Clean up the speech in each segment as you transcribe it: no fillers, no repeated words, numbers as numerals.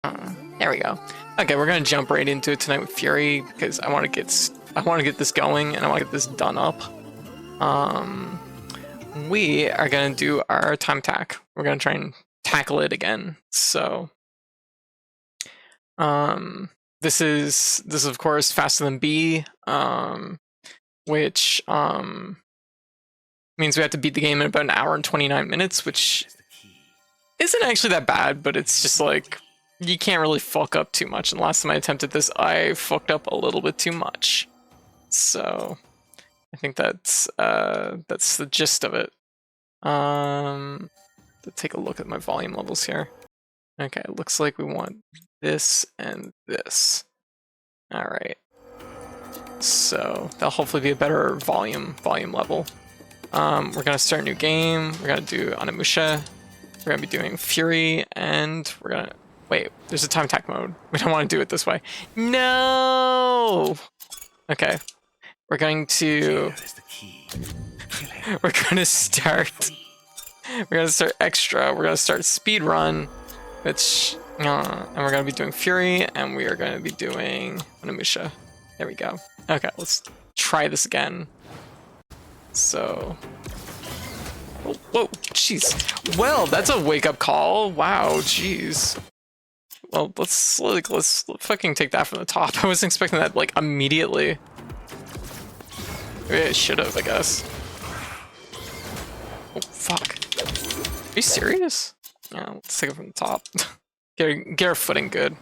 There we go. Okay, we're gonna jump right into it tonight with Fury because I want to get this going and I want to get this done up. We are gonna do our time attack. We're gonna try and tackle it again. So, this is of course faster than B, which means we have to beat the game in about an hour and 29 minutes, which isn't actually that bad, but it's just like you can't really fuck up too much. And last time I attempted this, I fucked up a little bit too much. So I think that's the gist of it. To take a look at my volume levels here. Okay, it looks like we want this and this. All right. So that'll hopefully be a better volume level. We're gonna start a new game. We're gonna do Onimusha. We're gonna be doing Fury, and we're gonna wait. There's a time attack mode. We don't want to do it this way. No. Okay. We're going to. We're gonna start. We're gonna start extra. We're gonna start speed run, which and we're gonna be doing Fury, and we are gonna be doing Onimusha. There we go. Okay, let's try this again. So. Oh, whoa, jeez. Well, that's a wake-up call. Wow, jeez. Well, let's fucking take that from the top. I was expecting that like immediately. Maybe I should have, I guess. Oh fuck. Are you serious? Yeah, let's take it from the top. get our footing good.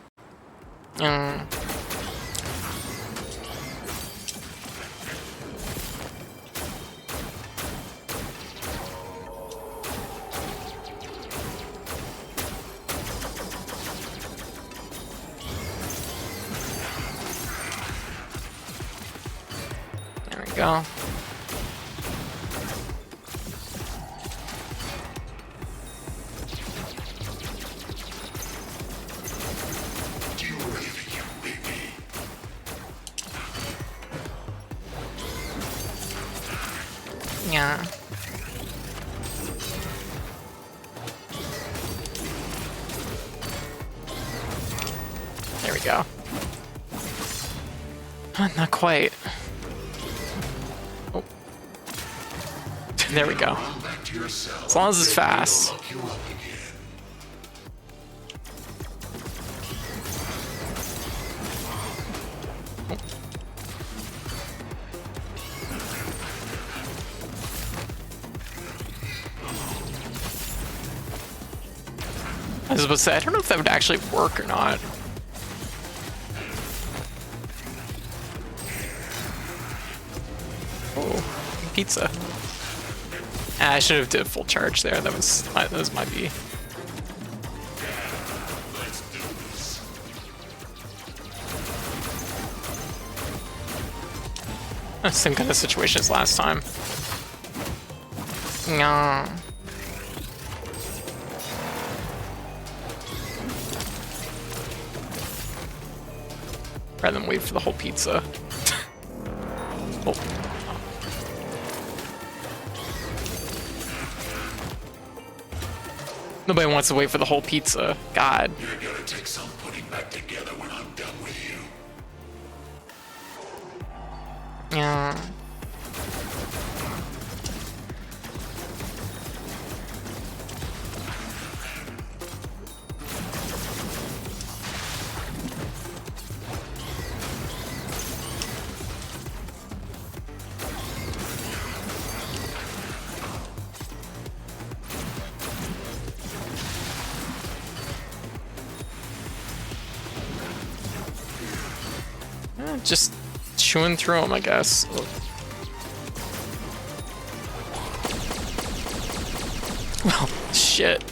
There we go. Yeah. There we go. Not quite. Oh. There we go. As long as it's fast. I was about to say, I don't know if that would actually work or not. Oh, pizza. Ah, I should have did full charge there. That was my B. Same kind of situation as last time. Nah. Rather than wait for the whole pizza. Oh. Nobody wants to wait for the whole pizza. God. You're gonna take some putting back together when I'm done with you. Yeah. Just chewing through them, I guess. Well, shit.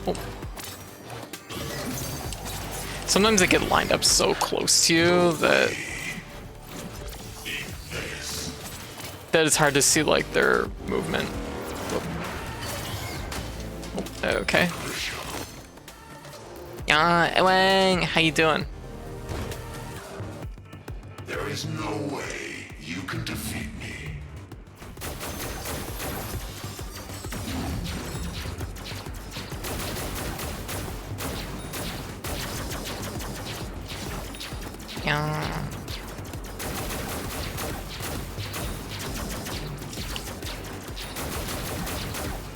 Oh. Sometimes they get lined up so close to you that it's hard to see like their movement. Oh, okay. Yeah, Wang, how you doing? There is no way you can defeat me. Yeah.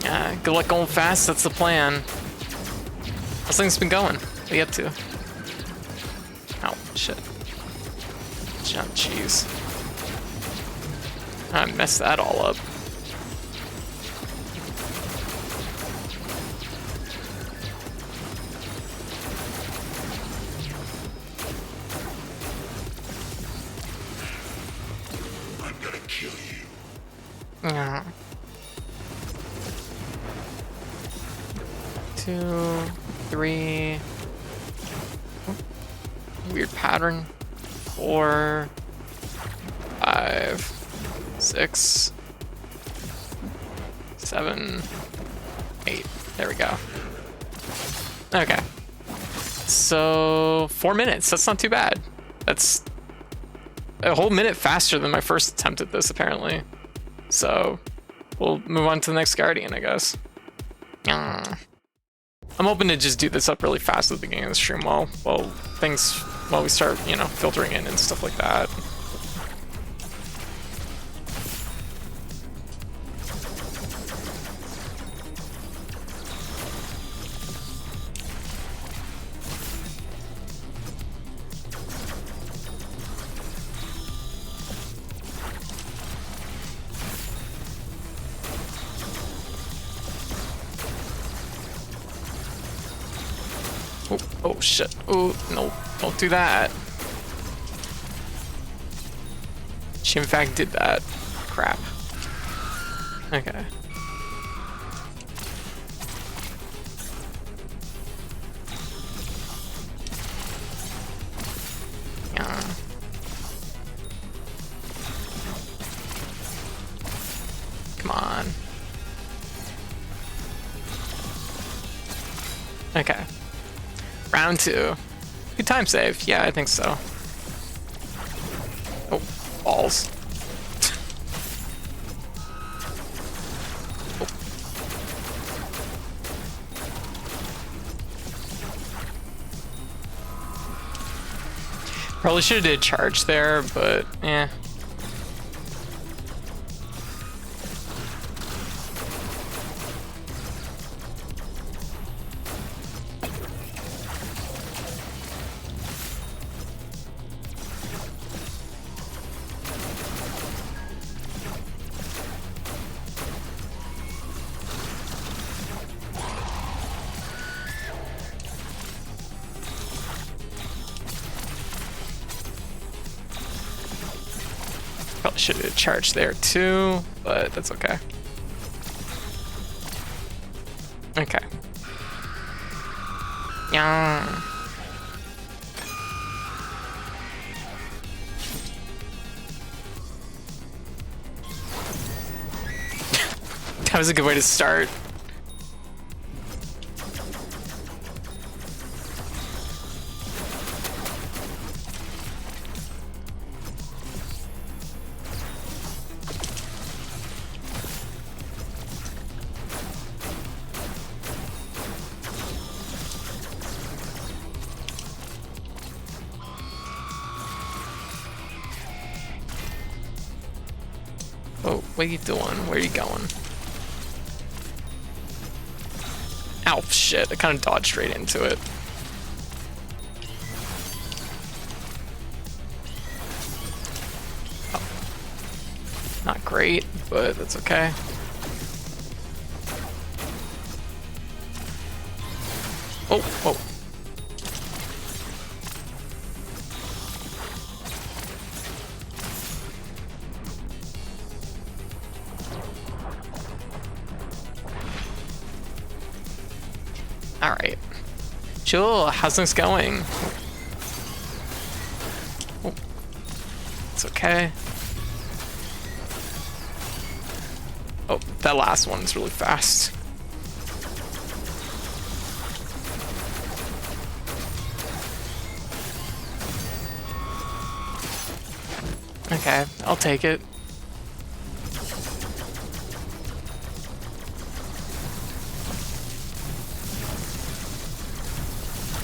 Yeah, good luck going fast, that's the plan. How's things been going? What are you up to? Oh, shit. Jump cheese. I messed that all up. I'm gonna kill you. Yeah. 2, 3. Weird pattern. 4, 5, 6, 7, 8. There we go. Okay. So 4 minutes. That's not too bad. That's a whole minute faster than my first attempt at this, apparently. So we'll move on to the next Guardian, I guess. I'm hoping to just do this up really fast at the beginning of the stream while we start, you know, filtering in and stuff like that. Oh shit. Oh, no, don't do that. She in fact did that. Crap. Okay. Yeah. Come on. Okay. Round 2. Good time save. Yeah, I think so. Oh, balls. Oh. Probably should have did charge there, but yeah. Probably should have charged there too, but that's okay. Okay. Yeah. That was a good way to start. Oh, what are you doing? Where are you going? Ow, shit. I kind of dodged straight into it. Oh. Not great, but that's okay. Oh, oh. Alright. Chill, how's things going? Oh. It's okay. Oh, that last one's really fast. Okay, I'll take it.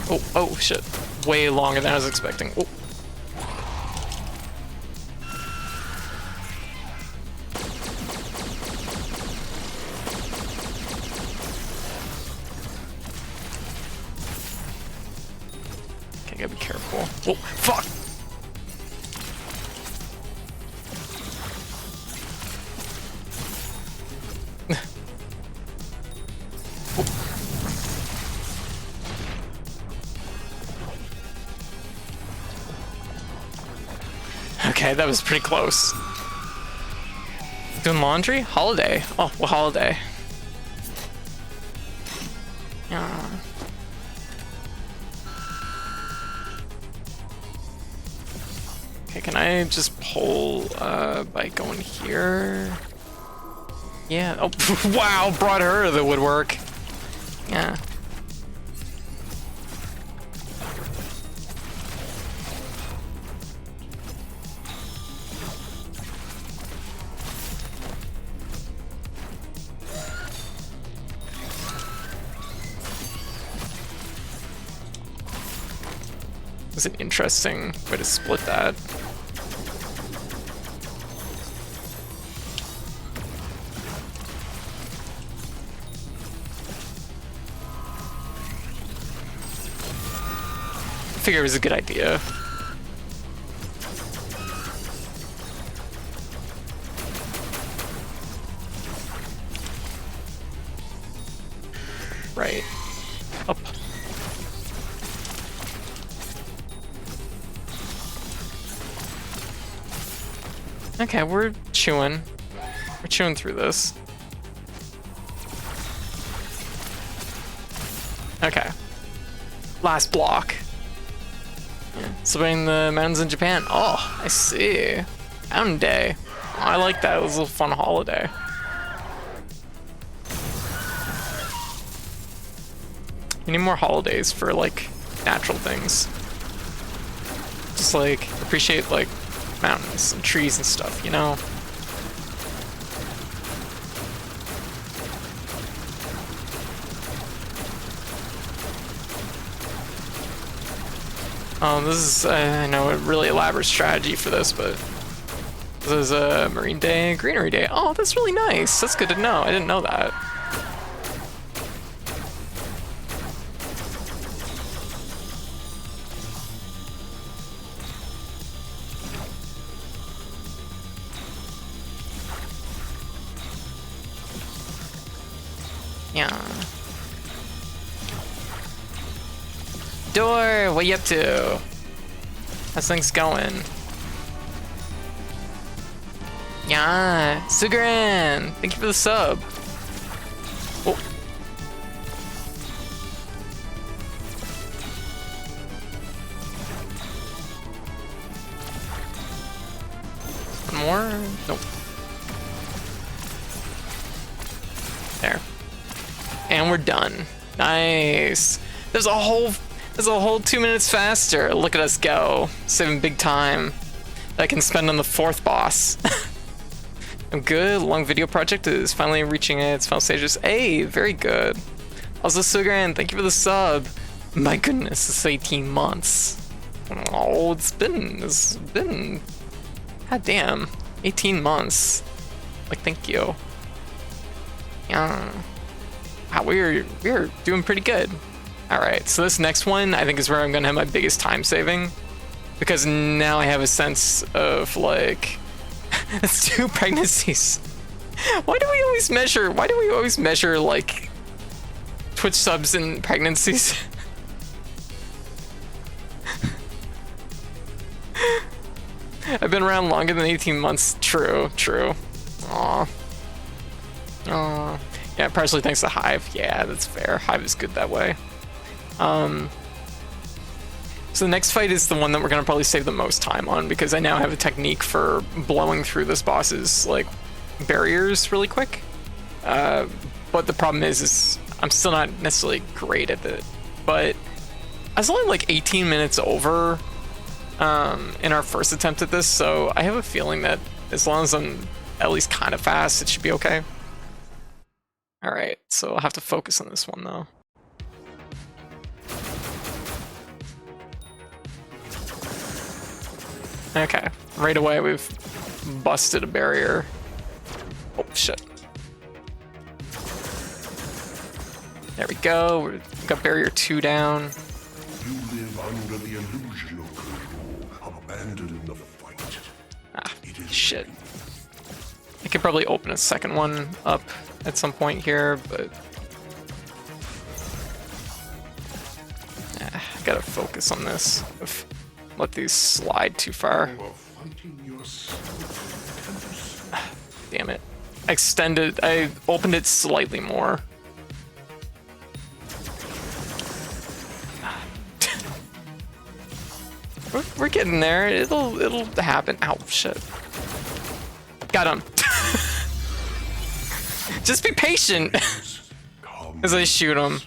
Oh, oh shit. Way longer than I was expecting. Oh. I gotta be careful. Oh, fuck! Okay, that was pretty close. Doing laundry? Holiday. Oh, what holiday? Yeah. Okay, can I just pull by going here? Yeah. Oh, wow, brought her to the woodwork. Yeah. It's an interesting way to split that. I figure it was a good idea. Right. Up. Okay, we're chewing. We're chewing through this. Okay. Last block. Yeah. Celebrating the mountains in Japan. Oh, I see. Mountain Day. Oh, I like that. It was a fun holiday. We need more holidays for, like, natural things. Just, like, appreciate, like, mountains and trees and stuff, you know? This is, I know, a really elaborate strategy for this, but this is a Marine Day, Greenery Day. Oh, that's really nice. That's good to know. I didn't know that. Yeah. Door, what you up to? How's things going? Yeah, Sugran, thank you for the sub. Oh. One more? Nope. There. And we're done. Nice. There's a whole 2 minutes faster. Look at us go. Saving big time that I can spend on the 4th boss. I'm good. Long video project is finally reaching its final stages. Hey, very good. Also, Sugran, thank you for the sub. My goodness, it's 18 months. Oh, it's been. God damn. 18 months. Like, thank you. Yeah. Wow, we're doing pretty good. Alright, so this next one I think is where I'm gonna have my biggest time saving. Because now I have a sense of, like, it's 2 pregnancies. Why do we always measure, like, Twitch subs in pregnancies? I've been around longer than 18 months. True. Aw. Yeah, partially thanks to Hive. Yeah, that's fair. Hive is good that way. So the next fight is the one that we're gonna probably save the most time on, because I now have a technique for blowing through this boss's, like, barriers really quick. But the problem is I'm still not necessarily great at it. But I was only like 18 minutes over in our first attempt at this, so I have a feeling that as long as I'm at least kind of fast, it should be okay. Alright, so I'll have to focus on this one though. Okay, right away we've busted a barrier. Oh shit. There we go, we've got barrier 2 down. You live Under the illusion of control, abandon the fight. Ah, It is shit. I could probably open a second one up at some point here, but I gotta focus on this. Let these slide too far. You are fighting yourself. Damn it. I opened it slightly more. We're getting there. It'll happen. Ow, shit. Got him. Just be patient as I shoot him.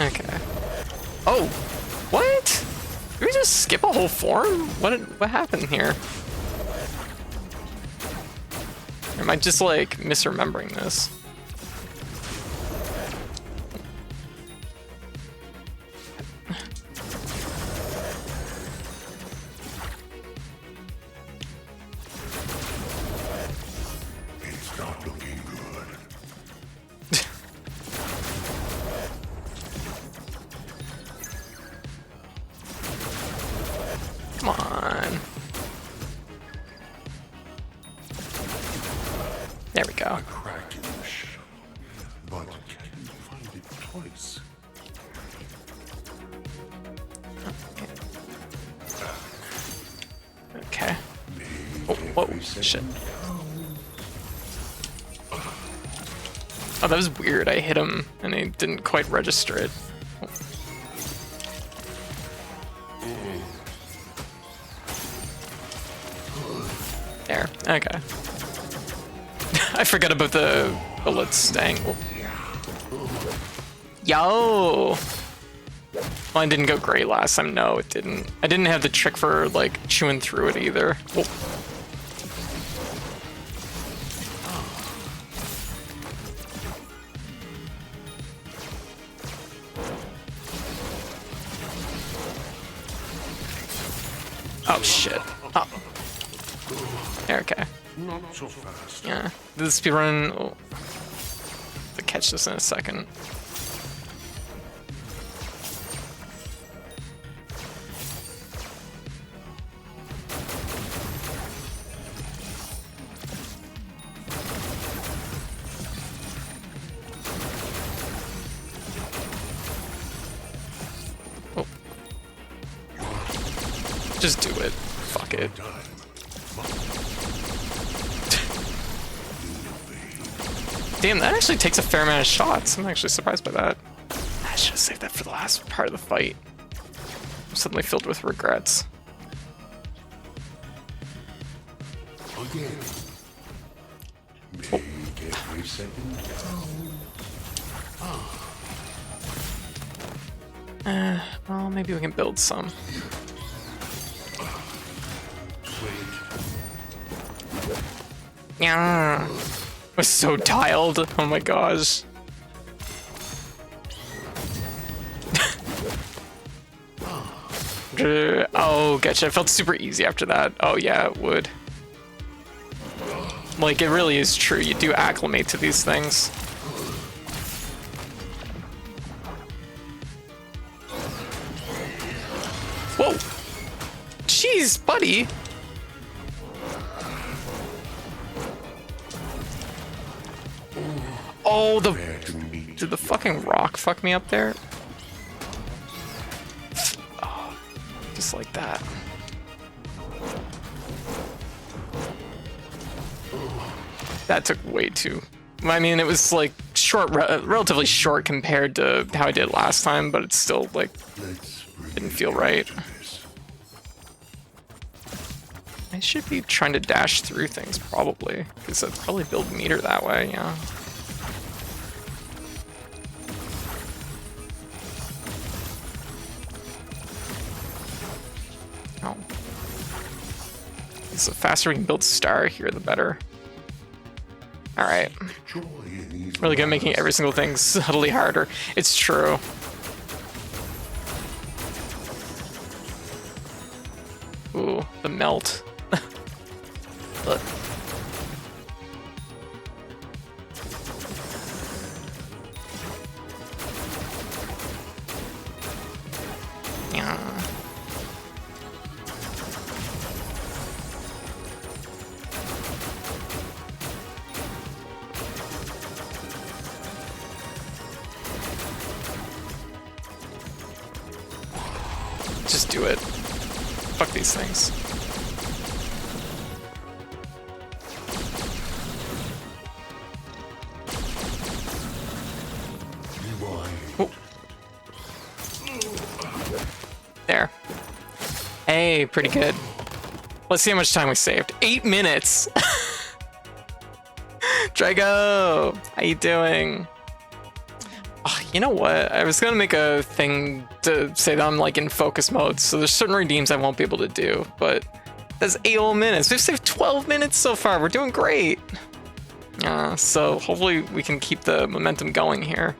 Okay. Oh, what? Did we just skip a whole form? What happened here? Or am I just like misremembering this? It's not looking good. Come on. There we go. A crack in the shell, but can you find it twice? Okay. Oh, whoa, shit. Oh, that was weird. I hit him and he didn't quite register it. There. Okay. I forgot about the bullets staying. Oh. Yo! Mine didn't go great last time. No, it didn't. I didn't have the trick for, like, chewing through it either. Oh. Oh, shit. Oh. Okay. Not so fast. Yeah. This speedrun. Oh. To catch this in a second. Oh. Just do it. Fuck it. Damn, that actually takes a fair amount of shots. I'm actually surprised by that. I should have saved that for the last part of the fight. I'm suddenly filled with regrets. Again. Make every second count. Well, maybe we can build some. Yeah. Was so tiled. Oh my gosh. Oh, gotcha. It felt super easy after that. Oh yeah, it would. Like, it really is true. You do acclimate to these things. Whoa! Jeez, buddy! Oh, did the fucking rock fuck me up there? Oh, just like that. That took way too. I mean, it was like short, relatively short compared to how I did last time, but it's still like didn't feel right. I should be trying to dash through things probably, because I'd probably build meter that way. Yeah. Oh. So the faster we can build star here, the better. Alright. Really good at making every single thing subtly harder. It's true. Ooh, the melt. Look. do it. Fuck these things. Oh. There. Hey, pretty good. Let's see how much time we saved. 8 minutes. Drago, how you doing? Oh, you know what? I was gonna make a thing to say that I'm like in focus mode, so there's certain redeems I won't be able to do, but that's 8 whole minutes. We've saved 12 minutes so far. We're doing great. So hopefully we can keep the momentum going here.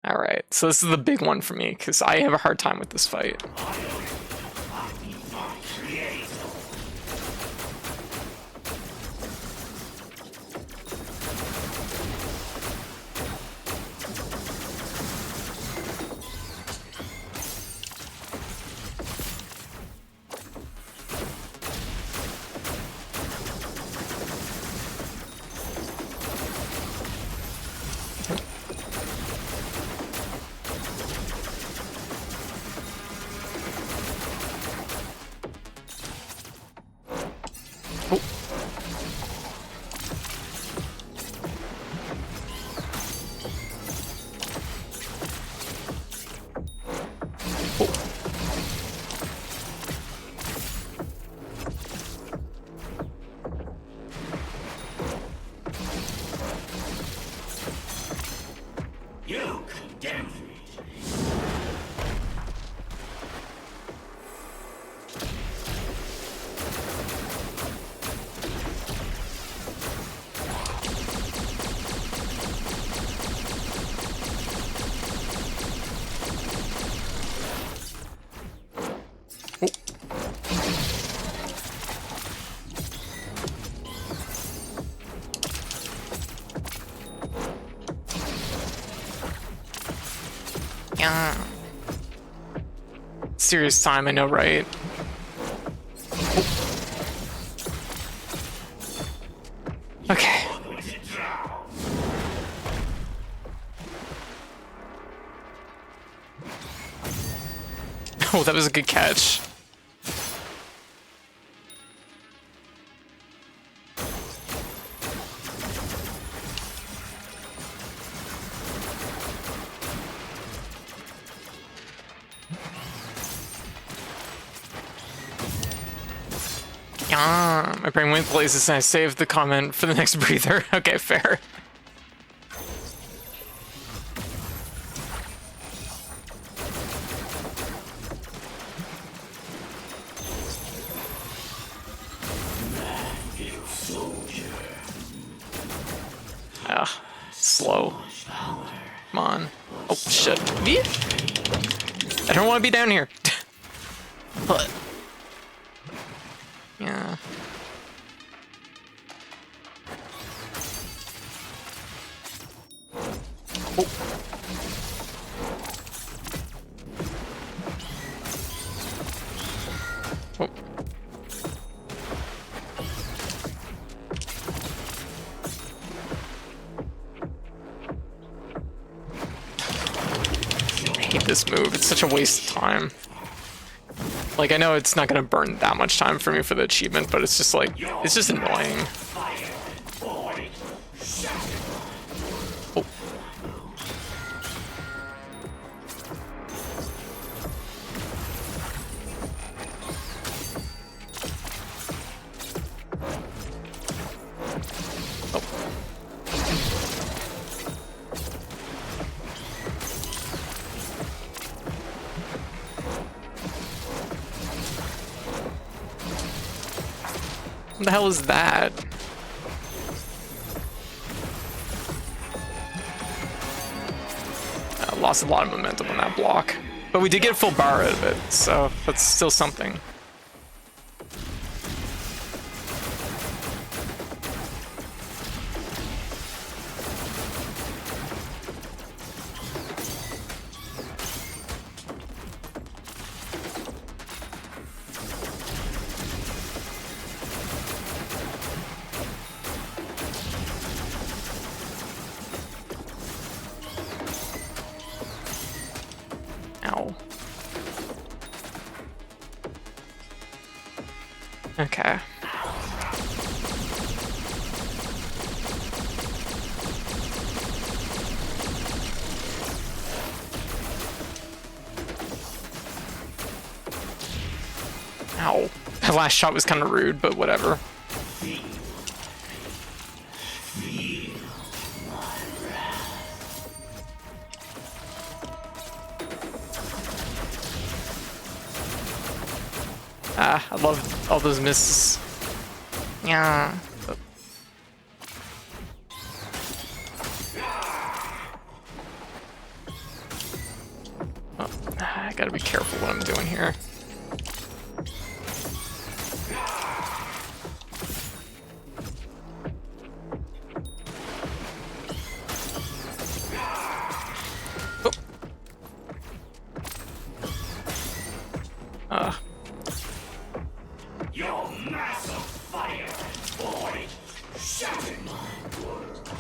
All right, so this is the big one for me because I have a hard time with this fight. You condemn me. Serious time, I know, right? Okay. Oh, that was a good catch. My brain went places and I saved the comment for the next breather. Okay, fair. Slow. Come on. Oh, shit. I don't want to be down here. But... yeah. Oh. Oh. I hate this move. It's such a waste of time. Like, I know it's not gonna burn that much time for me for the achievement, but it's just like, it's just annoying. Oh. What the hell is that? I lost a lot of momentum on that block. But we did get a full bar out of it, so that's still something. Okay. Ow. That last shot was kind of rude, but whatever. Ah, I love all those misses. Yeah. Oh, I gotta be careful what I'm doing here. Your massive fire, boy, shattered my world.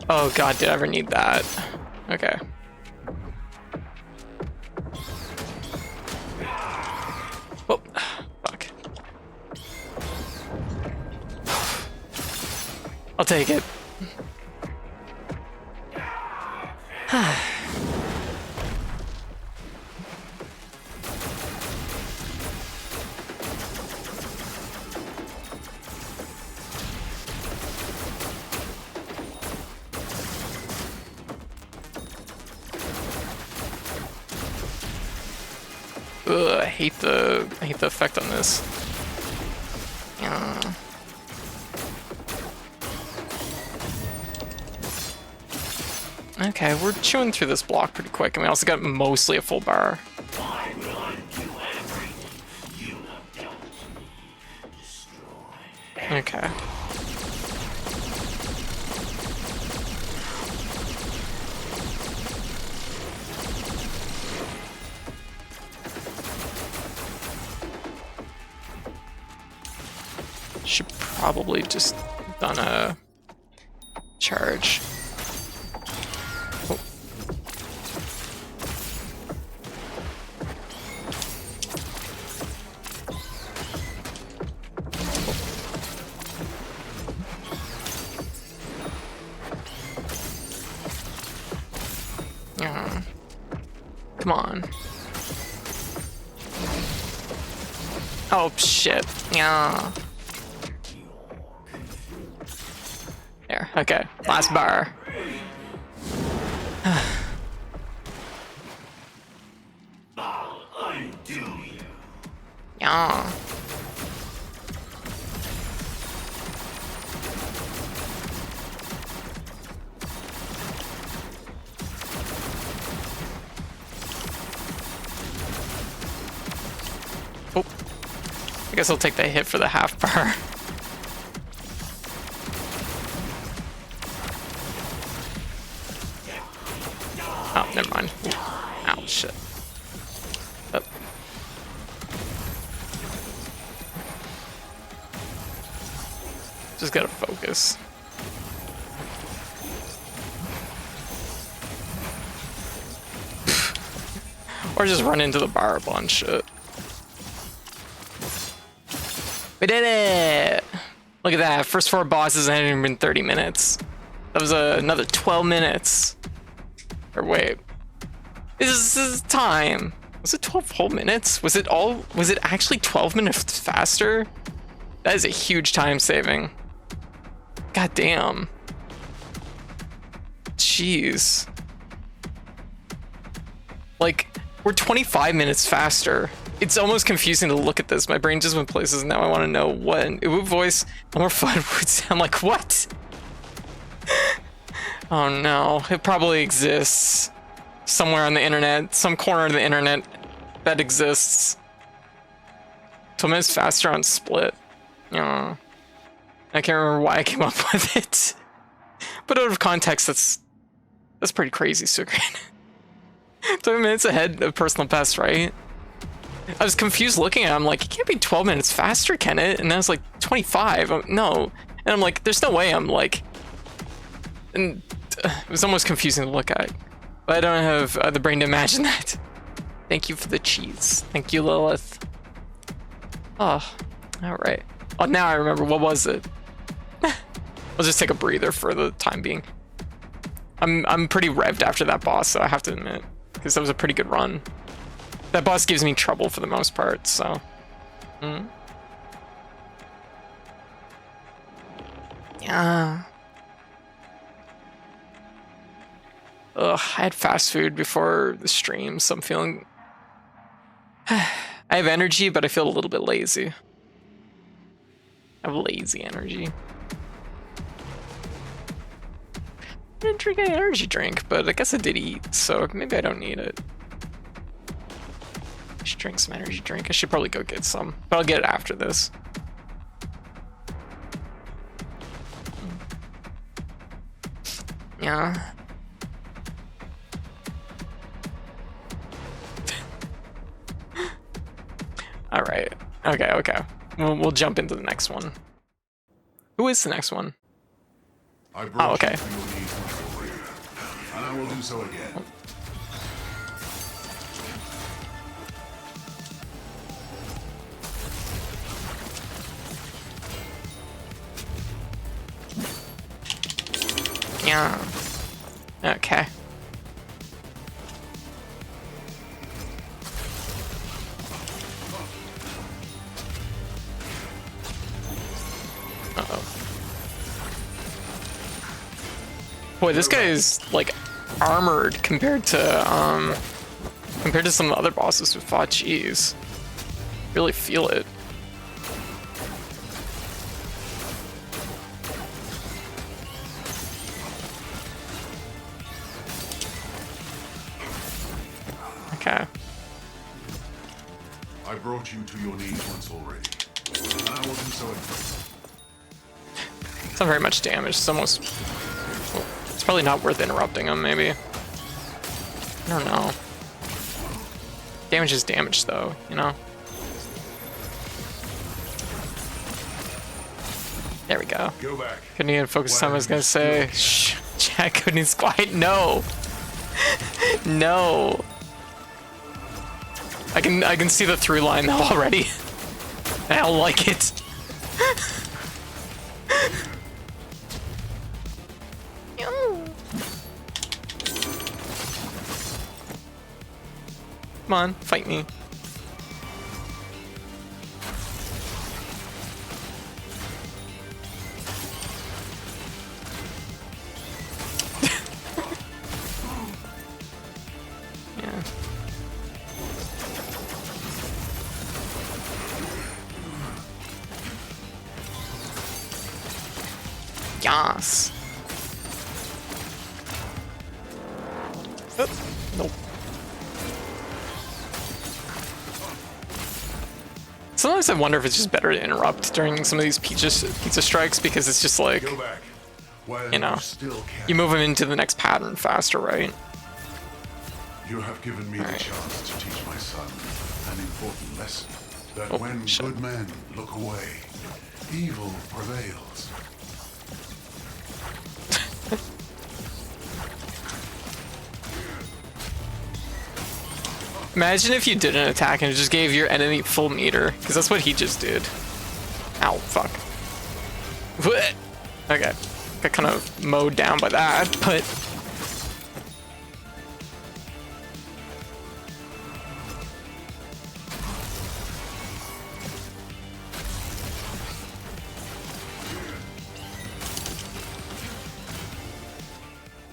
Oh god, did I ever need that? Okay. Oh, fuck. I'll take it. Ugh, I hate the effect on this. Yeah. Okay, we're chewing through this block pretty quick, and we also got mostly a full bar. I will undo everything you have done. Destroy. Okay. Should probably just done a charge. Oh. Yeah. Come on. Oh shit. Yeah. There. Okay. Last bar. I'll undo you. Yeah. Oh. I guess I'll take the hit for the half bar. Oh, never mind. Ow, shit. Oh. Just gotta focus. Or just run into the bar a bunch. Shit. We did it! Look at that. First 4 bosses hadn't even been 30 minutes. That was another 12 minutes. Or wait. This is time. Was it 12 whole minutes? Was it actually 12 minutes faster? That is a huge time saving. God damn. Jeez. Like, we're 25 minutes faster. It's almost confusing to look at this. My brain just went places, and now I want to know what an Uwu voice or FUD would sound like. What? Oh no, it probably exists somewhere on the internet, some corner of the internet that exists. 2 minutes faster on split. Yeah. I can't remember why I came up with it. But out of context, that's pretty crazy, Sugrin. 2 minutes ahead of personal best, right? I was confused looking at it. I'm like, it can't be 12 minutes faster, can it? And I was like, 25. No. And I'm like, there's no way. I'm like, and it was almost confusing to look at. But I don't have the brain to imagine that. Thank you for the cheese. Thank you, Lilith. Oh, all right. Oh, now I remember. What was it? I'll just take a breather for the time being. I'm pretty revved after that boss, so I have to admit, because that was a pretty good run. That boss gives me trouble for the most part, so. Yeah. Ugh, I had fast food before the stream, so I'm feeling... I have energy, but I feel a little bit lazy. I have lazy energy. I didn't drink any energy drink, but I guess I did eat, so maybe I don't need it. I should drink some energy drink. I should probably go get some, but I'll get it after this. Yeah. All right. Okay. We'll jump into the next one. Who is the next one? Oh, okay. And I will do so again. Yeah. Okay. Uh-oh. Boy, this guy is like armored compared to some of the other bosses we fought. Jeez. Really feel it. Okay. I brought you to your knees once already. And I will do so again. It's not very much damage. It's almost... well, it's probably not worth interrupting him, maybe. I don't know. Damage is damage, though, you know? There we go. Go back. Couldn't even focus time, I was gonna say. Shh, Jack couldn't quiet. No! No! I can see the through line though already. I don't like it. Come on, fight me. Yeah. Yas. Nope. Sometimes I wonder if it's just better to interrupt during some of these pizza strikes, because it's just like, Go back. While you know, still can. you move them into the next pattern faster, right? You have given me the chance to teach my son an important lesson. That Oh, when shit. good men look away, evil prevails. Imagine if you did an attack and it just gave your enemy full meter, because that's what he just did. Ow, fuck. Okay, got kind of mowed down by that, but...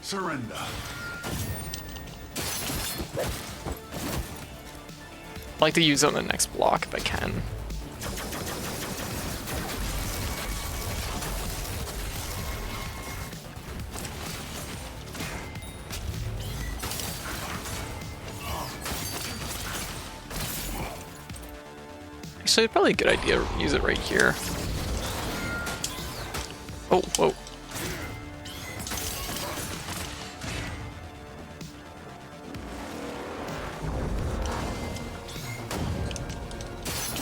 Surrender. I like to use it on the next block if I can. Actually, probably a good idea to use it right here. Oh, whoa.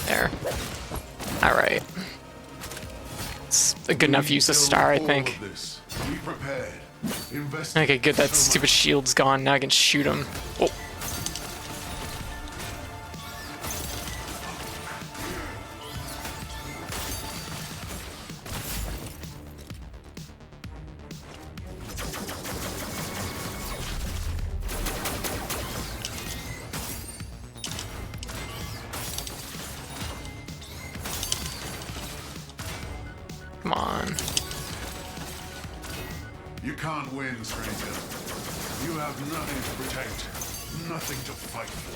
There. Alright. It's a good enough use of star, I think. Be prepared. Okay, good, that stupid shield's gone. Now I can shoot him. Oh. can't win, stranger. You have nothing to protect, nothing to fight for.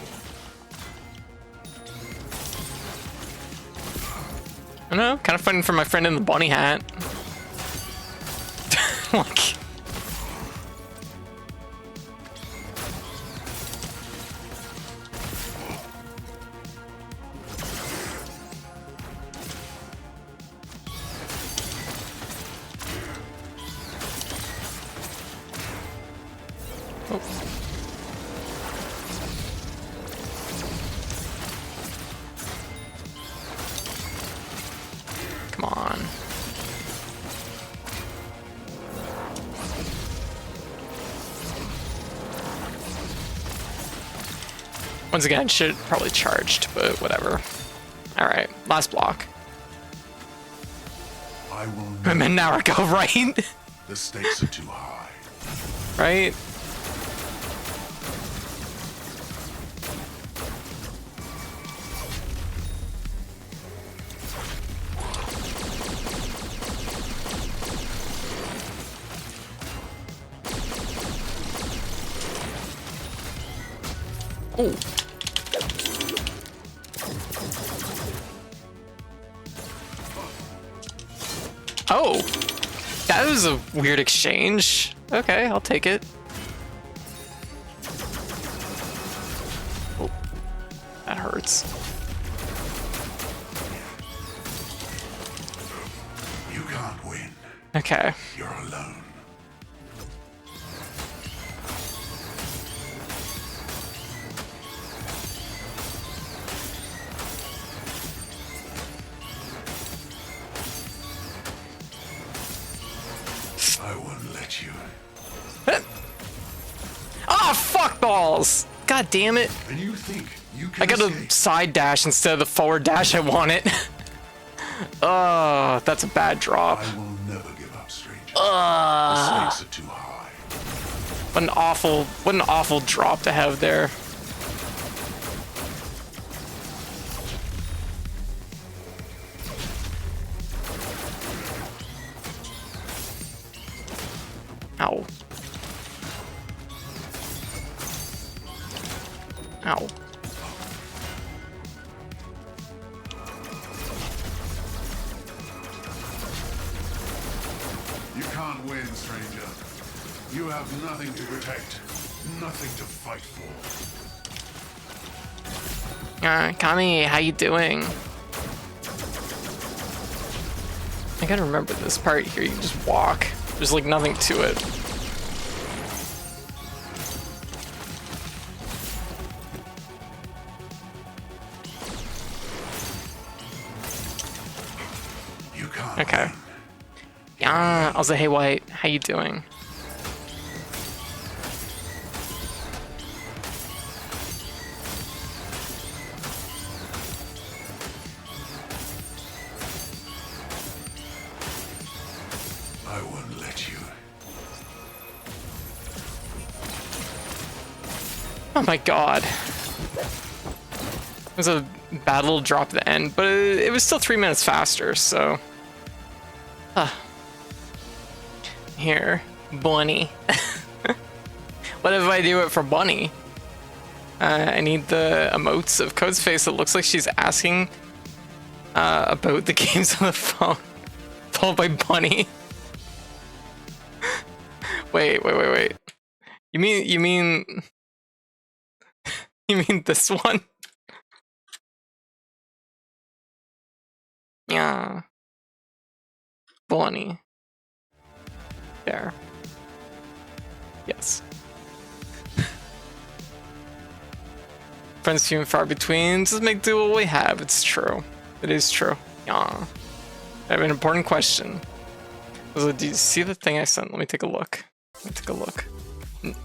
I don't know, kind of fighting for my friend in the bunny hat. Like, oh. Come on. Once again, should probably charged, but whatever. All right, last block. I will And then never. Naruto, right? The stakes are too high. Right? Ooh. Oh, that was a weird exchange. Okay, I'll take it. Oh, that hurts. You can't win. Okay. You're alone. I won't let you. Ah, fuck balls! God damn it! And you think you can I got a escape? side dash instead of the forward dash I wanted. Oh, that's a bad drop. I will never give up, stranger. The stakes are too high. What an awful drop to have there. Ow. Ow. You can't win, stranger. You have nothing to protect, nothing to fight for. Kami, how you doing? I gotta remember this part here. You can just walk. There's like nothing to it. You can't Okay. win. Yeah. Also, hey White, how you doing? I won't let you. Oh my god. It was a bad little drop at the end, but it was still 3 minutes faster, so. Here, Bunny. What if I do it for Bunny? I need the emotes of Code's face. It looks like she's asking about the games on the phone, followed by Bunny. Wait. You mean this one? Yeah. Bunny. There. Yes. Friends few and far between. Just make do what we have. It's true. It is true. Yeah. I have an important question. So, do you see the thing I sent? Let me take a look.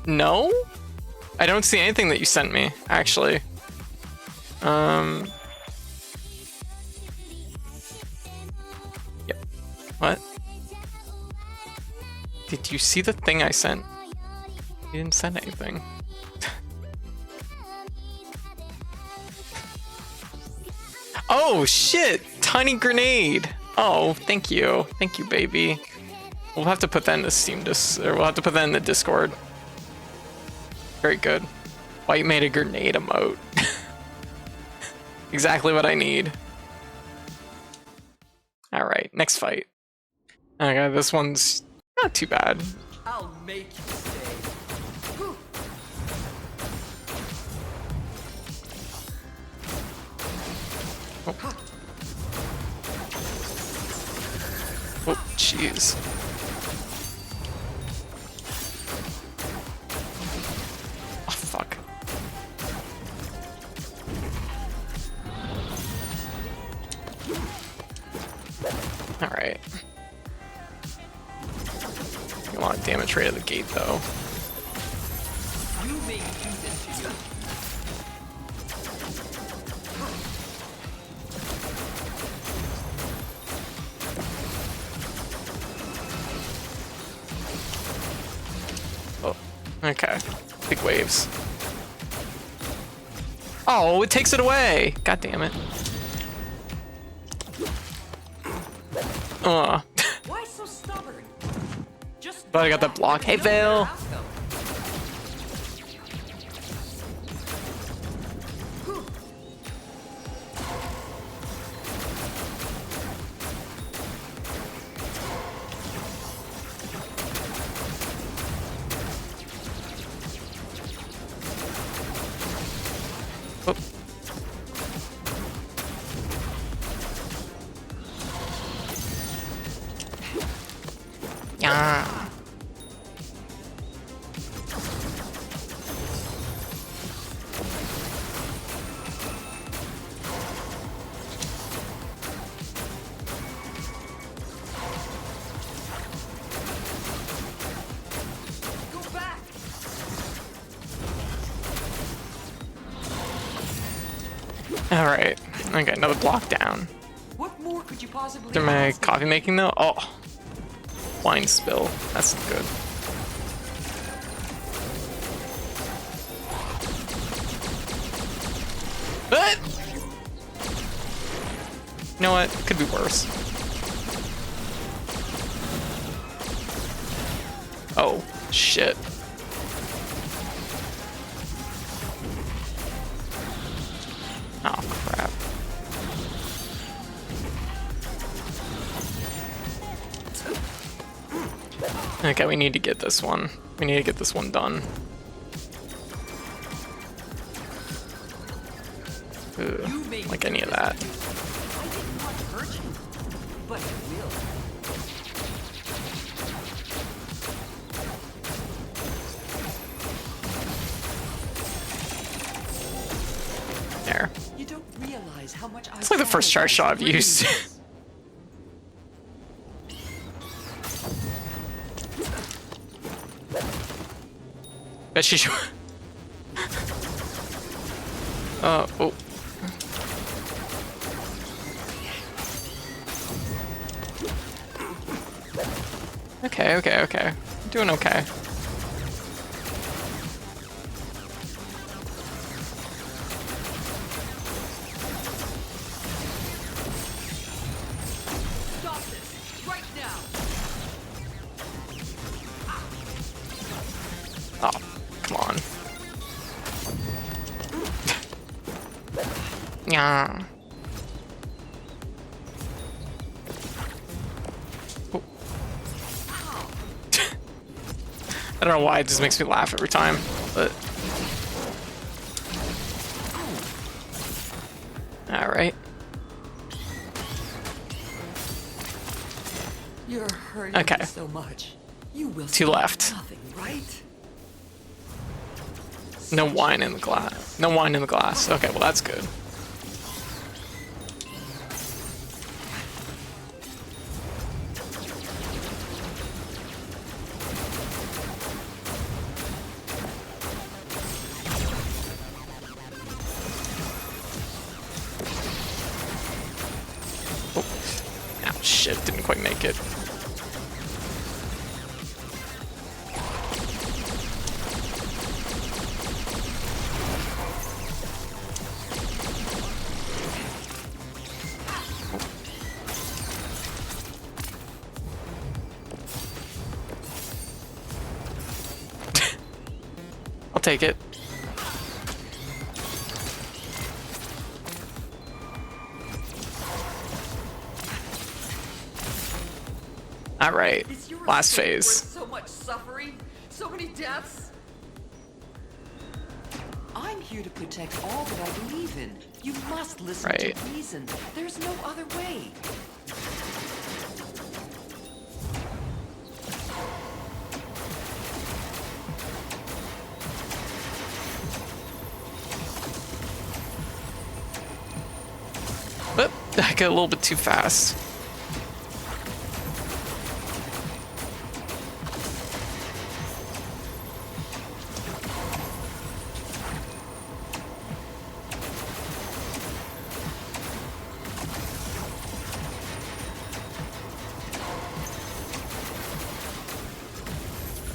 No? I don't see anything that you sent me, actually. Yep. What? Did you see the thing I sent? You didn't send anything. Oh shit! Tiny grenade! Oh, thank you. Thank you, baby. We'll have to put that in the or we'll have to put that in the Discord. Very good. White made a grenade emote. Exactly what I need. Alright, next fight. Okay, this one's not too bad. I'll make you stay. Oh, jeez. Oh, fuck. Alright. You want damage right at the gate, though. You make me do this to you. Oh, okay. Big waves. Oh, it takes it away! God damn it. Why so stubborn? Just But I got that block. Hey, Vale! Oh. Yeah. Go back. All right. Okay, another block down. What more could you possibly Am I ask? coffee making though? Oh, wine spill. That's good. But you know what? Could be worse. Oh shit. Oh crap. Okay, we need to get this one. We need to get this one done. Ugh, You made like me any of do that. this. I didn't want to hurt you, but I will. There. You don't realize how much I. It's like the first charge shot I've used. Bet she should. Oh. Okay. Doing okay. Stop this right now. Oh, come on. Yeah. Oh. I don't know why it just makes me laugh every time, but all right. You're hurting Okay. me so much. You will. Two stop left. Nothing, right? No wine in the glass. No wine in the glass. Okay, well that's good. Oh, ah, shit! Didn't quite make it. take it. All right, Is your last escape phase. worth so much suffering? So many deaths? I'm here to protect all that I believe in. You must listen Right. to reason. There's no other way. But I got a little bit too fast.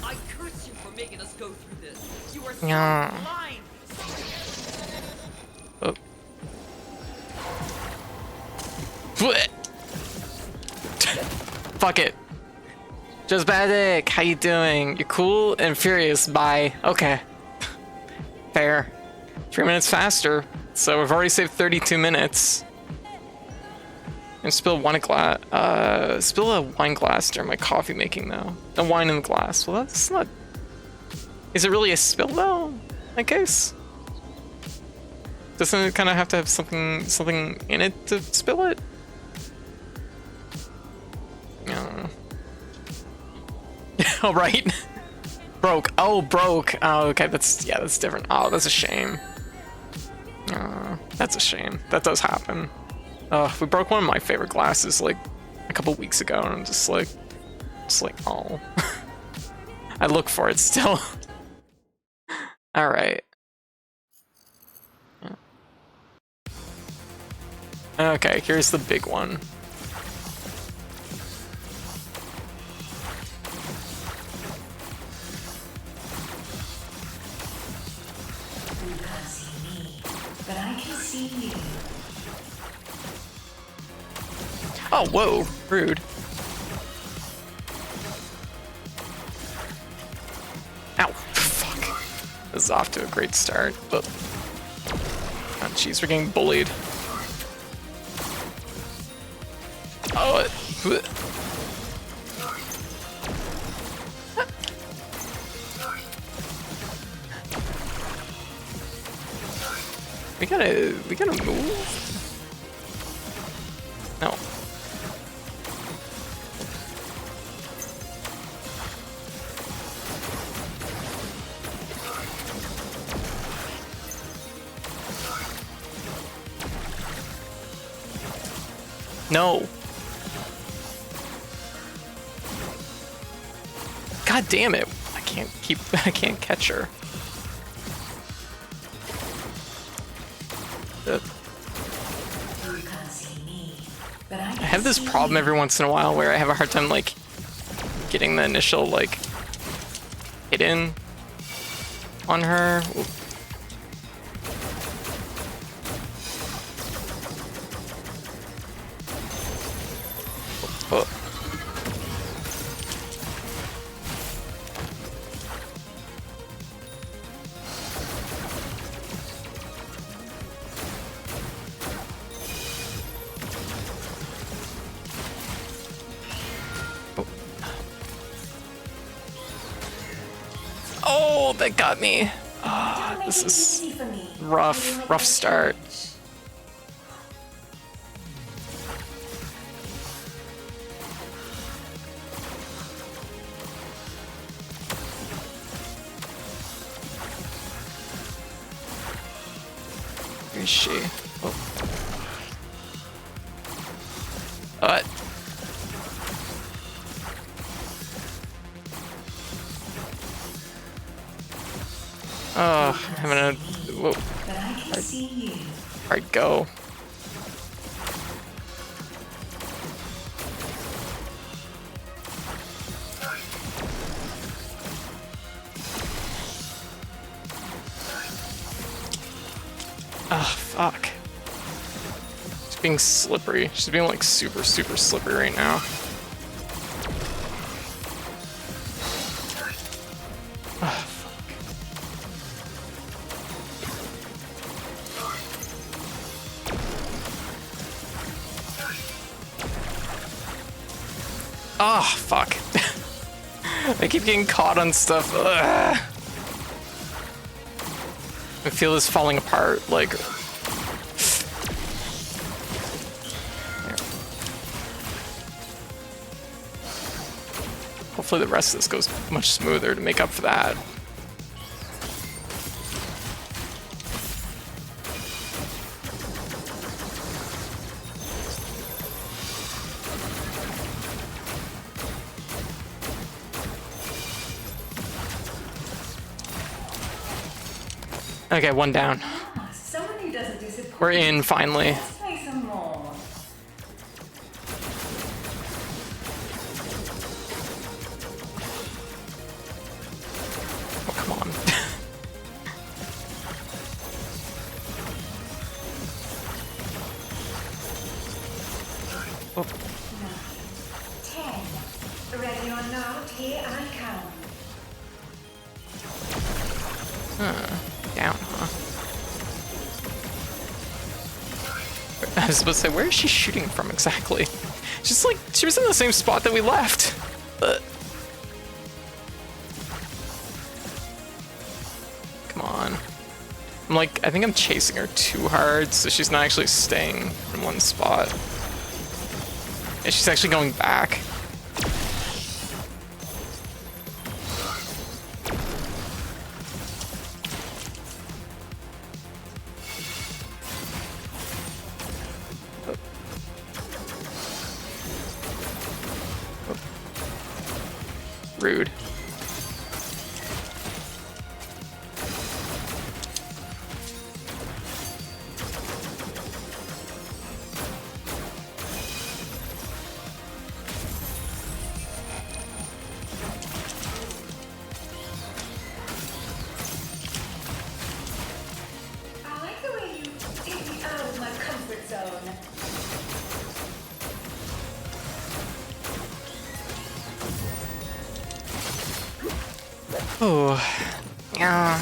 I curse you for making us go through this. You are so Yeah. blind. Oh. Blech. Fuck it. Just Badic, how you doing? You're cool and furious. Bye. Okay. Fair. 3 minutes faster. So we've already saved 32 minutes. And spill a wine glass during my coffee making though. The wine in the glass. Well, that's not. Is it really a spill though? I guess. Doesn't it kind of have to have something in it to spill it? I don't know. Oh, right. Broke. Oh, broke. Oh, okay. That's different. Oh, that's a shame. That's a shame. That does happen. We broke one of my favorite glasses like a couple weeks ago, and I'm just like, oh. I look for it still. All right. Okay, here's the big one. You can't see me, but I can see you. Oh, whoa, rude. Ow, fuck. This is off to a great start, but... Oh, jeez, we're getting bullied. Oh, we gotta move? No. No. God damn it. I can't catch her. You can't see me, but I I have this problem every once in a while where I have a hard time like getting the initial like hit in on her. Ooh. Oh. Oh, that got me. Ah, this is rough start. Where is she? Oh. Oh, having a whoa. But I can see you. Alright, go. Ah, fuck. She's being slippery. She's being like super slippery right now. Ah, fuck. Oh, fuck. I keep getting caught on stuff. Ugh. I feel this falling apart, like... Hopefully the rest of this goes much smoother to make up for that. Okay, one down. Someone who doesn't disappoint. We're in, finally. Let's play some more. Oh, come on. Oh, 10. Ready or not, here I come. down, huh? I was supposed to say, where is she shooting from exactly? Just like, she was in the same spot that we left. Come on. I'm like, I think I'm chasing her too hard, so she's not actually staying in one spot. Yeah, she's actually going back. Rude. I like the way you take me out of my comfort zone. Oh, yeah.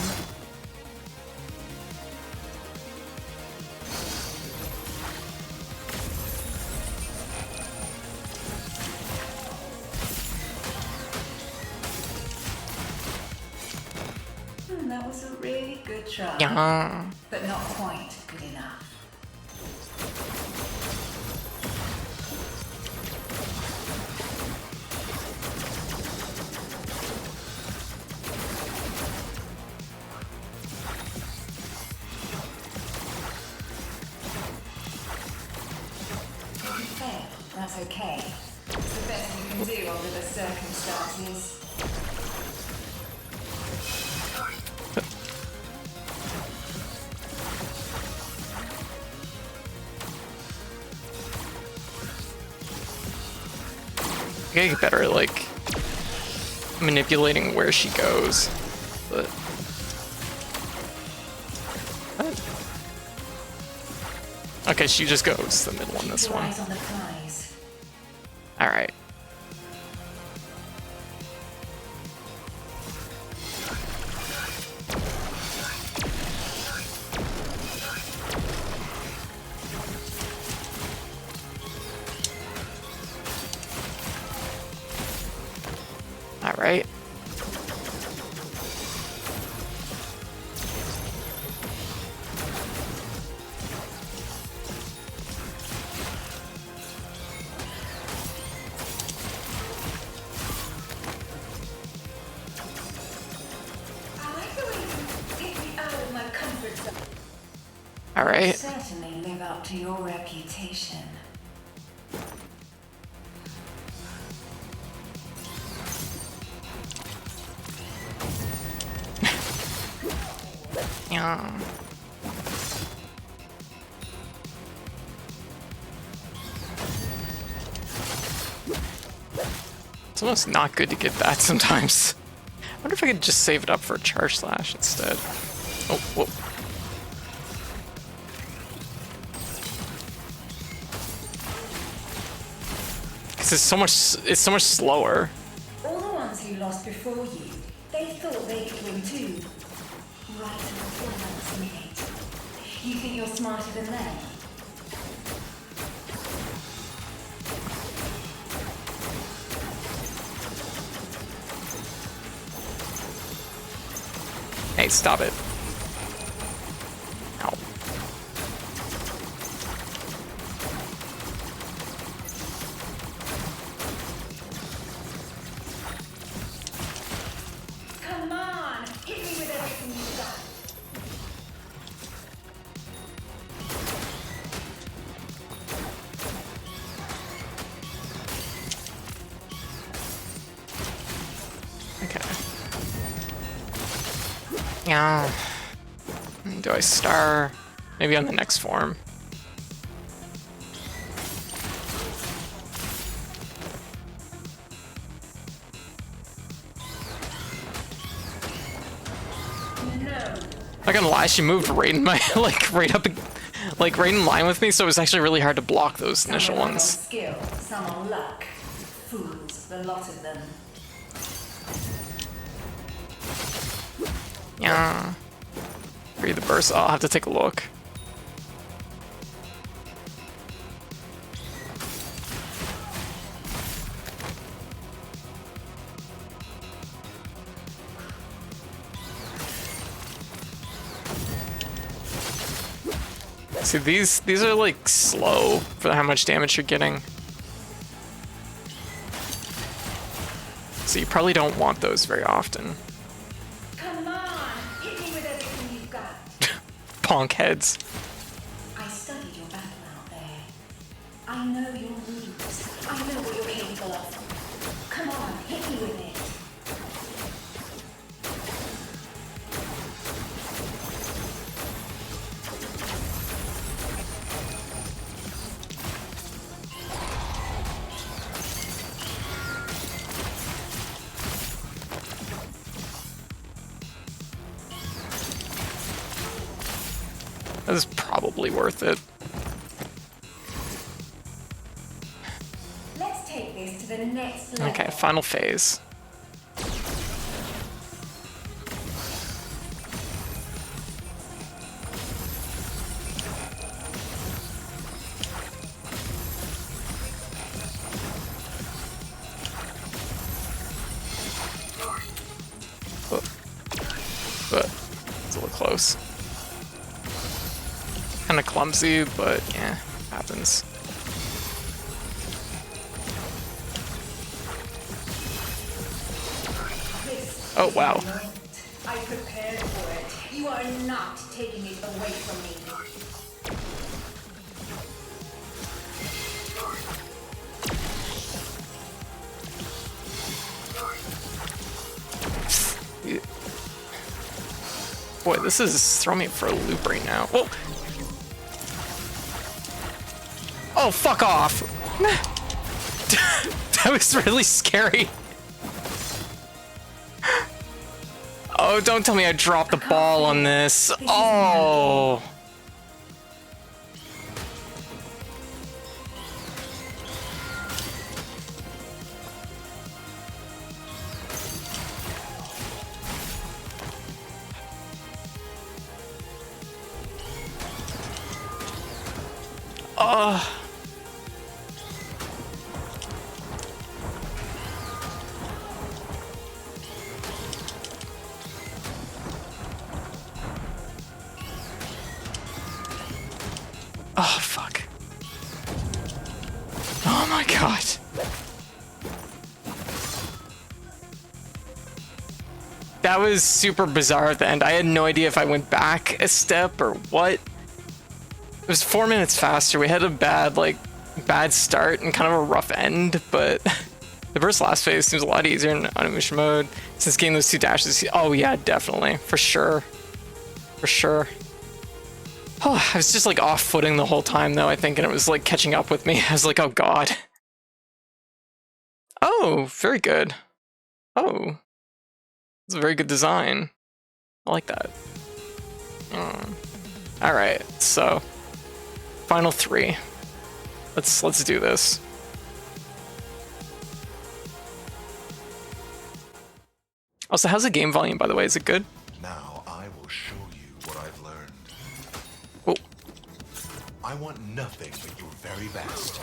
That was a really good try. Yeah. But not quite good enough. Fail. That's okay. It's the best you can do under the circumstances. I gotta get better at, like, manipulating where she goes, but... What? Okay, she just goes the middle on this Keep your one. eyes on the prize. Alright. Alright. I like the way you take me out of my comfort zone. Alright. Certainly live up to your reputation. Yeah. It's almost not good to get that sometimes. I wonder if I could just save it up for a charge slash instead. Oh, whoa. Because it's so much slower. All the ones who lost before you, they thought they could win too. Right until the last minute. You think you're smarter than them? Hey, stop it. Ow. Come on, hit me with everything you've got. Okay. Yeah. Do I star? Maybe on the next form. Not gonna lie, she moved right in my right up, like right in line with me, so it was actually really hard to block those initial Some are ones. skill, some are luck. Fools, the lot of them. Yeah. Read the burst. I'll have to take a look. See, these are like slow for how much damage you're getting. So you probably don't want those very often. Come on, hit me with everything you've got. Ponk heads. I studied your battle out there. I know your moves. I know what you're capable of. Come on, hit me with it. That is probably worth it. Let's take this to the next level. Okay, final phase. But it's a little close. Kind of clumsy, but yeah, happens. Oh wow. I prepared for it. You are not taking it away from me. Boy, this is throwing me for a loop right now. Whoa! Oh, fuck off! That was really scary. Oh, don't tell me I dropped the ball on this. Oh! Oh, fuck. Oh my god. That was super bizarre at the end. I had no idea if I went back a step or what. It was 4 minutes faster. We had a bad start and kind of a rough end, but the burst last phase seems a lot easier in animation mode since getting those 2 dashes. Oh yeah, definitely. For sure. For sure. Oh, I was just like off-footing the whole time though, I think, and it was like catching up with me. I was like, oh god. Oh, very good. Oh. It's a very good design. I like that. Alright, so final 3. Let's do this. Also, how's the game volume, by the way? Is it good? Now I will show you what I've learned. Oh, I want nothing but your very best.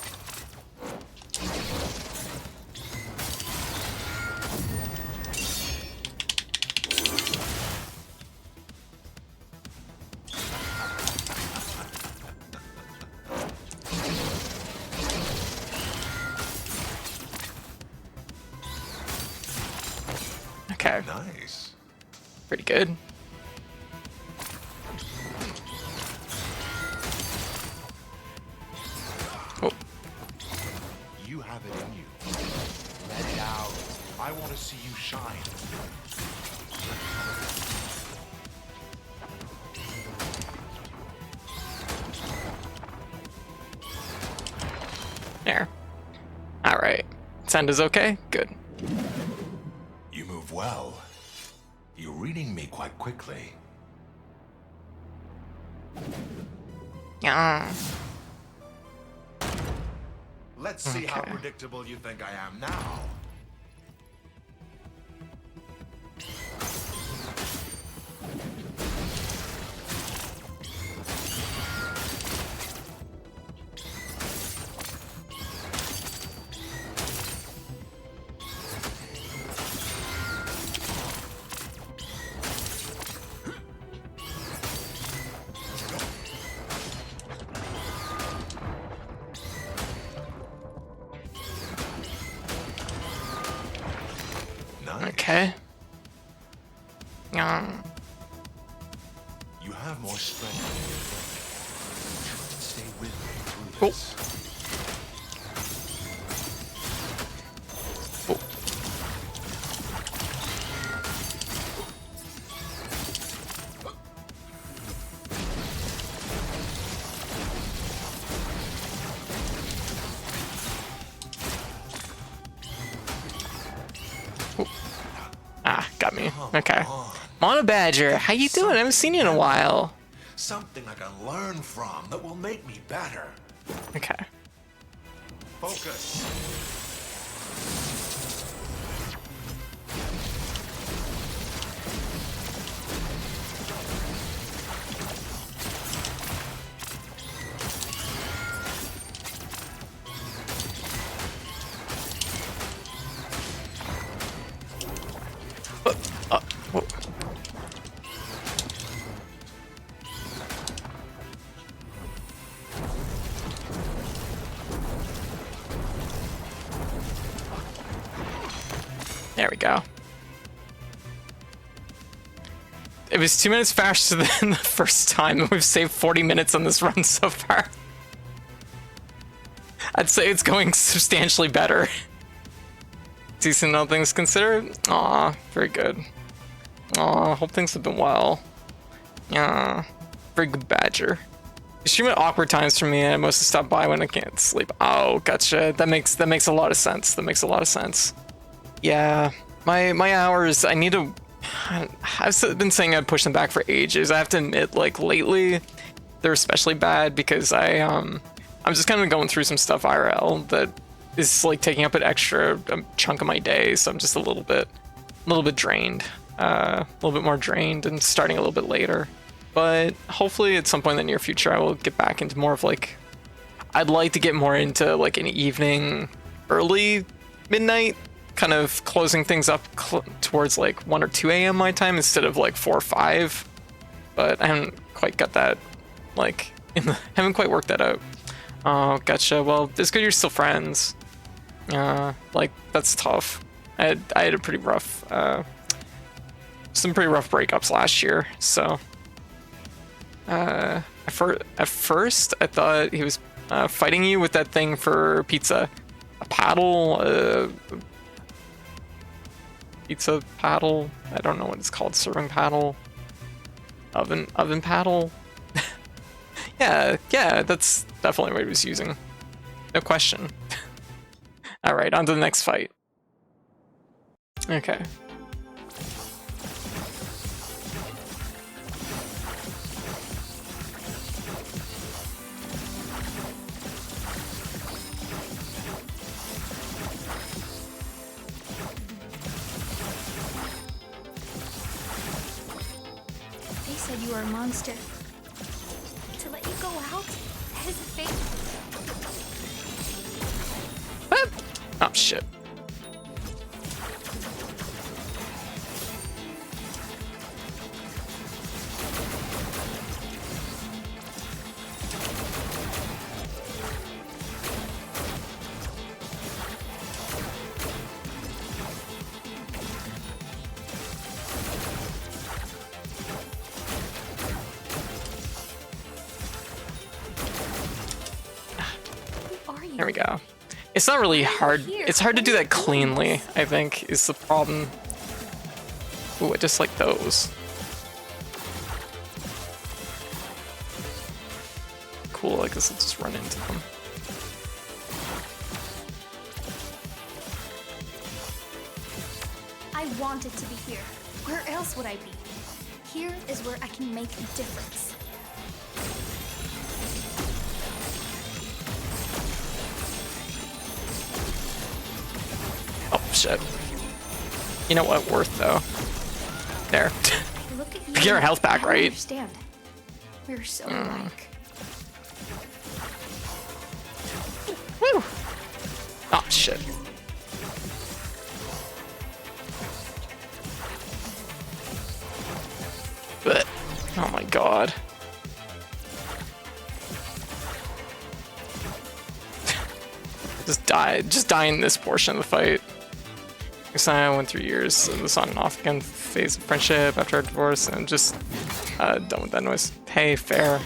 Pretty good. Oh, You have it in you. Let it out. I want to see you shine. there. All right. Sound is okay? Good. You move well. You're reading me quite quickly. Yeah. Let's see how Okay. predictable you think I am now. Nice. Okay. Yeah. You have more strength than you think. Try and stay with me through Cool. this. Ah, got me. Come Okay. on. Mono Badger, how you doing? I haven't seen you in a while. Something I can learn from that will make me better. Okay. Focus. Whoa. There we go. It was 2 minutes faster than the first time, and we've saved 40 minutes on this run so far. I'd say it's going substantially better. Decent, all things considered. Aw, very good. Aw, hope things have been well. Yeah, very good Badger. You stream at awkward times for me, and I mostly stop by when I can't sleep. Oh, gotcha. That makes a lot of sense. That makes a lot of sense. Yeah, my hours. I need to. I've been saying I'd push them back for ages. I have to admit, like lately, they're especially bad because I'm just kind of going through some stuff IRL that is like taking up an extra chunk of my day. So I'm just a little bit drained, a little bit more drained, and starting a little bit later. But hopefully, at some point in the near future, I will get back into more of like. I'd like to get more into like an evening, early midnight, kind of closing things up towards like 1 or 2 a.m. my time instead of like 4 or 5. But I haven't quite got that, like, haven't quite worked that out. Oh, gotcha. Well, it's good you're still friends. Like, that's tough. I had a pretty rough, some pretty rough breakups last year, so. At first, I thought he was fighting you with that thing for pizza. A paddle, pizza paddle. I don't know what it's called. Serving paddle. Oven paddle. yeah, that's definitely what he was using. No question. All right, on to the next fight. Okay. They said you were a monster. To let you go out? That is a fate. Oh shit. you? There we go. It's not really hard. here? It's hard to What do are that you doing? cleanly, I think, is the problem. Ooh, I just like those. Cool, I guess I'll just run into them. I wanted to be here. Where else would I be? Here is where I can make a difference. Oh, shit. You know what? Worth, though. There. I look at you. Get our and health back, I right? Understand. We're so alike. Woo! Oh, shit. But, oh my god. Just die in this portion of the fight. I went through years of this on and off again phase of friendship after our divorce, and I'm just done with that noise. Hey, fair.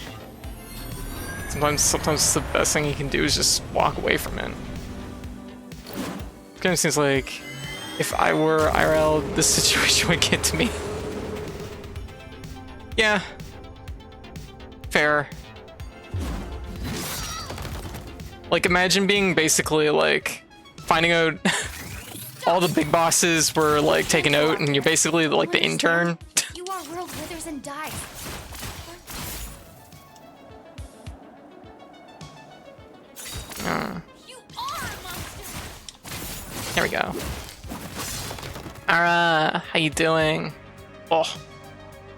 Sometimes the best thing you can do is just walk away from it. It kind of seems like if I were IRL, this situation would get to me. Yeah. Fair. Like, imagine being basically like finding out all the big bosses were like taken out, and you're basically like the intern. You are world withers and dies. You are a monster. There we go. Ara, how you doing? Oh,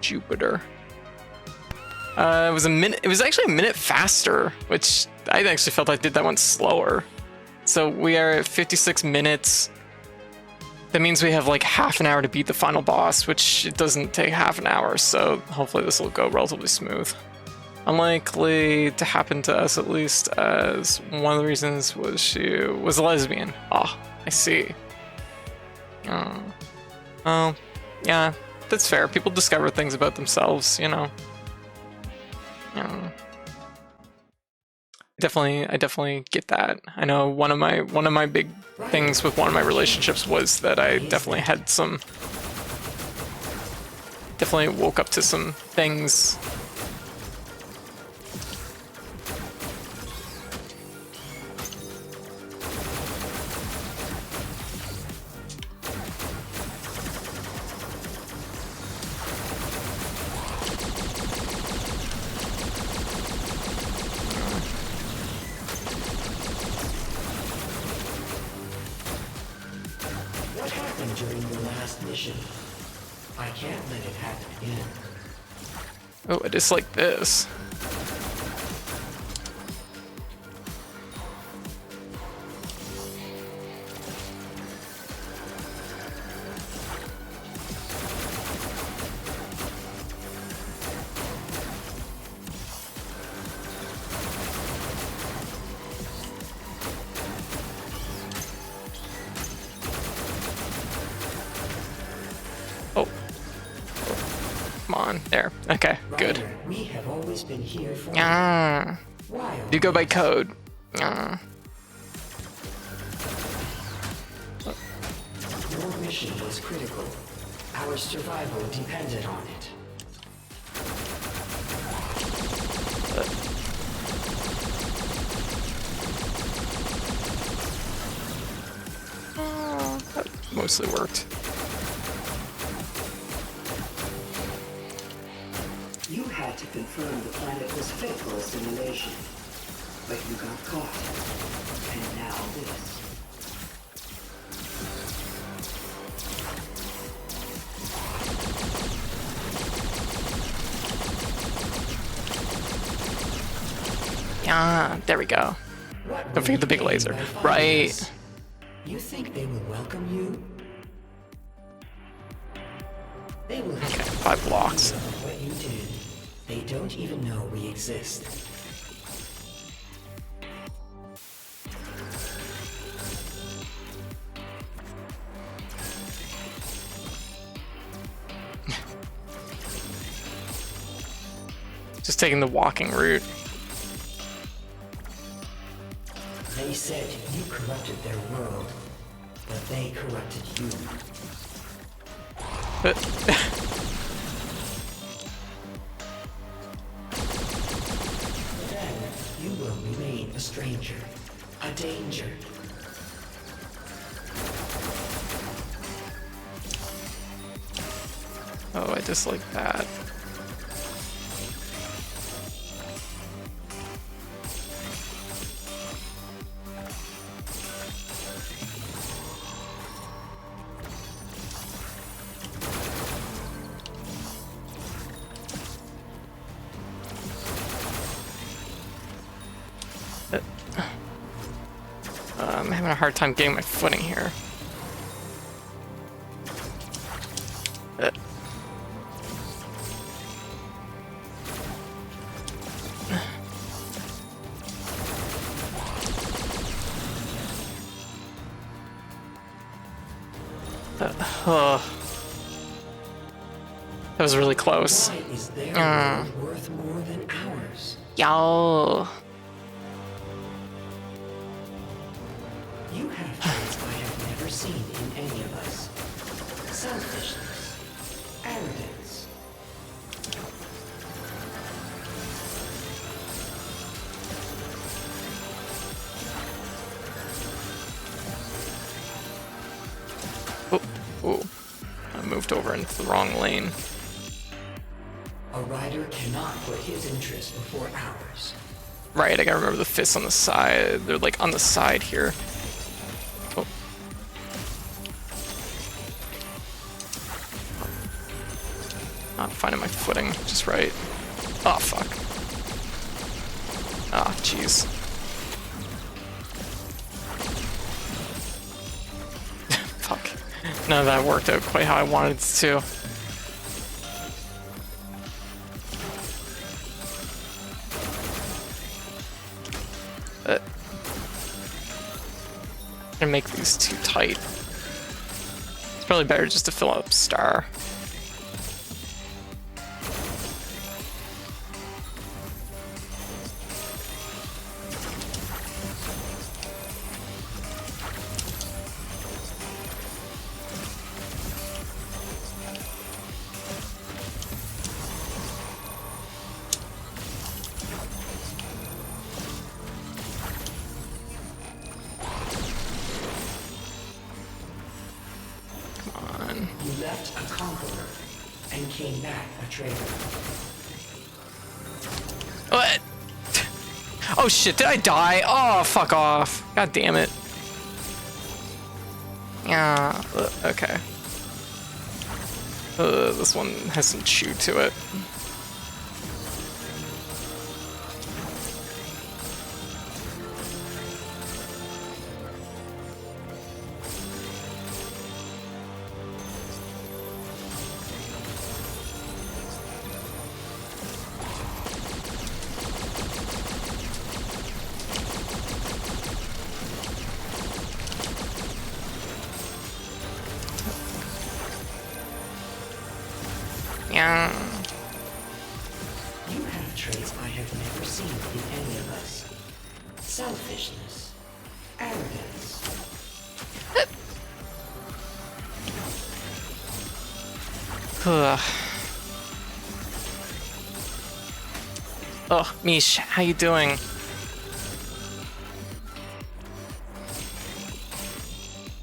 Jupiter. It was a minute. It was actually a minute faster, which I actually felt I did that one slower. So we are at 56 minutes. That means we have like half an hour to beat the final boss, which it doesn't take half an hour. So hopefully this will go relatively smooth. Unlikely to happen to us, at least, as one of the reasons was she was a lesbian. Ah, I see. Oh, yeah, that's fair. People discover things about themselves, you know. I definitely get that. I know one of my big things with one of my relationships was that I definitely had definitely woke up to some things. What happened during your last mission? I can't let it happen again. Oh, it is like this. Oh. Come on, there. Okay, good. Ryder, we have always been here for Ah. Why? Do go by code. Ah. Your mission was critical. Our survival depended on it. That mostly worked. You had to confirm the planet was fit for assimilation, but you got caught. And now this. Yeah, there we go. What Don't forget the big will you laser. gain by fighting Right. us? You think they will welcome you? They will Okay, 5 blocks. what you did. They don't even know we exist. Just taking the walking route. They said you corrupted their world, but they corrupted you. But Then you will remain a stranger, a danger. oh, I dislike that. I'm having a hard time getting my footing here. That was really close. Why is their world worth more than ours? Yo. You have traits I have never seen in any of us. Selfishness, arrogance. Ooh, I moved over into the wrong lane. A rider cannot put his interest before ours. Right, I gotta remember the fists on the side. They're like on the side here. Oh. Not finding my footing just right. Oh, fuck. Ah, jeez. Fuck. None of that worked out quite how I wanted it to. And make these too tight. It's probably better just to fill up Star. You left a conqueror and came back a traitor. What? Oh shit, did I die? Oh, fuck off. God damn it. Yeah, okay. This one has some chew to it. Yeah. You have traits I have never seen in any of us. Selfishness, arrogance. Ugh. Oh, Mish, how you doing?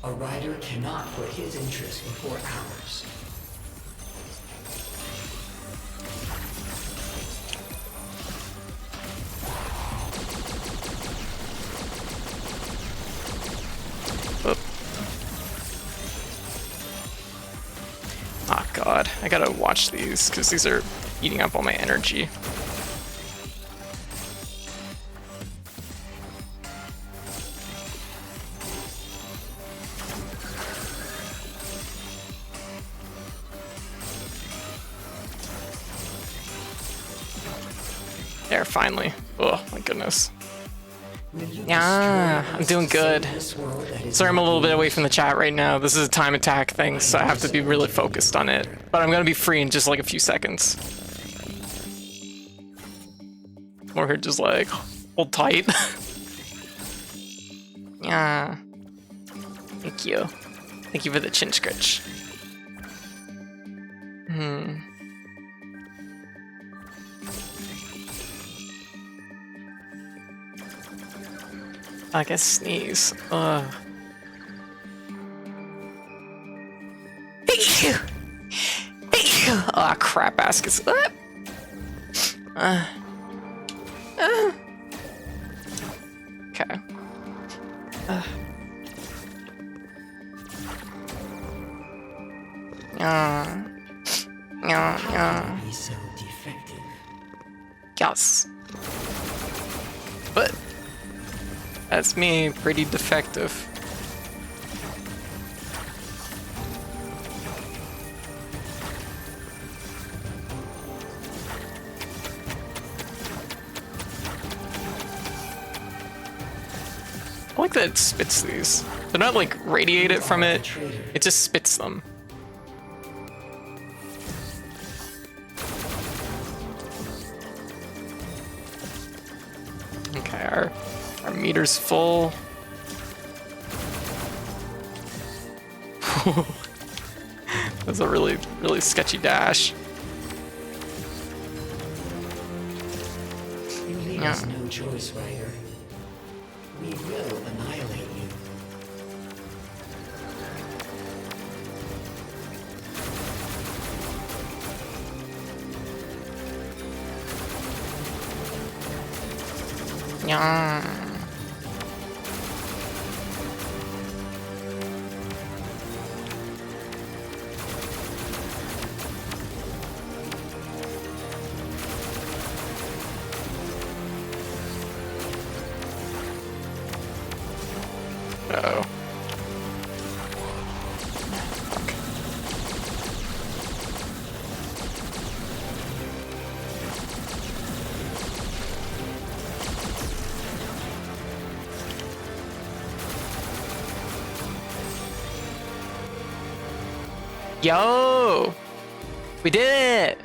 A rider cannot put his interest before ours. Oh god, I gotta watch these because these are eating up all my energy. There, finally. Oh my goodness. Yeah, I'm doing good. Sorry, I'm a little bit away from the chat right now. This is a time attack thing, so I have to be really focused on it. But I'm gonna be free in just like a few seconds. We're here just like, hold tight. Yeah. Thank you. Thank you for the chin scratch. I guess sneeze. Thank you! Thank you! Ah, crap baskets. Okay. He's so defective. Yes. But that's me, pretty defective. I like that it spits these. They're not like radiated from it, it just spits them. Okay, our meter's full. That's a really, really sketchy dash. You leave us no choice, Ryder. We will annihilate you. Yeah. Uh-oh. Yo! We did it!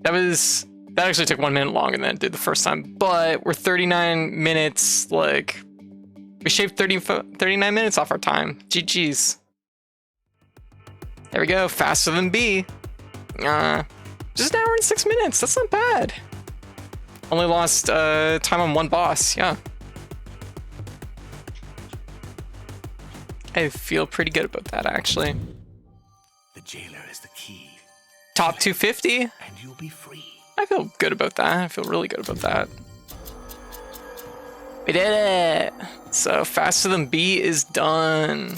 That actually took 1 minute longer than it did the first time, but we're 39 minutes, like, we shaved 39 minutes off our time. GG's. There we go, faster than B. Just an hour and 6 minutes, that's not bad. Only lost time on one boss, yeah. I feel pretty good about that, actually. The jailer is the key, Top 250? and you'll be free. I feel good about that. I feel really good about that. We did it! So faster than B is done.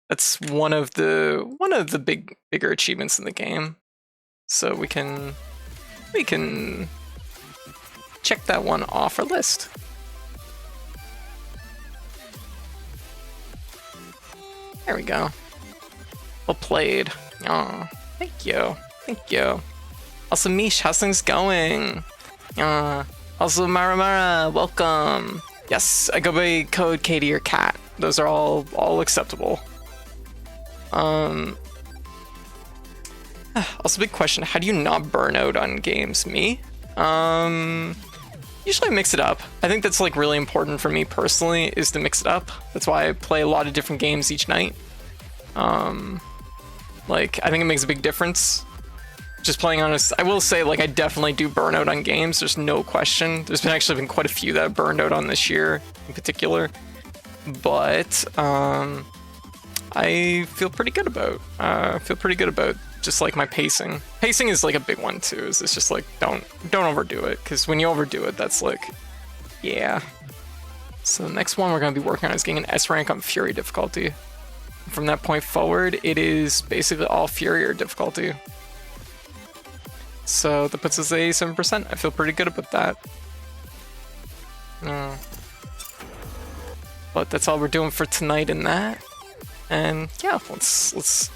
That's one of the bigger achievements in the game. So we can check that one off our list. There we go. Well played. Aw, thank you. Thank you. Also, Mish, how's things going? Also, Mara, welcome. Yes, I go by code Katie or Cat. Those are all acceptable. Also, big question: how do you not burn out on games? Me? Usually I mix it up. I think that's like really important for me personally, is to mix it up. That's why I play a lot of different games each night. Like, I think it makes a big difference. Just playing honest, I will say, like, I definitely do burn out on games. There's no question. There's been quite a few that I've burned out on this year in particular. But I feel pretty good about. Just like my pacing. Pacing is like a big one too. It's just like don't overdo it, because when you overdo it, that's like, yeah. So the next one we're gonna be working on is getting an S rank on Fury difficulty. From that point forward, it is basically all Fury or difficulty. So that puts us at 87%. I feel pretty good about that. But that's all we're doing for tonight in that. And yeah, let's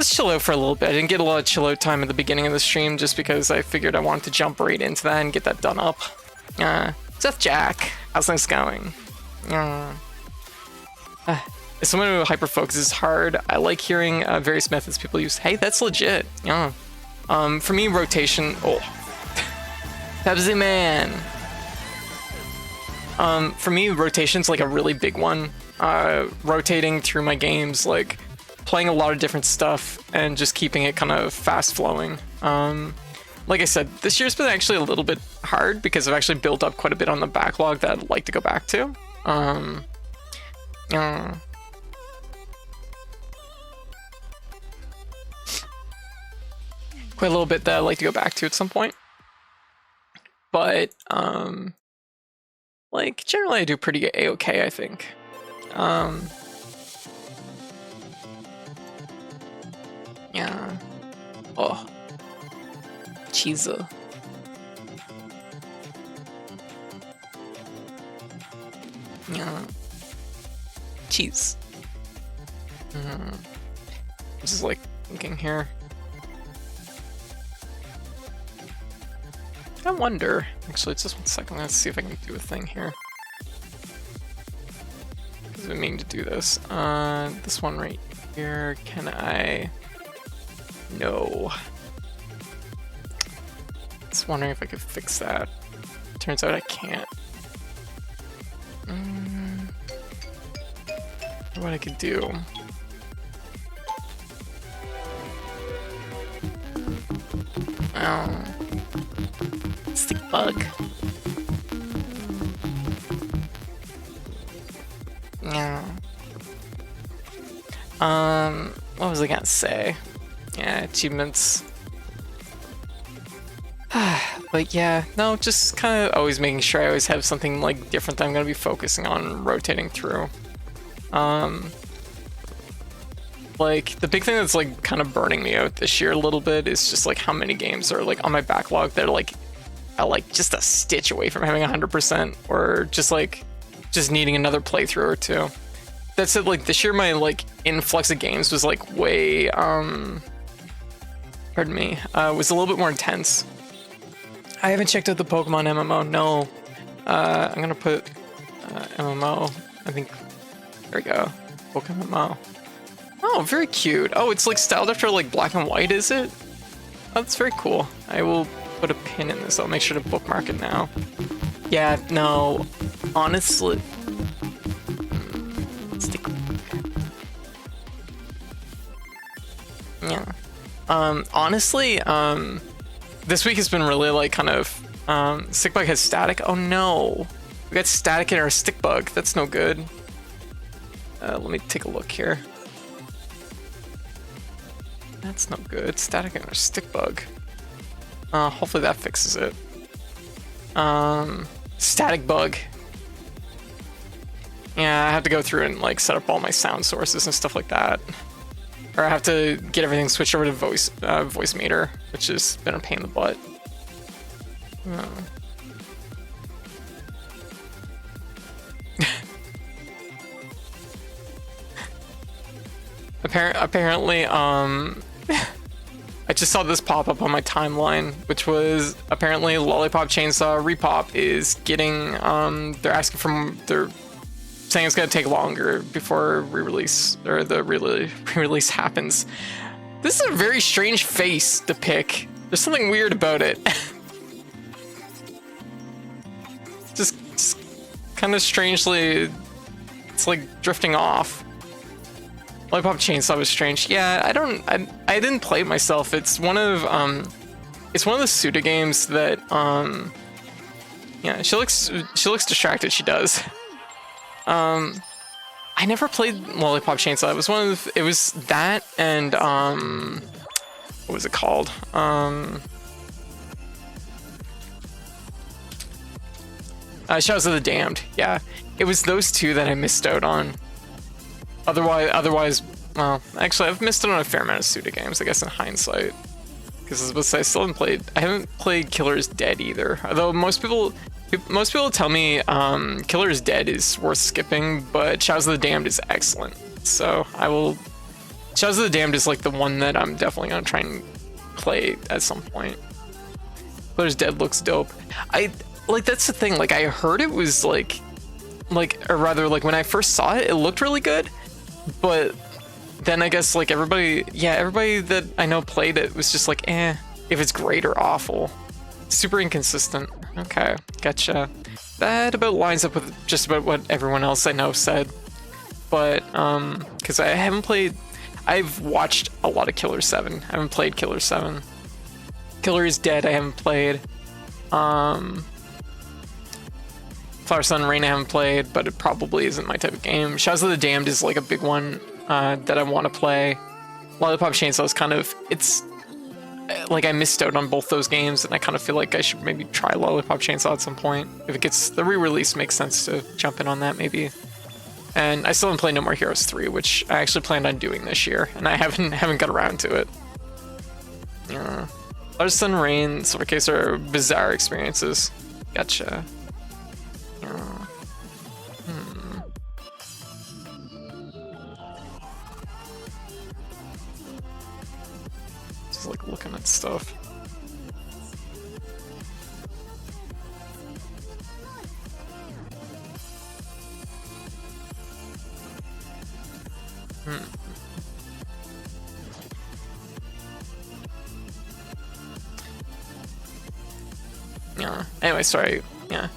chill out for a little bit. I didn't get a lot of chill out time at the beginning of the stream just because I figured I wanted to jump right into that and get that done up. Death Jack, how's things going? As someone who hyper focuses hard, I like hearing various methods people use. Hey, that's legit. Yeah. For me, rotation. Oh, Pepsi Man. For me, rotation's like a really big one. Rotating through my games, like playing a lot of different stuff and just keeping it kind of fast flowing. Like I said, this year's been actually a little bit hard because I've actually built up quite a bit on the backlog that I'd like to go back to. Quite a little bit that I'd like to go back to at some point. But, like, generally I do pretty A-okay, I think. Yeah. Oh. Cheese. Yeah. Cheese. I'm just like thinking here. I wonder. Actually, just 1 second. Let's see if I can do a thing here. Because I mean to do this. This one right here. Can I? No. Just wondering if I could fix that. Turns out I can't. What I could do. Oh. Stick bug. Yeah. What was I gonna say? Yeah, achievements. But yeah, no, just kind of always making sure I always have something like different that I'm gonna be focusing on rotating through. Like the big thing that's like kind of burning me out this year a little bit is just like how many games are like on my backlog that are like just a stitch away from having 100% or just needing another playthrough or two. That said, like this year my like influx of games was like way pardon me, was a little bit more intense. I haven't checked out the Pokemon MMO. No, I'm gonna put MMO. I think there we go. Pokemon MMO. Oh, very cute. Oh, it's like styled after like black and white, is it? Oh, that's very cool. I will put a pin in this. I'll make sure to bookmark it now. Yeah, no, honestly. Stick. Yeah. Honestly, this week has been really like kind of Stickbug has static. Oh no, we got static in our Stickbug. That's no good. Let me take a look here. That's no good. Static in our Stickbug. Hopefully that fixes it. Static bug. Yeah, I have to go through and like set up all my sound sources and stuff like that. Or I have to get everything switched over to voice meter, which has been a pain in the butt. Apparently, I just saw this pop up on my timeline, which was apparently Lollipop Chainsaw Repop is getting, they're saying it's gonna take longer before re-release, or the re-release happens. This is a very strange face to pick. There's something weird about it. just kind of strangely, it's like drifting off. Lollipop Chainsaw was strange. Yeah, I didn't play it myself. It's one of the Suda games that yeah, she looks distracted. She does. I never played Lollipop Chainsaw. It was that and what was it called? Shadows of the Damned. Yeah, it was those two that I missed out on. Otherwise, well, actually, I've missed out on a fair amount of Suda games, I guess, in hindsight. Because I was about to say, I haven't played Killer's Dead either. Although most people tell me Killer's Dead is worth skipping, but Shadows of the Damned is excellent. So Shadows of the Damned is like the one that I'm definitely gonna try and play at some point. Killer's Dead looks dope. That's the thing. Like I heard it was or rather, like when I first saw it, it looked really good. But then I guess like everybody that I know played it was just like, if it's great or awful. Super inconsistent. Okay, gotcha. That about lines up with just about what everyone else I know said. But, because I haven't played... I've watched a lot of Killer 7. I haven't played Killer 7. Killer is Dead, I haven't played. Flower Sun Rain I haven't played, but it probably isn't my type of game. Shadows of the Damned is like a big one that I want to play. Lollipop Chainsaw is kind of... It's... Like, I missed out on both those games, and I kind of feel like I should maybe try Lollipop Chainsaw at some point. If it gets... The re-release makes sense to jump in on that, maybe. And I still haven't played No More Heroes 3, which I actually planned on doing this year, and I haven't got around to it. Yeah. Flower Sun Rain, Silver Case are bizarre experiences. Gotcha. Yeah. Just like looking at stuff. Yeah. Anyway, sorry. Yeah.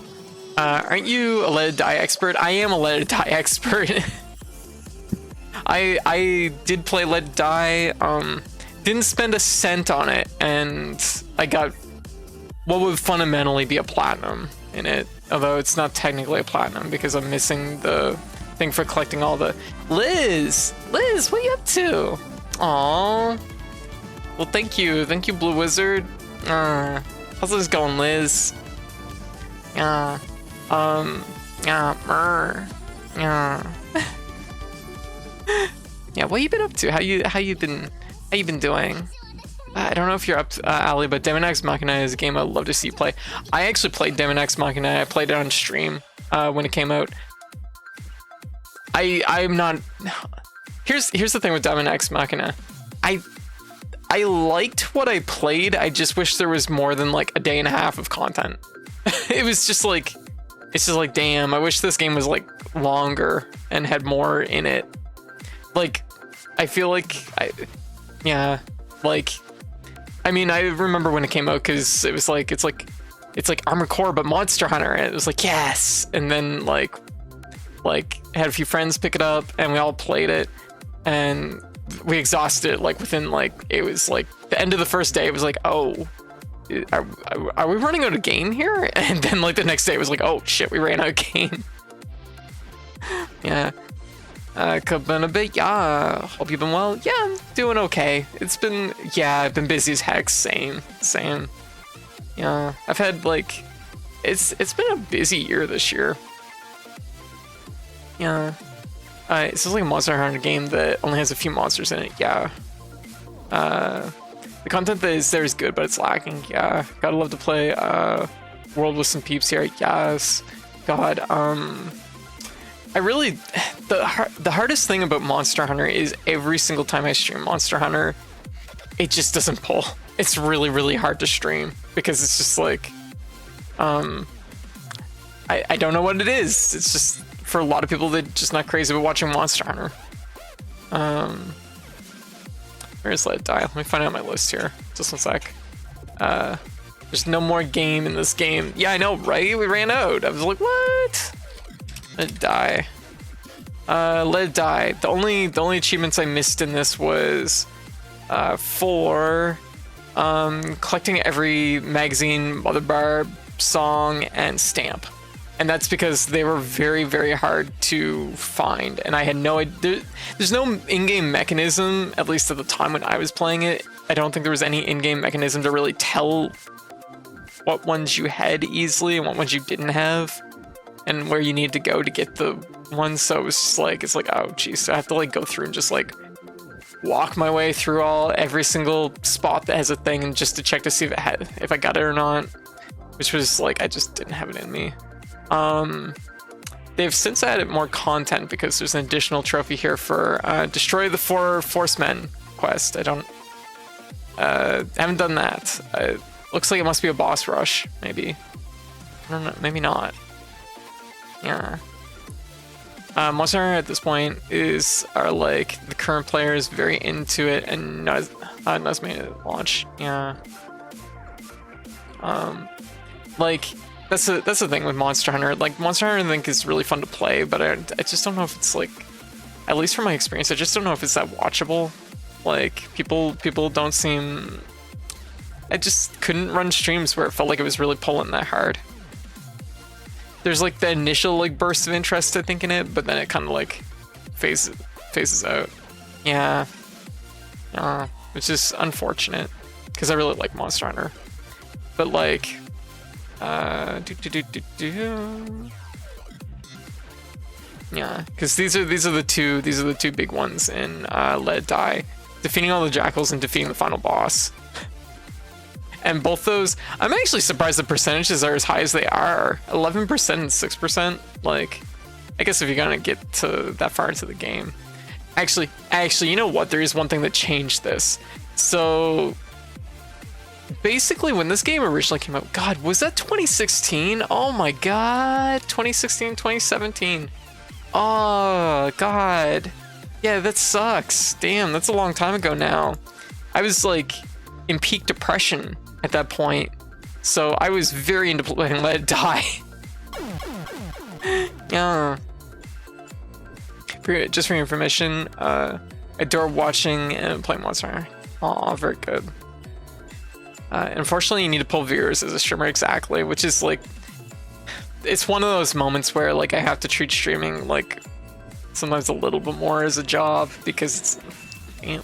Aren't you a Let It Die expert? I am a Let It Die expert. I did play Let It Die. Didn't spend a cent on it, and I got what would fundamentally be a platinum in it. Although it's not technically a platinum because I'm missing the thing for collecting all the... Liz, what are you up to? Aww. Well, thank you, Blue Wizard. How's this going, Liz? Yeah. Yeah. Yeah. What you been up to? How you been doing? I don't know if you're up, Ali, but Demon X Machina is a game I'd love to see you play. I actually played Demon X Machina. I played it on stream when it came out. I'm not... Here's the thing with Demon X Machina. I liked what I played. I just wish there was more than like a day and a half of content. It was just like... It's just like, damn, I wish this game was like longer and had more in it. Like, I feel like... Yeah, like... I mean, I remember when it came out because it was like, it's like Armored Core but Monster Hunter, and it was like, yes. And then like I had a few friends pick it up, and we all played it, and we exhausted it like within like, it was like the end of the first day. It was like, oh, are we running out of game here? And then like the next day it was like, oh shit, we ran out of game. Yeah. Been a bit, yeah. Hope you've been well. Yeah, I'm doing okay. It's been, yeah, I've been busy as heck. Same. Yeah, I've had like, it's been a busy year this year. Yeah. It's just like a Monster Hunter game that only has a few monsters in it. Yeah. The content that is there is good, but it's lacking. Yeah. Gotta love to play World with some peeps here. Yes. God. I really, the hardest thing about Monster Hunter is every single time I stream Monster Hunter, it just doesn't pull. It's really, really hard to stream because it's just like, I don't know what it is. It's just, for a lot of people, they're just not crazy about watching Monster Hunter. Where's Let It Die? Let me find out my list here. Just one sec. There's no more game in this game. Yeah, I know, right? We ran out. I was like, what? Let It Die. Let It Die. The only achievements I missed in this was for collecting every magazine, Mother Barb, song, and stamp. And that's because they were very, very hard to find, and I had no idea. There's no in-game mechanism, at least at the time when I was playing it. I don't think there was any in-game mechanism to really tell what ones you had easily and what ones you didn't have, and where you need to go to get the ones. So it's like, oh geez, so I have to like go through and just like walk my way through every single spot that has a thing, and just to check to see if I got it or not, which was like, I just didn't have it in me. They've since added more content because there's an additional trophy here for destroy the 4 Forcemen quest. I haven't done that. Looks like it must be a boss rush, maybe. I don't know, maybe not. Yeah. Monster Hunter at this point are like, the current player is very into it and not as made it launch. Yeah. Like, that's the thing with Monster Hunter. Like, Monster Hunter I think is really fun to play, but I just don't know if it's like, at least from my experience, I just don't know if it's that watchable. Like, people don't seem. I just couldn't run streams where it felt like it was really pulling that hard. There's like the initial like burst of interest I think in it, but then it kind of like phases out. Yeah, which is unfortunate because I really like Monster Hunter, but like. Yeah, because these are the two big ones in Let Die, defeating all the jackals and defeating the final boss. And both those, I'm actually surprised the percentages are as high as they are. 11% and 6%. Like, I guess if you're gonna get to that far into the game. Actually, you know what? There is one thing that changed this. So. Basically, when this game originally came out, God, was that 2016? Oh my God, 2016, 2017. Oh God, yeah, that sucks. Damn, that's a long time ago now. I was like in peak depression at that point, so I was very into playing Let It Die. Yeah. Just for your information, I adore watching and playing Monster Hunter. Aw, very good. Unfortunately, you need to pull viewers as a streamer, exactly, which is like, it's one of those moments where like I have to treat streaming like sometimes a little bit more as a job because it's, damn.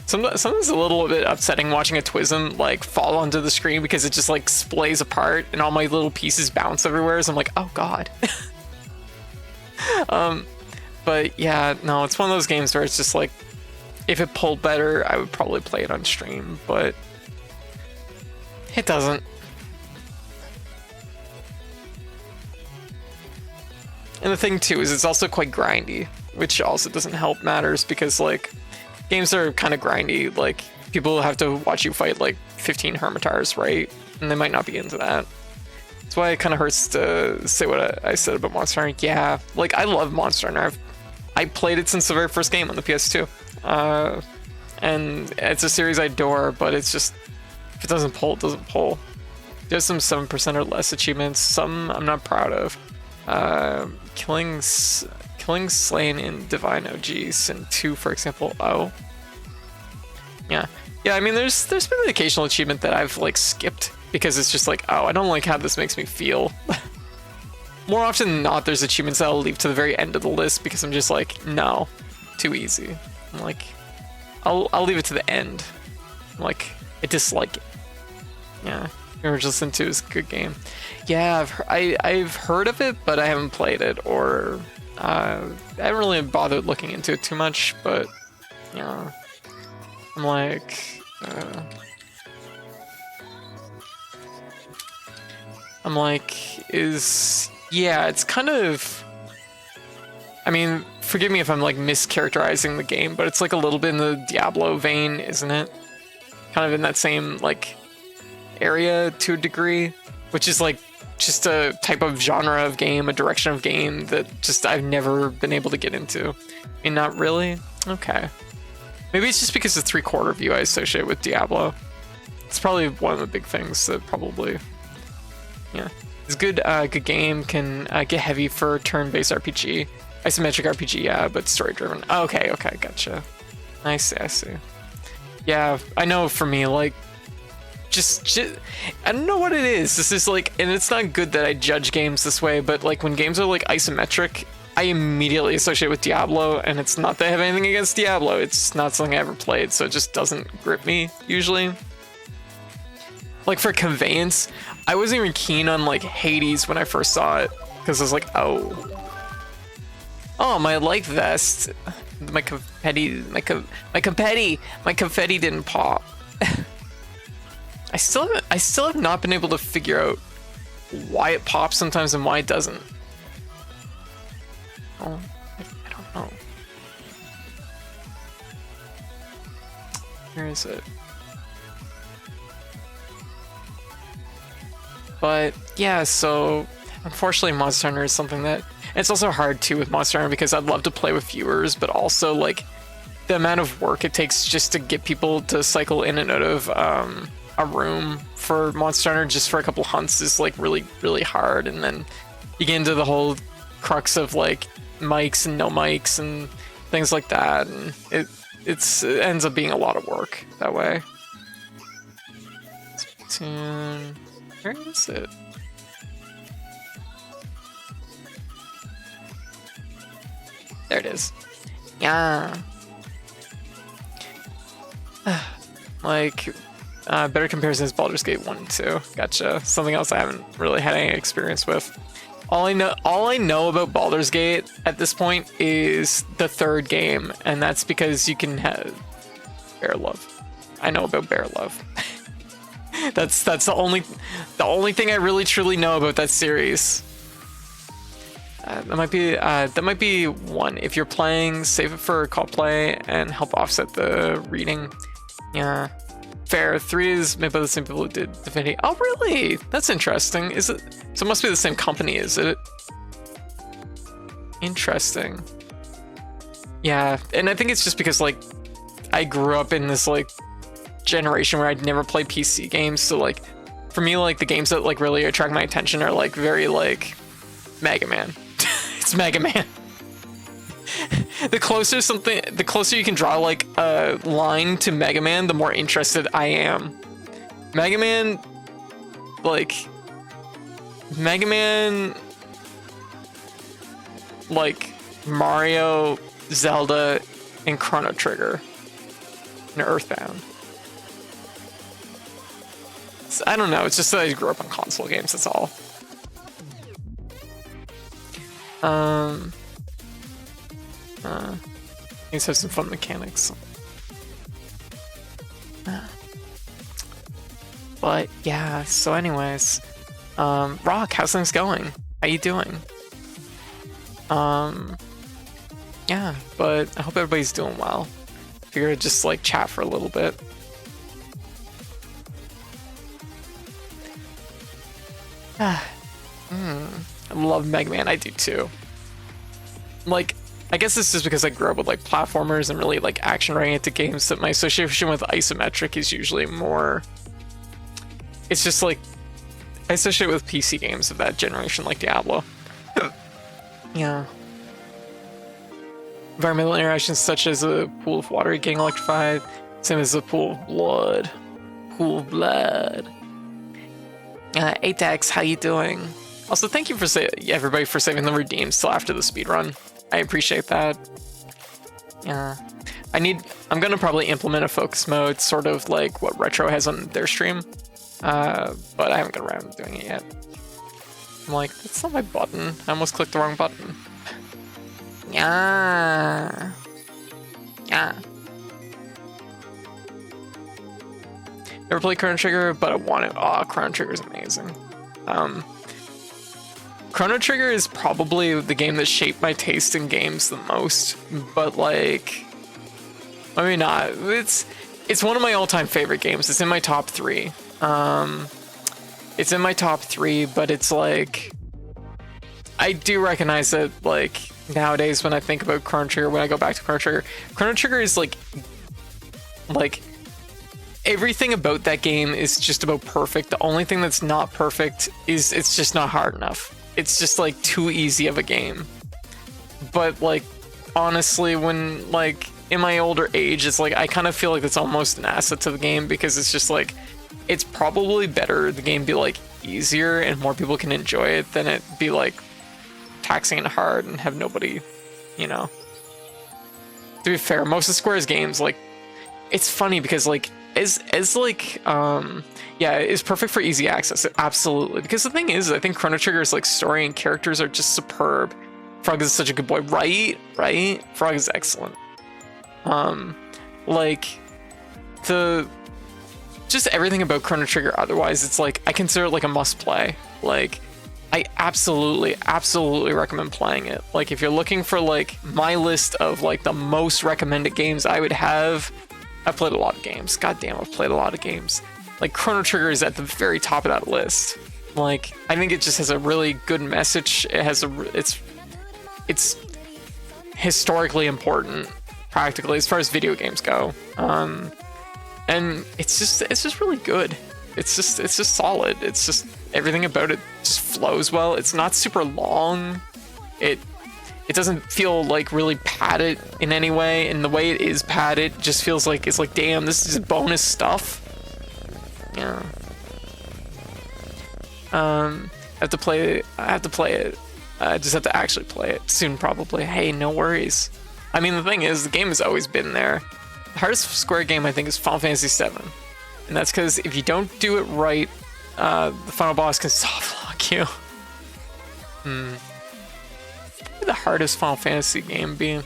Sometimes it's a little bit upsetting watching a Twism like fall onto the screen because it just like splays apart and all my little pieces bounce everywhere. So I'm like, oh God. But yeah, no, it's one of those games where it's just like, if it pulled better, I would probably play it on stream, but it doesn't. And the thing too is it's also quite grindy, which also doesn't help matters because like games are kind of grindy. Like people have to watch you fight like 15 Hermitars, right? And they might not be into that. That's why it kind of hurts to say what I said about Monster Hunter. Yeah, like I love Monster Hunter. I played it since the very first game on the PS2. And it's a series I adore, but it's just, if it doesn't pull, it doesn't pull. There's some 7% or less achievements, some I'm not proud of. Killing Slain in Divine OG, Sin 2, for example. Oh. Yeah. Yeah, I mean, there's been an occasional achievement that I've, like, skipped, because it's just like, oh, I don't like how this makes me feel. More often than not, there's achievements that I'll leave to the very end of the list, because I'm just like, no, too easy. I'm like, I'll leave it to the end. I'm like, I dislike it. Yeah, Original Sin 2 is a good game. Yeah, I've heard of it, but I haven't played it, or I haven't really bothered looking into it too much. But yeah, I'm like, yeah, it's kind of. I mean, forgive me if I'm like mischaracterizing the game, but it's like a little bit in the Diablo vein, isn't it? Kind of in that same like area to a degree, which is like just a type of genre of game, a direction of game that just I've never been able to get into. I mean, not really? Okay. Maybe it's just because the 3/4 view I associate with Diablo. It's probably one of the big things that probably, yeah. It's good, good game, can get heavy for turn-based RPG. Isometric RPG, yeah, but story-driven. Okay, gotcha. I see. Yeah, I know for me, like, just I don't know what it is. This is like, and it's not good that I judge games this way, but like when games are like isometric, I immediately associate with Diablo, and it's not that I have anything against Diablo, it's not something I ever played, so it just doesn't grip me, usually. Like for Conveyance, I wasn't even keen on like Hades when I first saw it, because I was like, oh, my light vest, my confetti didn't pop. I still have not been able to figure out why it pops sometimes and why it doesn't. Oh, I don't know. Where is it? But yeah, so unfortunately Monster Hunter is something that, it's also hard too with Monster Hunter because I'd love to play with viewers, but also like the amount of work it takes just to get people to cycle in and out of a room for Monster Hunter just for a couple hunts is like really, really hard, and then you get into the whole crux of like mics and no mics and things like that, and it ends up being a lot of work that way. Where is it? There it is. Yeah. Like, better comparison is Baldur's Gate 1 and 2. Gotcha. Something else I haven't really had any experience with. All I know about Baldur's Gate at this point is the third game, and that's because you can have bear love. I know about bear love. that's the only thing I really truly know about that series. That might be one. If you're playing, save it for call play and help offset the reading. Yeah, fair. 3 is made by the same people who did Divinity. Oh, really? That's interesting. Is it? So it must be the same company, is it? Interesting. Yeah, and I think it's just because like I grew up in this like generation where I'd never played PC games, so like for me like the games that like really attract my attention are like very like Mega Man. It's Mega Man. The closer you can draw like a line to Mega Man, the more interested I am. Mega Man, like Mario, Zelda, and Chrono Trigger, and Earthbound. I don't know. It's just that I grew up on console games. That's all. These have some fun mechanics. But yeah, so anyways, Rock, how's things going? How you doing? Yeah, but I hope everybody's doing well. Figure I'd just like chat for a little bit. I love Mega Man, I do too. Like, I guess it's just because I grew up with like platformers and really like action-oriented games that my association with isometric is usually more. It's just like I associate with PC games of that generation, like Diablo. Yeah. Environmental interactions such as a pool of water getting electrified, same as a pool of blood. Pool of blood. Atex, how you doing? Also, thank you for everybody for saving the redeems till after the speedrun. I appreciate that. Yeah. I'm gonna probably implement a focus mode, sort of like what Retro has on their stream. But I haven't got around to doing it yet. I'm like, that's not my button. I almost clicked the wrong button. Yeah. Yeah. Never played Chrono Trigger, but I want it. Oh, Chrono Trigger is amazing. Chrono Trigger is probably the game that shaped my taste in games the most, but like, I mean, not. It's one of my all-time favorite games. It's in my top 3. It's in my top 3, but it's like, I do recognize that like nowadays when I think about Chrono Trigger, when I go back to Chrono Trigger is like everything about that game is just about perfect. The only thing that's not perfect is it's just not hard enough. It's just like too easy of a game. But like honestly, when like in my older age, it's like I kind of feel like it's almost an asset to the game, because it's just like it's probably better the game be like easier and more people can enjoy it than it be like taxing and hard and have nobody, you know. To be fair, most of Square's games, like, it's funny because like is like yeah, it's perfect for easy access, absolutely, because the thing is, I think Chrono Trigger's like story and characters are just superb. Frog is such a good boy, right? Frog is excellent. Like just everything about Chrono Trigger otherwise, it's like I consider it like a must play. Like I absolutely recommend playing it. Like if you're looking for like my list of like the most recommended games I would have, I've played a lot of games. God damn, I've played a lot of games. Like Chrono Trigger is at the very top of that list. Like I think it just has a really good message. It has it's historically important, practically, as far as video games go. And it's just really good. it's just solid. It's just everything about it just flows well. It's not super long. It doesn't feel like really padded in any way, and the way it is padded just feels like it's like, damn, this is bonus stuff. Yeah. I have to play it. I just have to actually play it soon, probably. Hey, no worries. I mean, the thing is, the game has always been there. The hardest Square game, I think, is Final Fantasy VII. And that's because if you don't do it right, the final boss can softlock you. What would the hardest Final Fantasy game be?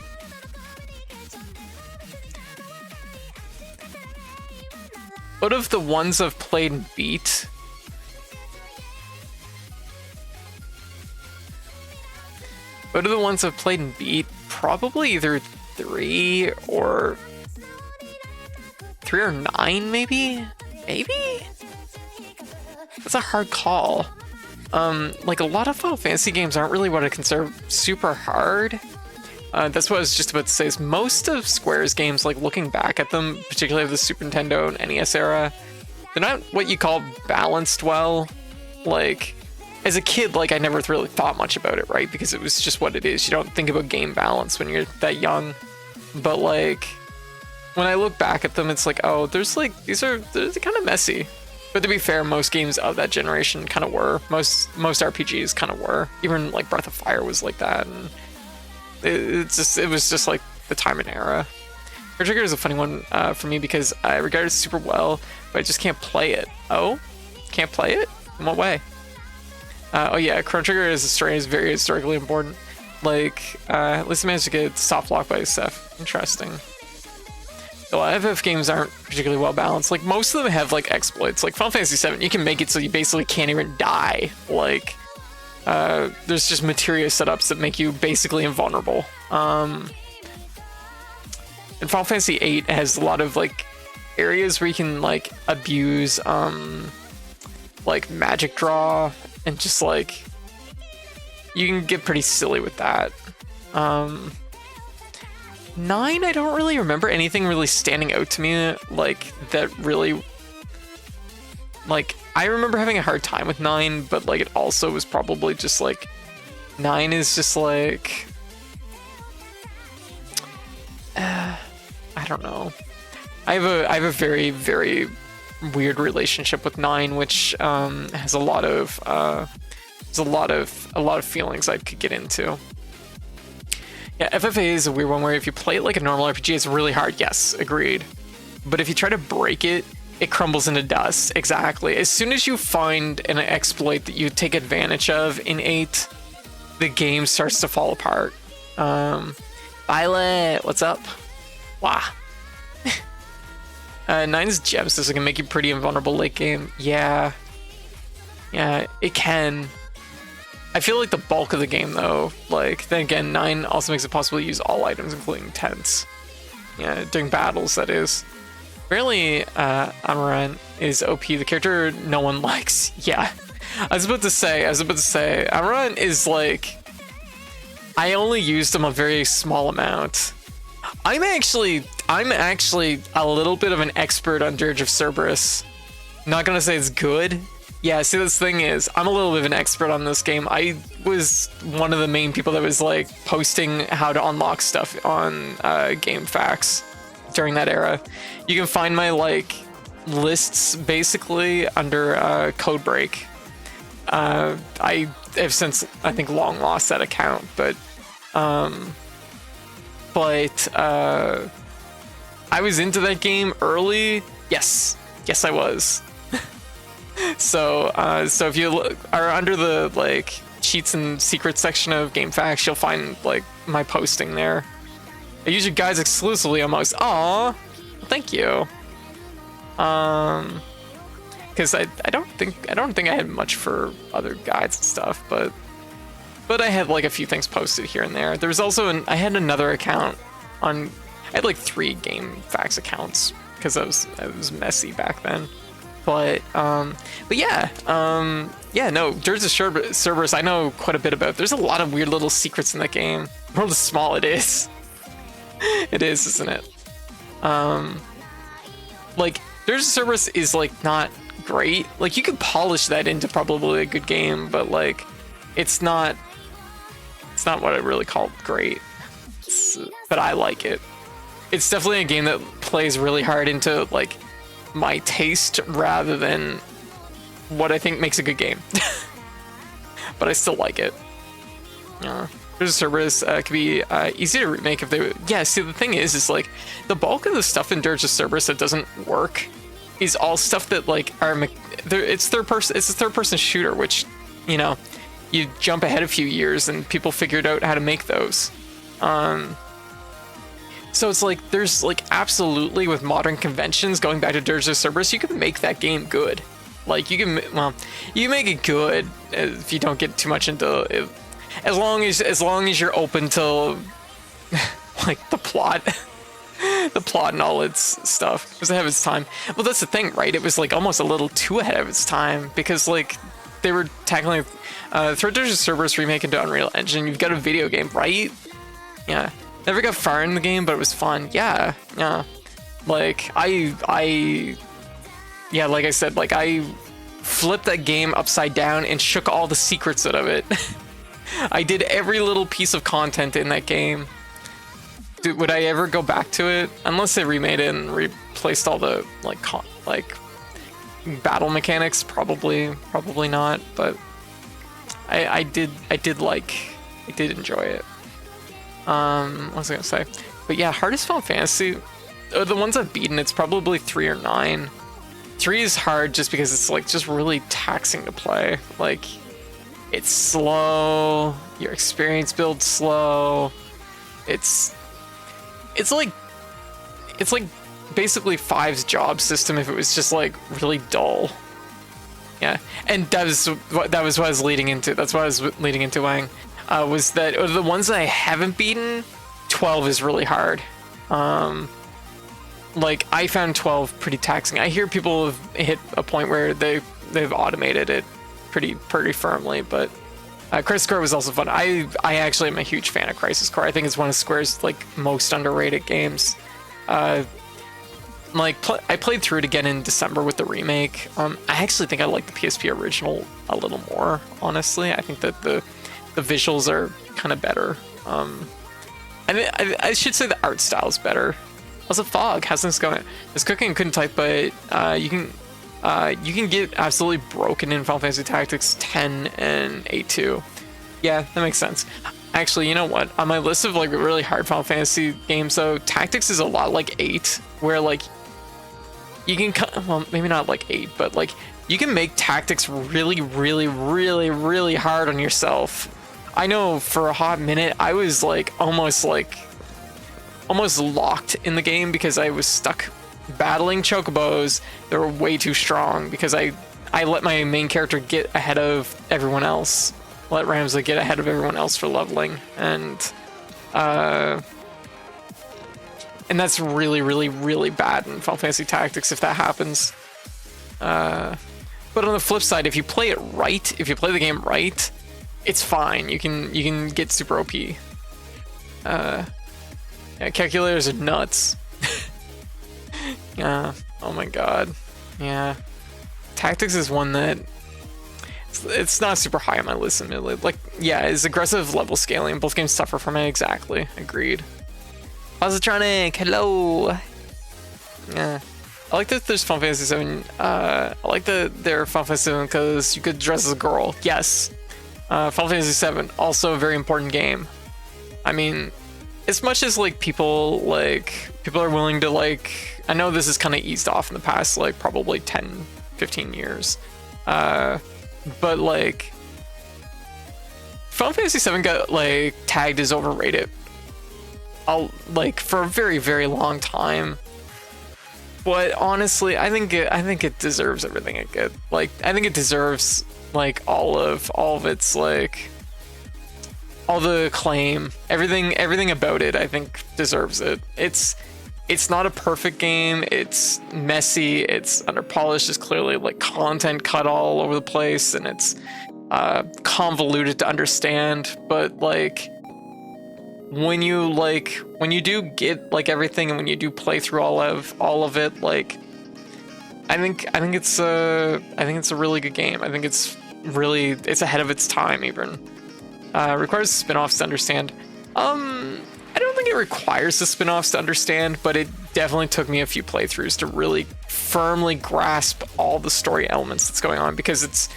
Out of the ones I've played and beat, probably either 3 or 9, maybe? That's a hard call. Like, a lot of Final Fantasy games aren't really what I consider super hard. That's what I was just about to say, is most of Square's games, like, looking back at them, particularly of the Super Nintendo and NES era, they're not what you call balanced well. Like, as a kid, like, I never really thought much about it, right? Because it was just what it is. You don't think about game balance when you're that young. But, like, when I look back at them, it's like, oh, there's, like, they're kind of messy. But to be fair, most games of that generation kind of were. Most RPGs kind of were. Even, like, Breath of Fire was like that. And it was just, like, the time and era. Chrono Trigger is a funny one for me because I regard it super well, but I just can't play it. Oh? Can't play it? In what way? Oh yeah, Chrono Trigger as a story is very historically important. Like, at least I managed to get soft lock by Seth. Interesting. The FF games aren't particularly well balanced. Like, most of them have, like, exploits. Like, Final Fantasy VII, you can make it so you basically can't even die. Like, there's just materia setups that make you basically invulnerable. And Final Fantasy VIII has a lot of, like, areas where you can, like, abuse, like, magic draw, and just, like, you can get pretty silly with that. 9, I don't really remember anything really standing out to me, like, that really, like, I remember having a hard time with 9, but, like, it also was probably just, like, 9 is just, like, I don't know. I have a very, very weird relationship with 9, which has a lot of feelings I could get into. Yeah, FFA is a weird one where if you play it like a normal RPG, it's really hard. Yes, agreed. But if you try to break it, it crumbles into dust. Exactly. As soon as you find an exploit that you take advantage of in 8, the game starts to fall apart. Violet, what's up? Wow. 9's gems does, it can make you pretty invulnerable late game. Yeah, it can. I feel like the bulk of the game, though, like, then again, 9 also makes it possible to use all items, including tents. Yeah, during battles, that is. Apparently, Amaranth is OP, the character no one likes. Yeah, I was about to say, Amaranth is, like, I only used him a very small amount. I'm actually a little bit of an expert on Dirge of Cerberus. Not gonna say it's good. Yeah, see, this thing is, I'm a little bit of an expert on this game. I was one of the main people that was, like, posting how to unlock stuff on GameFAQs during that era. You can find my, like, lists, basically, under Codebreak. I have since, I think, long lost that account, but I was into that game early. Yes, I was. So if you are under the, like, cheats and secrets section of GameFAQs, you'll find, like, my posting there. I use your guides exclusively almost. Aw, thank you. Because I don't think I had much for other guides and stuff, but I had, like, a few things posted here and there. There was also I had another account on. I had, like, 3 GameFAQs accounts because I was messy back then. But yeah, no, Dirge of Cerberus I know quite a bit about. There's a lot of weird little secrets in that game. The world is small, it is. It is, isn't it? Like, Dirge of Cerberus is, like, not great. Like, you could polish that into probably a good game, but like, it's not what I really call great. But I like it. It's definitely a game that plays really hard into like my taste rather than what I think makes a good game. But I still like it. There's a Cerberus could be easy to remake if they. Yeah, see, the thing is like the bulk of the stuff in Dirge of Cerberus that doesn't work is all stuff that like it's third person. It's a third person shooter, which, you know, you jump ahead a few years and people figured out how to make those. So it's like there's like absolutely with modern conventions going back to Dirge of Cerberus, you can make that game good. Like you can make it good if you don't get too much into it, as long as you're open to like the plot and all its stuff. It was ahead of its time. Well, that's the thing, right? It was like almost a little too ahead of its time because like they were tackling throw Dirge of Cerberus remake into Unreal Engine. You've got a video game, right? Yeah. Never got far in the game, but it was fun. Yeah. Like yeah, like I said, like I flipped that game upside down and shook all the secrets out of it. I did every little piece of content in that game. Dude, would I ever go back to it? Unless they remade it and replaced all the like battle mechanics, probably not. But I did enjoy it. What was I gonna say? But yeah, hardest Final Fantasy, the ones I've beaten, it's probably 3 or 9. 3 is hard just because it's like just really taxing to play. Like, it's slow, your experience builds slow. It's like basically 5's job system if it was just like really dull. Yeah, and that was what I was leading into. That's what I was leading into, Wang. Was that the ones that I haven't beaten, 12 is really hard. Like I found 12 pretty taxing. I hear people have hit a point where they've automated it pretty firmly, but Crisis Core was also fun. I actually am a huge fan of Crisis Core. I think it's one of Square's like most underrated games. Like I played through it again in December with the remake. I actually think I like the PSP original a little more, honestly. I think that the visuals are kind of better. I should say the art style is better. Also, Fog, how's this going? It's cooking, couldn't type, but you can get absolutely broken in Final Fantasy Tactics 10 and 8-2. Yeah, that makes sense. Actually, you know what? On my list of like really hard Final Fantasy games, though, Tactics is a lot like 8, where like you can, well, maybe not like 8, but like you can make Tactics really, really, really, really hard on yourself. I know for a hot minute I was like almost locked in the game because I was stuck battling chocobos that were way too strong because I let my main character get ahead of everyone else. Let Ramsey get ahead of everyone else for leveling, and that's really, really, really bad in Final Fantasy Tactics if that happens. But on the flip side, if you play it right, if you play the game right, it's fine. You can get super OP. Yeah, calculators are nuts. Yeah. Oh my god. Yeah. Tactics is one that it's not super high on my list, admittedly. Like, yeah, it's aggressive level scaling. Both games suffer from it. Exactly. Agreed. Positronic, hello. Yeah. I like that there's Final Fantasy 7. I like that they're Final Fantasy 7 because you could dress as a girl. Yes. Final Fantasy 7, also a very important game. I mean, as much as like people are willing to like, I know this is kind of eased off in the past like probably 10, 15 years. But like Final Fantasy 7 got like tagged as overrated like for a very, very long time. But honestly, I think it deserves everything it gets. Like I think it deserves like all of its like all the acclaim, everything about it. I think deserves it. It's not a perfect game. It's messy. It's underpolished. It's clearly like content cut all over the place, and it's convoluted to understand. But like when you do get like everything, and when you do play through all of it, like I think it's a really good game. I think it's ahead of its time even. Requires spin-offs to understand. I don't think it requires the spin-offs to understand, but it definitely took me a few playthroughs to really firmly grasp all the story elements that's going on, because it's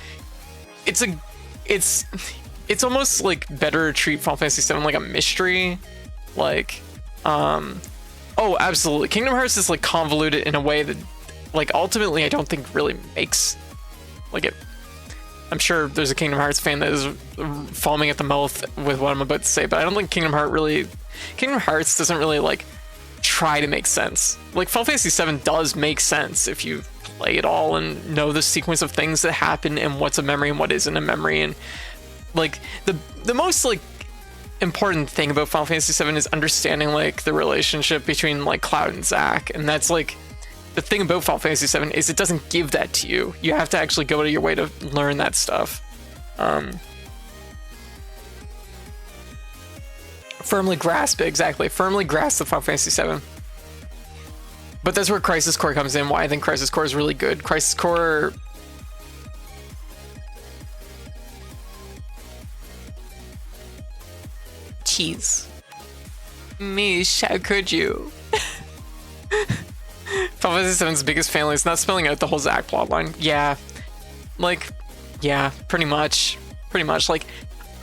almost like better to treat Final Fantasy VII like a mystery. Like, oh, absolutely. Kingdom Hearts is like convoluted in a way that, like, ultimately I don't think really makes like it. I'm sure there's a Kingdom Hearts fan that is foaming at the mouth with what I'm about to say, but I don't think Kingdom Hearts doesn't really like try to make sense. Like, Final Fantasy VII does make sense if you play it all and know the sequence of things that happen and what's a memory and what isn't a memory. And like the most like important thing about Final Fantasy VII is understanding like the relationship between like Cloud and Zack, and that's like the thing about Final Fantasy VII is it doesn't give that to you. You have to actually go to your way to learn that stuff. Firmly grasp it, exactly. Firmly grasp the Final Fantasy VII. But that's where Crisis Core comes in. Why I think Crisis Core is really good. Crisis Core... Cheese. Mish, how could you? Final Fantasy VII's biggest failing is not spelling out the whole Zack plotline. Yeah. Like, yeah, pretty much. Pretty much. Like,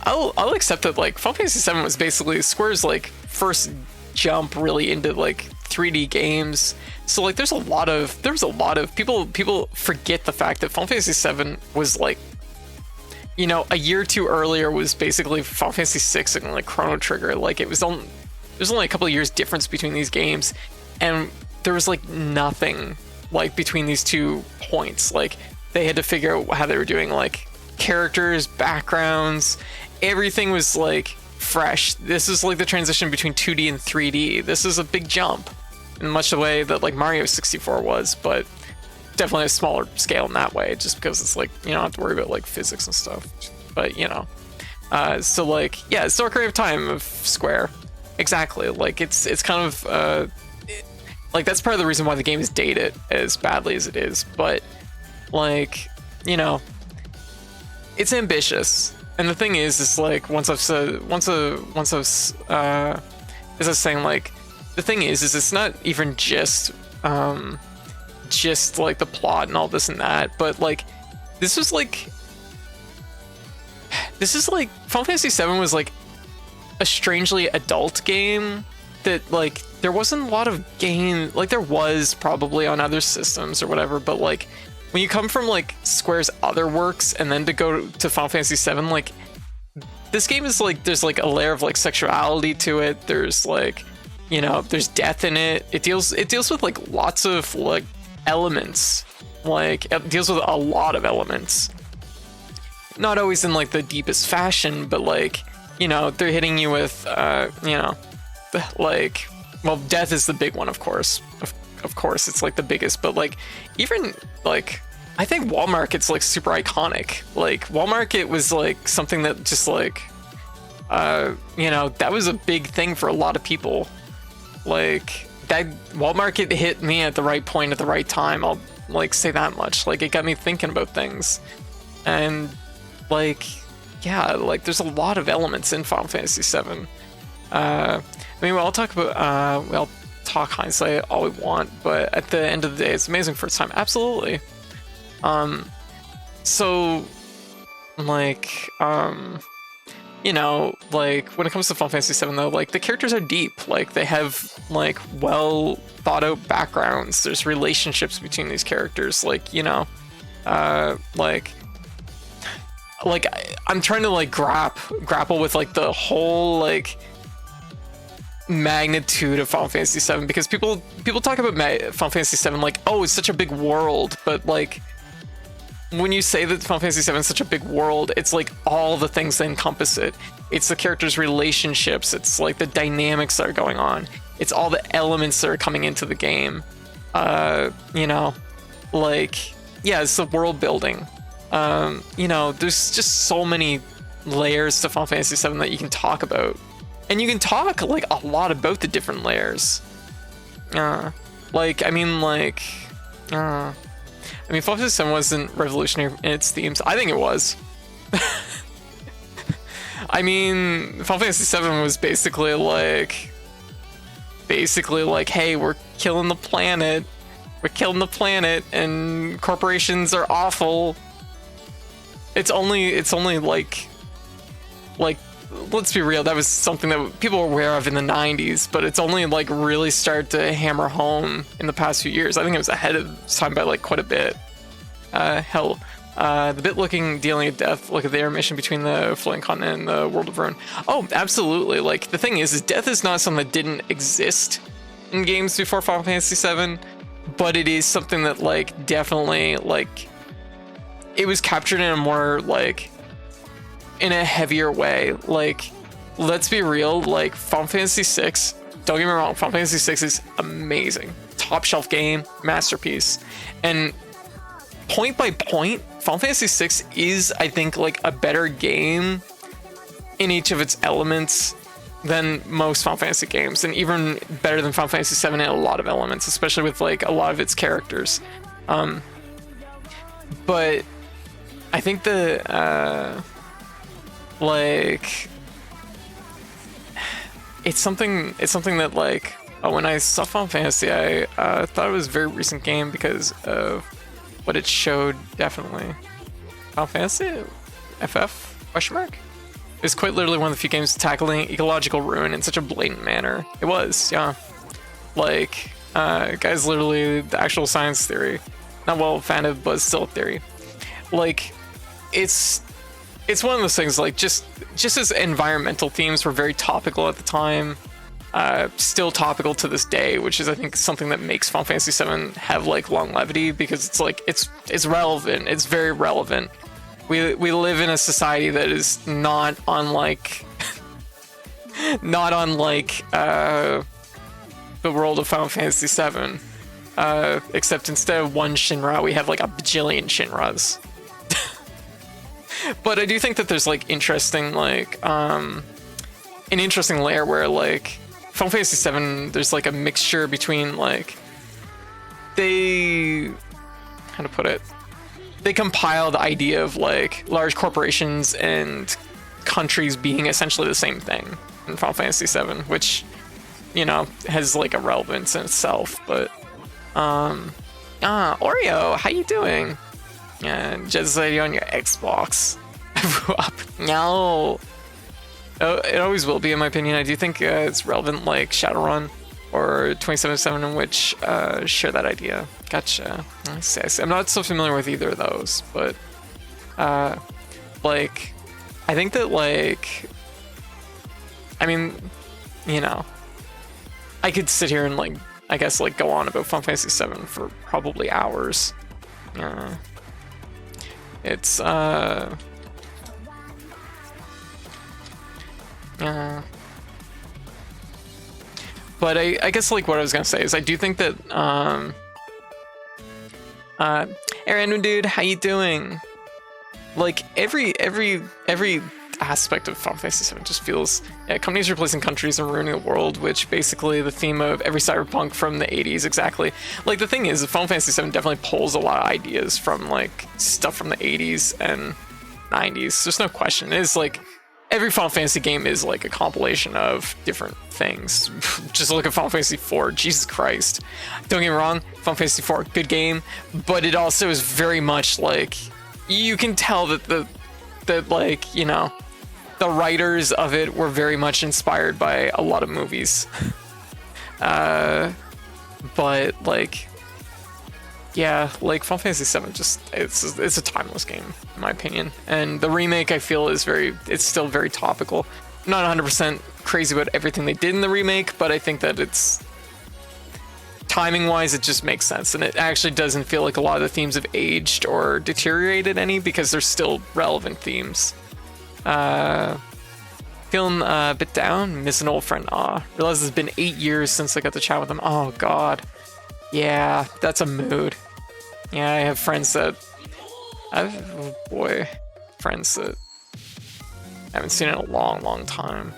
I'll accept that, like, Final Fantasy VII was basically Square's, like, first jump really into, like, 3D games. So, like, there was a lot of people forget the fact that Final Fantasy VII was, like, you know, a year or two earlier was basically Final Fantasy VI and, like, Chrono Trigger. Like, there's only a couple of years difference between these games, and there was, like, nothing, like, between these 2 points. Like, they had to figure out how they were doing, like, characters, backgrounds. Everything was like fresh. This is like the transition between 2D and 3D. This is a big jump in much the way that like Mario 64 was, but definitely a smaller scale in that way, just because it's like, you don't have to worry about like physics and stuff. But you know, so like, yeah, it's still a creative time of Square. Exactly. Like it's kind of like that's part of the reason why the game is dated as badly as it is. But like, you know, it's ambitious. And the thing is like, as I was saying, like, the thing is it's not even just like the plot and all this and that, but like, this is like Final Fantasy VII was like a strangely adult game that like, there wasn't a lot of game, like there was probably on other systems or whatever, but like, when you come from like Square's other works and then to go to Final Fantasy VII, like this game is like, there's like a layer of like sexuality to it. There's like, you know, there's death in it. It deals with like lots of like elements. Like it deals with a lot of elements. Not always in like the deepest fashion, but like, you know, they're hitting you with, you know, like, well, death is the big one, of course. Of course, it's like the biggest, but like, even like, I think Wall Market's like super iconic. Like Wall Market was like something that just like, you know, that was a big thing for a lot of people. Like that Wall Market hit me at the right point at the right time. I'll like say that much. Like it got me thinking about things, and like, yeah, like there's a lot of elements in Final Fantasy VII. I mean, we'll talk about, we'll talk hindsight all we want, but at the end of the day, it's amazing for its time. Absolutely. So like, you know, like when it comes to Final Fantasy VII though, like the characters are deep. Like they have like well thought out backgrounds. There's relationships between these characters. Like, you know, like I'm trying to like grapple with like the whole like magnitude of Final Fantasy VII, because people talk about Final Fantasy VII like, oh, it's such a big world, but like when you say that Final Fantasy VII is such a big world, it's like all the things that encompass it. It's the characters' relationships, it's like the dynamics that are going on, it's all the elements that are coming into the game. You know, like, yeah, it's the world building. You know, there's just so many layers to Final Fantasy VII that you can talk about. And you can talk like a lot about the different layers. Like, I mean, like, I mean, Final Fantasy VII wasn't revolutionary in its themes. I think it was. I mean, Final Fantasy VII was basically like, hey, we're killing the planet. We're killing the planet, and corporations are awful. It's only like, let's be real, that was something that people were aware of in the 90s, but it's only like really started to hammer home in the past few years. I think it was ahead of its time by like quite a bit. Hell, the bit looking dealing of death, look at the intermission between the floating continent and the world of ruin. Oh, absolutely. Like, the thing is death is not something that didn't exist in games before Final Fantasy VII, but it is something that like definitely like it was captured in a more like in a heavier way. Like, let's be real, like Final Fantasy VI, don't get me wrong, Final Fantasy VI is amazing, top shelf game, masterpiece, and point by point, Final Fantasy VI is, I think, like a better game in each of its elements than most Final Fantasy games, and even better than Final Fantasy VII in a lot of elements, especially with like a lot of its characters. But I think the like it's something that like when I saw Final Fantasy, I thought it was a very recent game because of what it showed. Definitely Final Fantasy FF question mark is quite literally one of the few games tackling ecological ruin in such a blatant manner. It was, yeah, like guys, literally the actual science theory, not well founded but still a theory. Like, it's one of those things, like just as environmental themes were very topical at the time, still topical to this day, which is I think something that makes Final Fantasy VII have like longevity, because it's like it's relevant, it's very relevant. We live in a society that is not unlike the world of Final Fantasy VII, except instead of one Shinra, we have like a bajillion Shinras. But I do think that there's like interesting, like an interesting layer where like Final Fantasy VII, there's like a mixture between like how to put it, they compile the idea of like large corporations and countries being essentially the same thing in Final Fantasy VII, which, you know, has like a relevance in itself. But Oreo, how you doing? Yeah, just like on your Xbox. No. Oh, it always will be, in my opinion. I do think it's relevant, like Shadowrun or 27/7, in which share that idea. Gotcha. I see. I'm not so familiar with either of those, but like, I think that like, I mean, you know, I could sit here and like, I guess like go on about Final Fantasy VII for probably hours. It's but I guess like what I was gonna say is I do think that Aaron, dude, how you doing? Like every aspect of Final Fantasy VII just feels, yeah, companies replacing countries and ruining the world, which basically the theme of every cyberpunk from the 80s. Exactly. Like, the thing is, Final Fantasy VII definitely pulls a lot of ideas from like stuff from the 80s and 90s. There's no question. It is like every Final Fantasy game is like a compilation of different things. Just look at Final Fantasy IV. Jesus Christ. Don't get me wrong, Final Fantasy IV, good game, but it also is very much like, you can tell that like, you know, the writers of it were very much inspired by a lot of movies. But like, yeah, like Final Fantasy VII, just it's a timeless game in my opinion. And the remake, I feel, is it's still very topical. I'm not 100% crazy about everything they did in the remake, but I think that it's timing wise, it just makes sense, and it actually doesn't feel like a lot of the themes have aged or deteriorated any, because they're still relevant themes. Feeling a bit down, miss an old friend. Realize it's been 8 years since I got to chat with them. Oh god, yeah, that's a mood. Yeah, I have friends that friends that I haven't seen in a long time.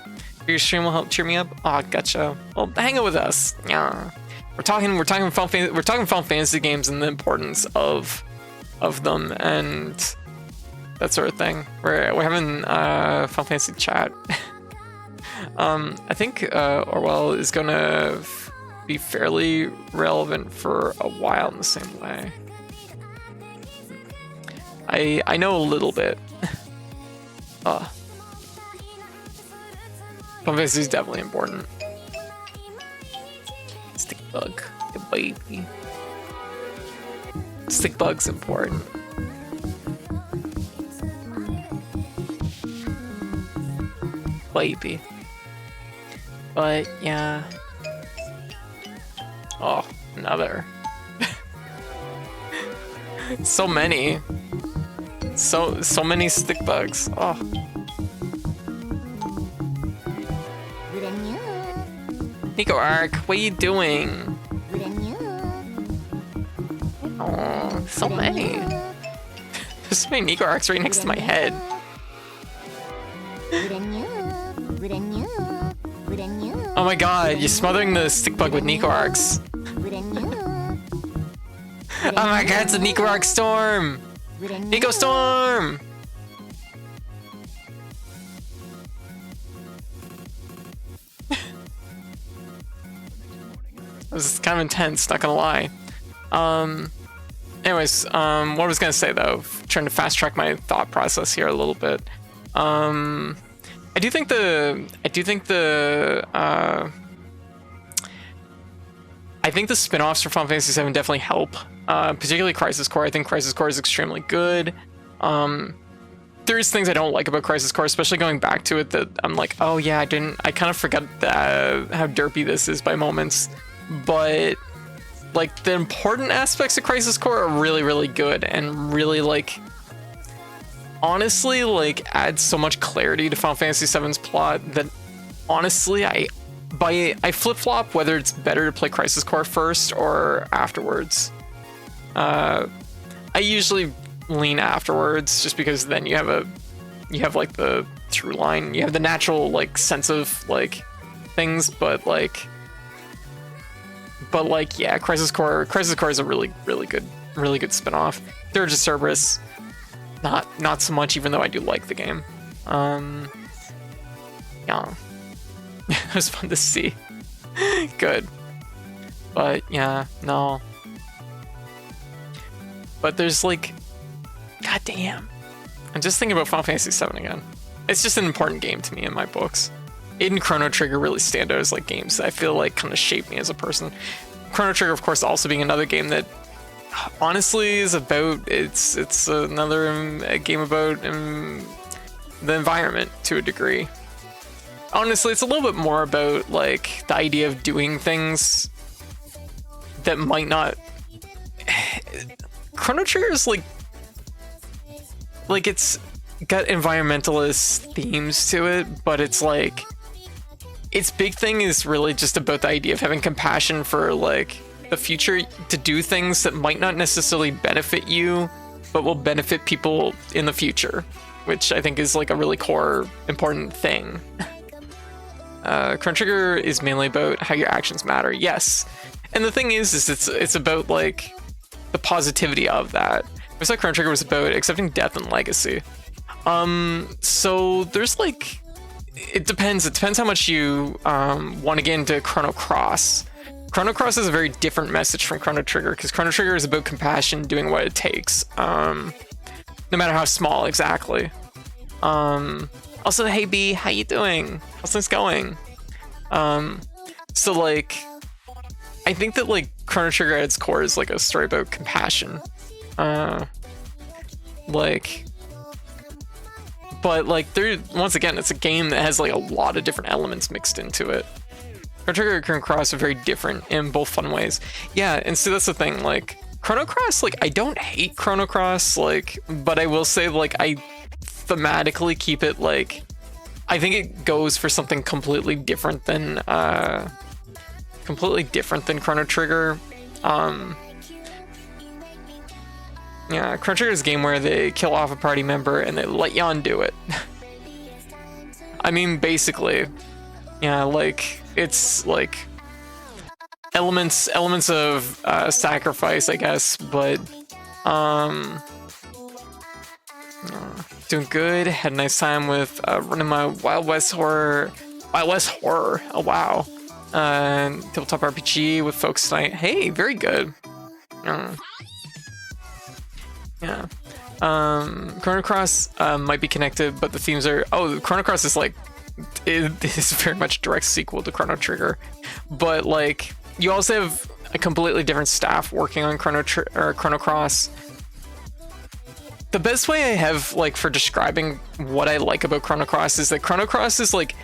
Your stream will help cheer me up. Gotcha. Well, hang out with us. Yeah. We're talking Final Fantasy games and the importance of of them and that sort of thing. We're having Final Fantasy chat. I think Orwell is gonna be fairly relevant for a while in the same way. I know a little bit. Final Fantasy is definitely important. Stick bug, the baby. Stick bug's important. Baby. But yeah. Oh, another. So many. So many stick bugs. Oh. Nico Arc, what are you doing? Oh, so many. There's so many Nico Arcs right next to my head. Oh my god, you're smothering the stick bug with Nico Arcs. Oh my god, it's a Nico Arc storm! Nico Storm! This is kind of intense, not gonna lie. Anyways, what I was gonna say though, trying to fast track my thought process here a little bit. I do think the spin-offs for Final Fantasy VII definitely help. Particularly Crisis Core. I think Crisis Core is extremely good. There's things I don't like about Crisis Core, especially going back to it, that I'm like, oh yeah, I kind of forgot how derpy this is by moments. But like the important aspects of Crisis Core are really, really good and really like honestly like add so much clarity to Final Fantasy VII's plot that honestly I flip-flop whether it's better to play Crisis Core first or afterwards. I usually lean afterwards just because then you have like the through line, you have the natural like sense of like things, but yeah, Crisis Core is a really good spin-off. Dirge of Cerberus, not so much, even though I do like the game. Yeah. It was fun to see. Good. But yeah, no. But there's like, goddamn. I'm just thinking about Final Fantasy VII again. It's just an important game to me in my books. It and Chrono Trigger really stand out as like games that I feel like kind of shape me as a person. Chrono Trigger, of course, also being another game that honestly is about, it's another game about the environment to a degree. Honestly, it's a little bit more about like the idea of doing things that might not. Chrono Trigger is like it's got environmentalist themes to it, but it's like its big thing is really just about the idea of having compassion for like the future, to do things that might not necessarily benefit you, but will benefit people in the future, which I think is like a really core important thing. Chrono Trigger is mainly about how your actions matter, yes. And the thing is it's about like the positivity of that. I thought Chrono Trigger was about accepting death and legacy. So there's like, it depends how much you want to get into Chrono Cross. Chrono Cross is a very different message from Chrono Trigger, because Chrono Trigger is about compassion, doing what it takes, no matter how small exactly. Also, hey B, how you doing? How's things going? So like, I think that like Chrono Trigger at its core is like a story about compassion. But like there, once again, it's a game that has like a lot of different elements mixed into it. Chrono Trigger and Chrono Cross are very different in both fun ways. Yeah, and so that's the thing, like Chrono Cross, like I don't hate Chrono Cross, like, but I will say like I thematically keep it like, I think it goes for something completely different than Chrono Trigger. Yeah, Chrono Trigger is a game where they kill off a party member and they let you undo it. I mean, basically, yeah, like it's like elements of sacrifice, I guess, but Doing good. Had a nice time with running my Wild West horror. Oh wow. Tabletop RPG with folks tonight. Hey, very good. Yeah. Chrono Cross might be connected, but the themes are. Oh, Chrono Cross is like. It is very much a direct sequel to Chrono Trigger, but like you also have a completely different staff working on Chrono Cross. The best way I have like for describing what I like about Chrono Cross is that Chrono Cross is like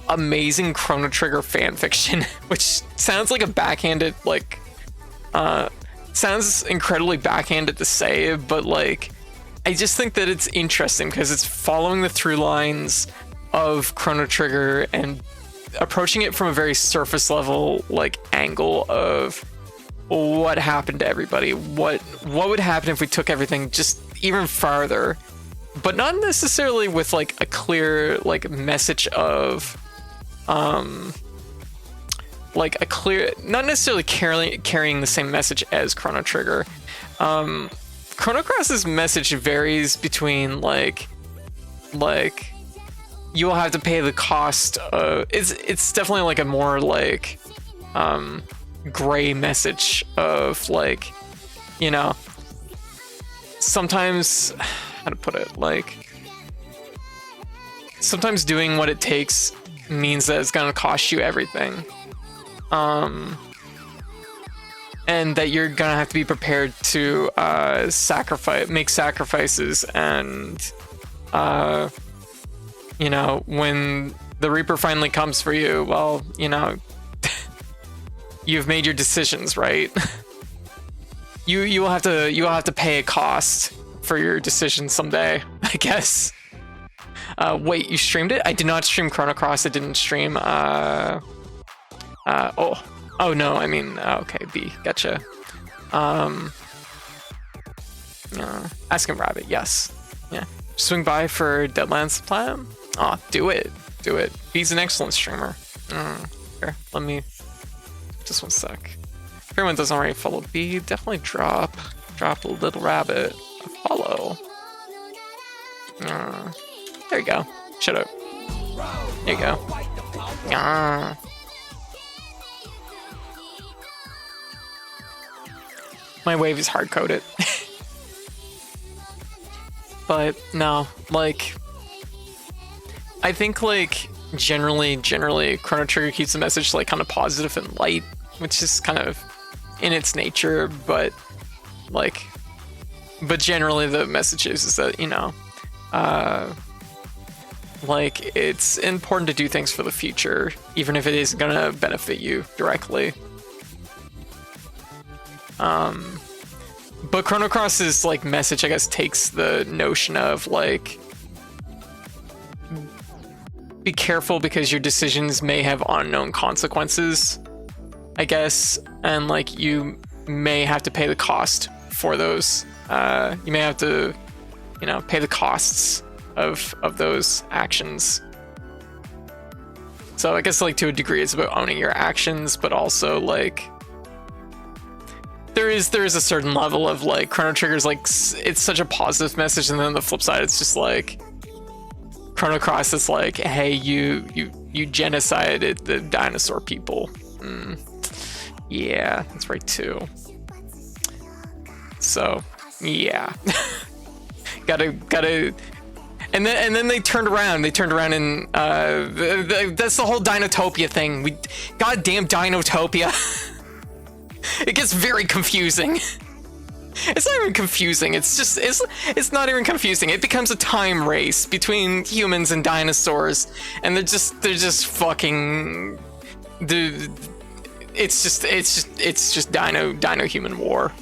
amazing Chrono Trigger fan fiction, which sounds like a backhanded like sounds incredibly backhanded to say, but like I just think that it's interesting because it's following the through lines of Chrono Trigger and approaching it from a very surface level like angle of what happened to everybody, what would happen if we took everything just even farther, but not necessarily with like a clear like message of like a clear, not necessarily carrying the same message as Chrono Trigger. Chrono Cross's message varies between like you will have to pay the cost of it's definitely like a more like gray message of like, you know, sometimes how to put it, like sometimes doing what it takes means that it's gonna cost you everything, and that you're gonna have to be prepared to make sacrifices, and you know, when the Reaper finally comes for you, well, you know, you've made your decisions, right? you will have to pay a cost for your decisions someday, I guess. Wait, you streamed it? I did not stream Chrono Cross. I didn't stream oh no, I mean okay, B, gotcha. Asking Rabbit, yes. Yeah. Swing by for Deadlands Platinum? Oh, do it. He's an excellent streamer. Here, let me just one sec. If everyone doesn't already follow B, definitely drop a little rabbit a follow. There you go. Shut up. There you go. My wave is hard coded. But no, like I think like generally Chrono Trigger keeps the message like kind of positive and light, which is kind of in its nature, but generally the message is that, you know, like it's important to do things for the future, even if it isn't gonna benefit you directly. But Chrono Cross's like message, I guess, takes the notion of like, be careful because your decisions may have unknown consequences, I guess, and like you may have to pay the cost for those. You may have to, you know, pay the costs of those actions. So I guess like to a degree it's about owning your actions, but also like there is a certain level of like Chrono Trigger's like it's such a positive message, and then on the flip side it's just like Chrono Cross is like, hey, you genocided the dinosaur people. Yeah, that's right too. So yeah. gotta and then they turned around and that's the whole Dinotopia thing. Goddamn Dinotopia. It gets very confusing. It's not even confusing. It's not even confusing. It becomes a time race between humans and dinosaurs, and they're just fucking. It's just dino human war.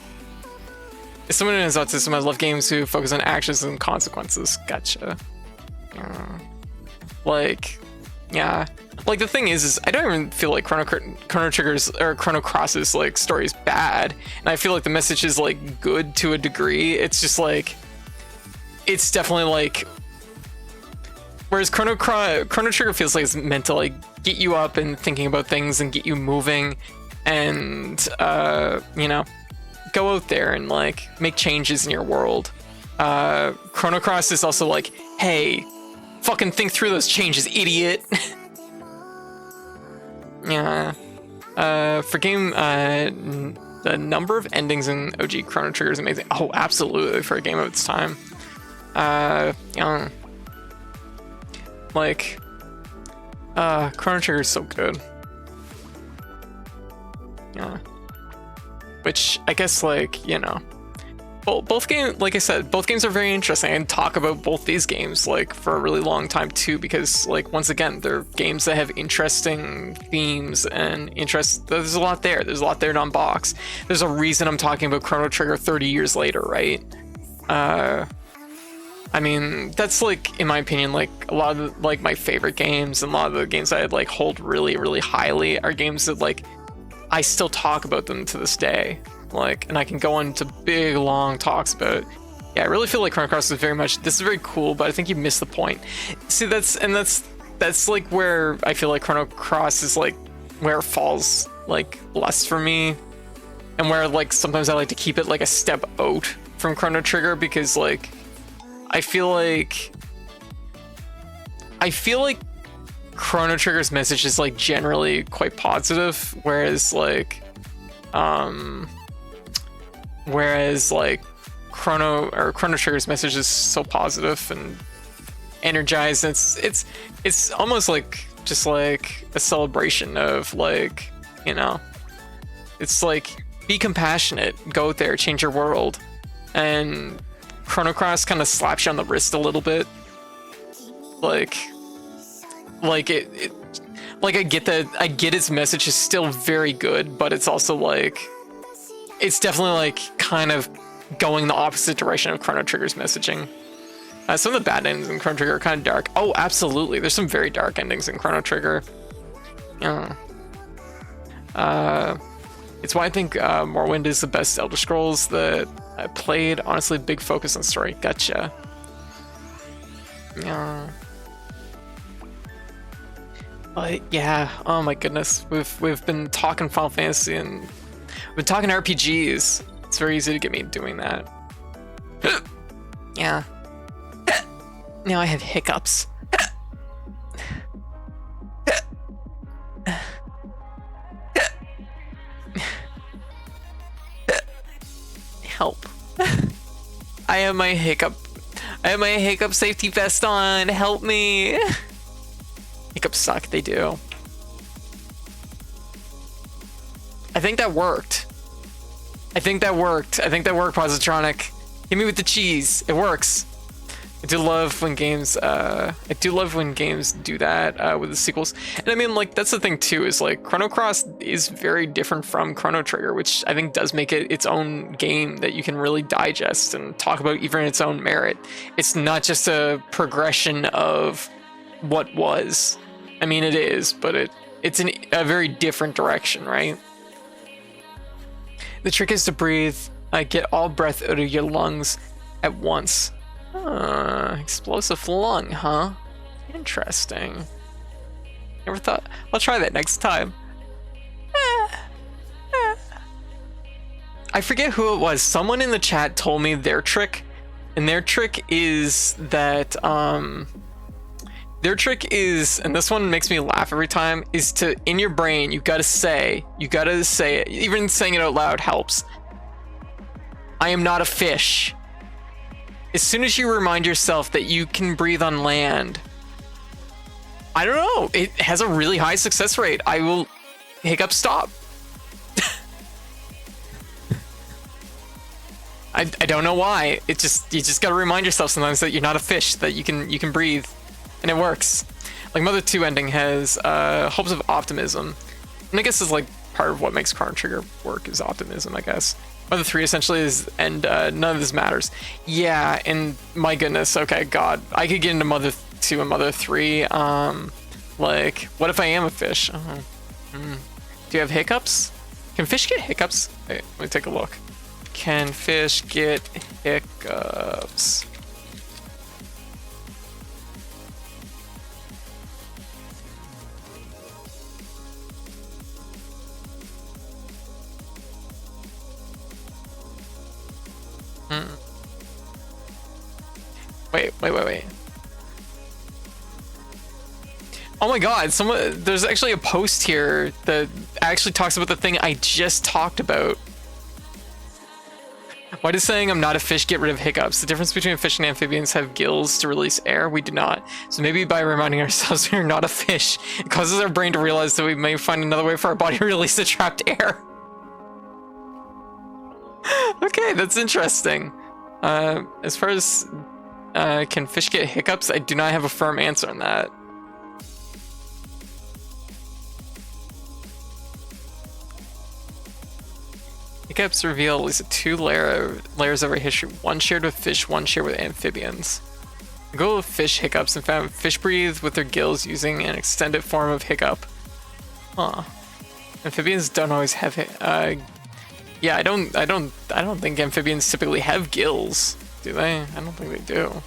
As someone who has autism, I love games who focus on actions and consequences. Gotcha. Like, yeah. Like the thing is I don't even feel like Chrono Trigger's or Chrono Cross's like story is bad, and I feel like the message is like good to a degree. It's just like it's definitely like, whereas Chrono Trigger feels like it's meant to like get you up and thinking about things and get you moving, and you know, go out there and like make changes in your world. Chrono Cross is also like, hey, fucking think through those changes, idiot. Yeah. For game, the number of endings in OG Chrono Trigger is amazing. Oh, absolutely, for a game of its time. Yeah. Like, Chrono Trigger is so good. Yeah. Which, I guess, like, you know, both games, like I said, both games are very interesting. I can talk about both these games, like, for a really long time, too, because, like, once again, they're games that have interesting themes and there's a lot there. There's a lot there to unbox. There's a reason I'm talking about Chrono Trigger 30 years later, right? I mean, that's, like, in my opinion, like, a lot of, like, my favorite games and a lot of the games I, like, hold really, really highly are games that, like, I still talk about them to this day. Like, and I can go into big, long talks about it. Yeah, I really feel like Chrono Cross is very much, this is very cool, but I think you missed the point. See, that's like where I feel like Chrono Cross is, like, where it falls, like, less for me. And where, like, sometimes I like to keep it, like, a step out from Chrono Trigger, because, like, I feel like Chrono Trigger's message is, like, generally quite positive, whereas like Chrono Trigger's message is so positive and energized. And it's almost like just like a celebration of, like, you know, it's like, be compassionate, go out there, change your world. And Chrono Cross kind of slaps you on the wrist a little bit, like I get that, I get its message is still very good, but it's also like, it's definitely like kind of going the opposite direction of Chrono Trigger's messaging. Some of the bad endings in Chrono Trigger are kind of dark. Oh, absolutely, there's some very dark endings in Chrono Trigger. Yeah. It's why I think Morrowind is the best Elder Scrolls that I played. Honestly, big focus on story. Gotcha. Yeah. But yeah, oh my goodness, we've been talking Final Fantasy and we've been talking RPGs. It's very easy to get me doing that. Yeah. Now I have hiccups. Help. I have my hiccup safety vest on. Help me. Hiccups suck, they do. I think that worked. Positronic. Hit me with the cheese. It works. I do love when games do that with the sequels. And I mean, like, that's the thing too, is like Chrono Cross is very different from Chrono Trigger, which I think does make it its own game that you can really digest and talk about even in its own merit. It's not just a progression of what was. I mean, it is, but it's in a very different direction, right? The trick is to breathe. Get all breath out of your lungs at once. Explosive lung, huh? Interesting. Never thought. I'll try that next time. I forget who it was. Someone in the chat told me their trick, and their trick is that their trick is, and this one makes me laugh every time, is to, in your brain, you gotta say it, even saying it out loud helps. I am not a fish. As soon as you remind yourself that you can breathe on land, I don't know, it has a really high success rate. I will hiccup stop. I don't know why. You just gotta remind yourself sometimes that you're not a fish, that you can breathe. And it works. Like, Mother 2 ending has hopes of optimism. And I guess is like part of what makes Chrono Trigger work is optimism, I guess. Mother 3 essentially is, and none of this matters. Yeah, and my goodness, okay, God. I could get into Mother 2 and Mother 3. Like, what if I am a fish? Do you have hiccups? Can fish get hiccups? Wait, let me take a look. Can fish get hiccups? Wait. Oh my god, there's actually a post here that actually talks about the thing I just talked about. Why does saying I'm not a fish get rid of hiccups? The difference between fish and amphibians have gills to release air. We do not. So maybe by reminding ourselves we're not a fish, it causes our brain to realize that we may find another way for our body to release the trapped air. Okay, that's interesting. As far as can fish get hiccups, I do not have a firm answer on that. Hiccups reveal at least two layers of our history, one shared with fish, one shared with amphibians. The goal of fish hiccups and found fish breathe with their gills using an extended form of hiccup. Huh. Amphibians don't always have yeah, I don't think amphibians typically have gills, do they? I don't think they do.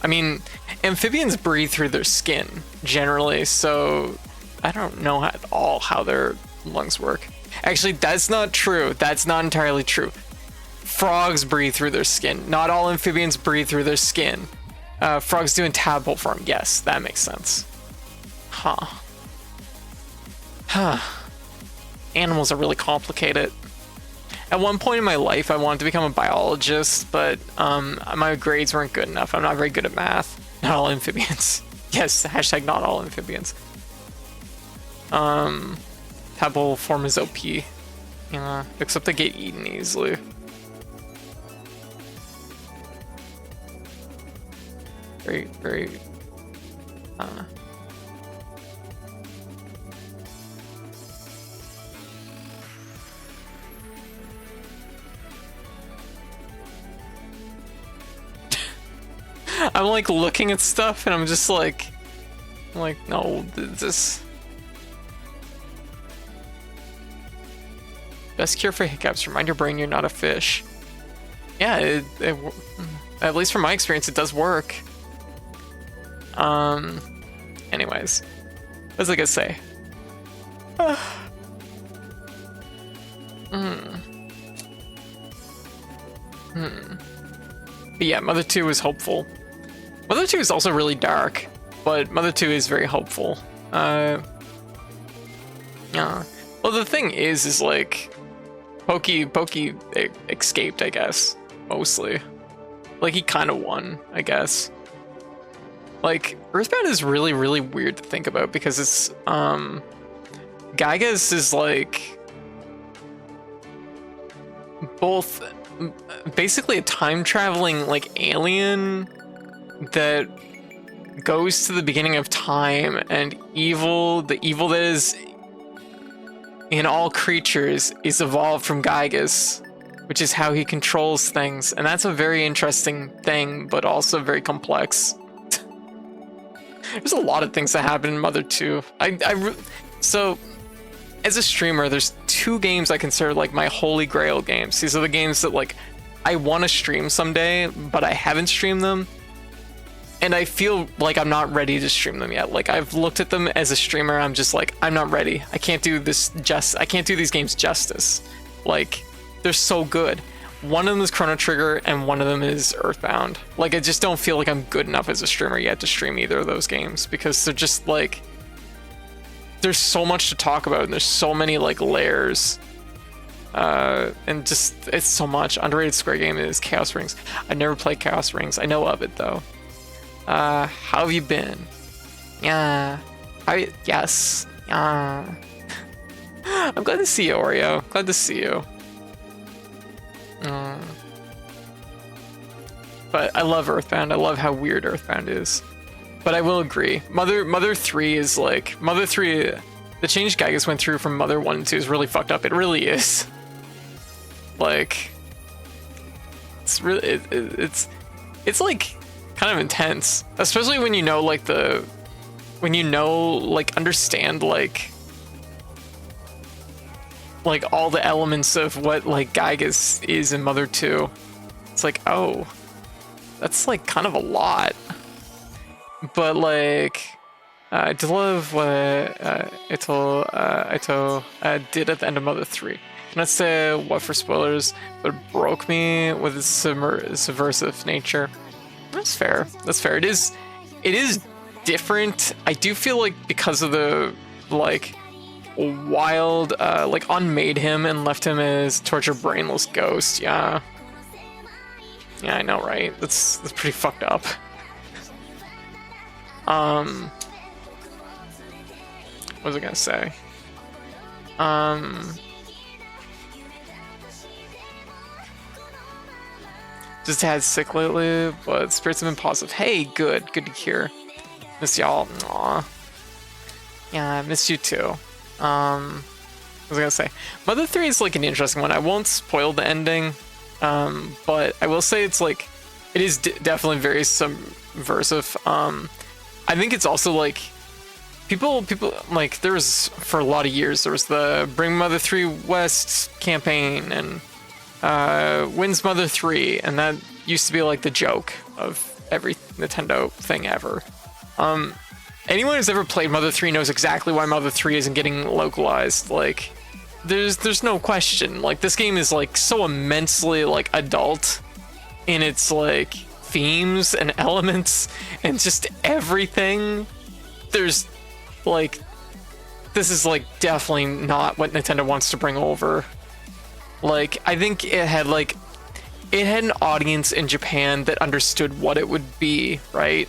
I mean, amphibians breathe through their skin generally, so I don't know at all how their lungs work. Actually, that's not true. That's not entirely true. Frogs breathe through their skin. Not all amphibians breathe through their skin. Frogs do in tadpole form. Yes, that makes sense. Huh. Animals are really complicated. At one point in my life, I wanted to become a biologist, but my grades weren't good enough. I'm not very good at math. Not all amphibians. Yes, hashtag not all amphibians. Tadpole form is OP. Yeah, except they get eaten easily. Very. I'm like looking at stuff and I'm just like, no, this. Best cure for hiccups, remind your brain you're not a fish. Yeah, at least from my experience, it does work. Anyways, what was I gonna say? But yeah, Mother 2 is hopeful. Mother 2 is also really dark, but Mother 2 is very hopeful. Yeah. Well, the thing is like, Pokey escaped, I guess, mostly. Like, he kind of won, I guess. Like, Earthbound is really, really weird to think about because it's, Gygas is like, both basically a time-traveling, like, alien that goes to the beginning of time, and the evil that is in all creatures is evolved from Gygas, which is how he controls things, and that's a very interesting thing, but also very complex. There's a lot of things that happen in Mother 2. So, as a streamer, there's two games I consider like my holy grail games. These are the games that like I want to stream someday, but I haven't streamed them, and I feel like I'm not ready to stream them yet. Like, I've looked at them as a streamer, I'm just like, I'm not ready. I can't do these games justice. Like, they're so good. One of them is Chrono Trigger, and one of them is Earthbound. Like, I just don't feel like I'm good enough as a streamer yet to stream either of those games, because they're just like, there's so much to talk about, and there's so many like layers. And just, it's so much. Underrated Square game is Chaos Rings. I never played Chaos Rings. I know of it though. How have you been? Yeah. Yes. Yeah. I'm glad to see you, Oreo. Glad to see you. But I love Earthbound. I love how weird Earthbound is. But I will agree. Mother 3 is like, Mother 3, the change Gygas went through from Mother 1 and 2 is really fucked up. It really is. Like, it's really, it's like kind of intense, especially when you know like understand like all the elements of what like Gygas is in Mother 2. It's like, oh, that's like kind of a lot. But like, I did love what Ito did at the end of Mother 3. Cannot say what for spoilers, but it broke me with its subversive nature. That's fair. That's fair. It is different. I do feel like because of the like wild like unmade him and left him as tortured brainless ghost. Yeah, I know, right? That's pretty fucked up. What was I gonna say? Just had sick lately, but spirits have been positive. Hey, good to hear. Miss y'all. Aw. Yeah, I missed you too. What was I gonna say? Mother 3 is like an interesting one. I won't spoil the ending, but I will say it's like, it is definitely very subversive. I think it's also like, people like, there was, for a lot of years, there was the Bring Mother 3 West campaign, and Wins Mother 3, and that used to be like the joke of every Nintendo thing ever. Anyone who's ever played Mother 3 knows exactly why Mother 3 isn't getting localized. Like, there's no question. Like, this game is like so immensely like adult in its like themes and elements and just everything. There's like, this is like definitely not what Nintendo wants to bring over. Like, I think it had an audience in Japan that understood what it would be, right?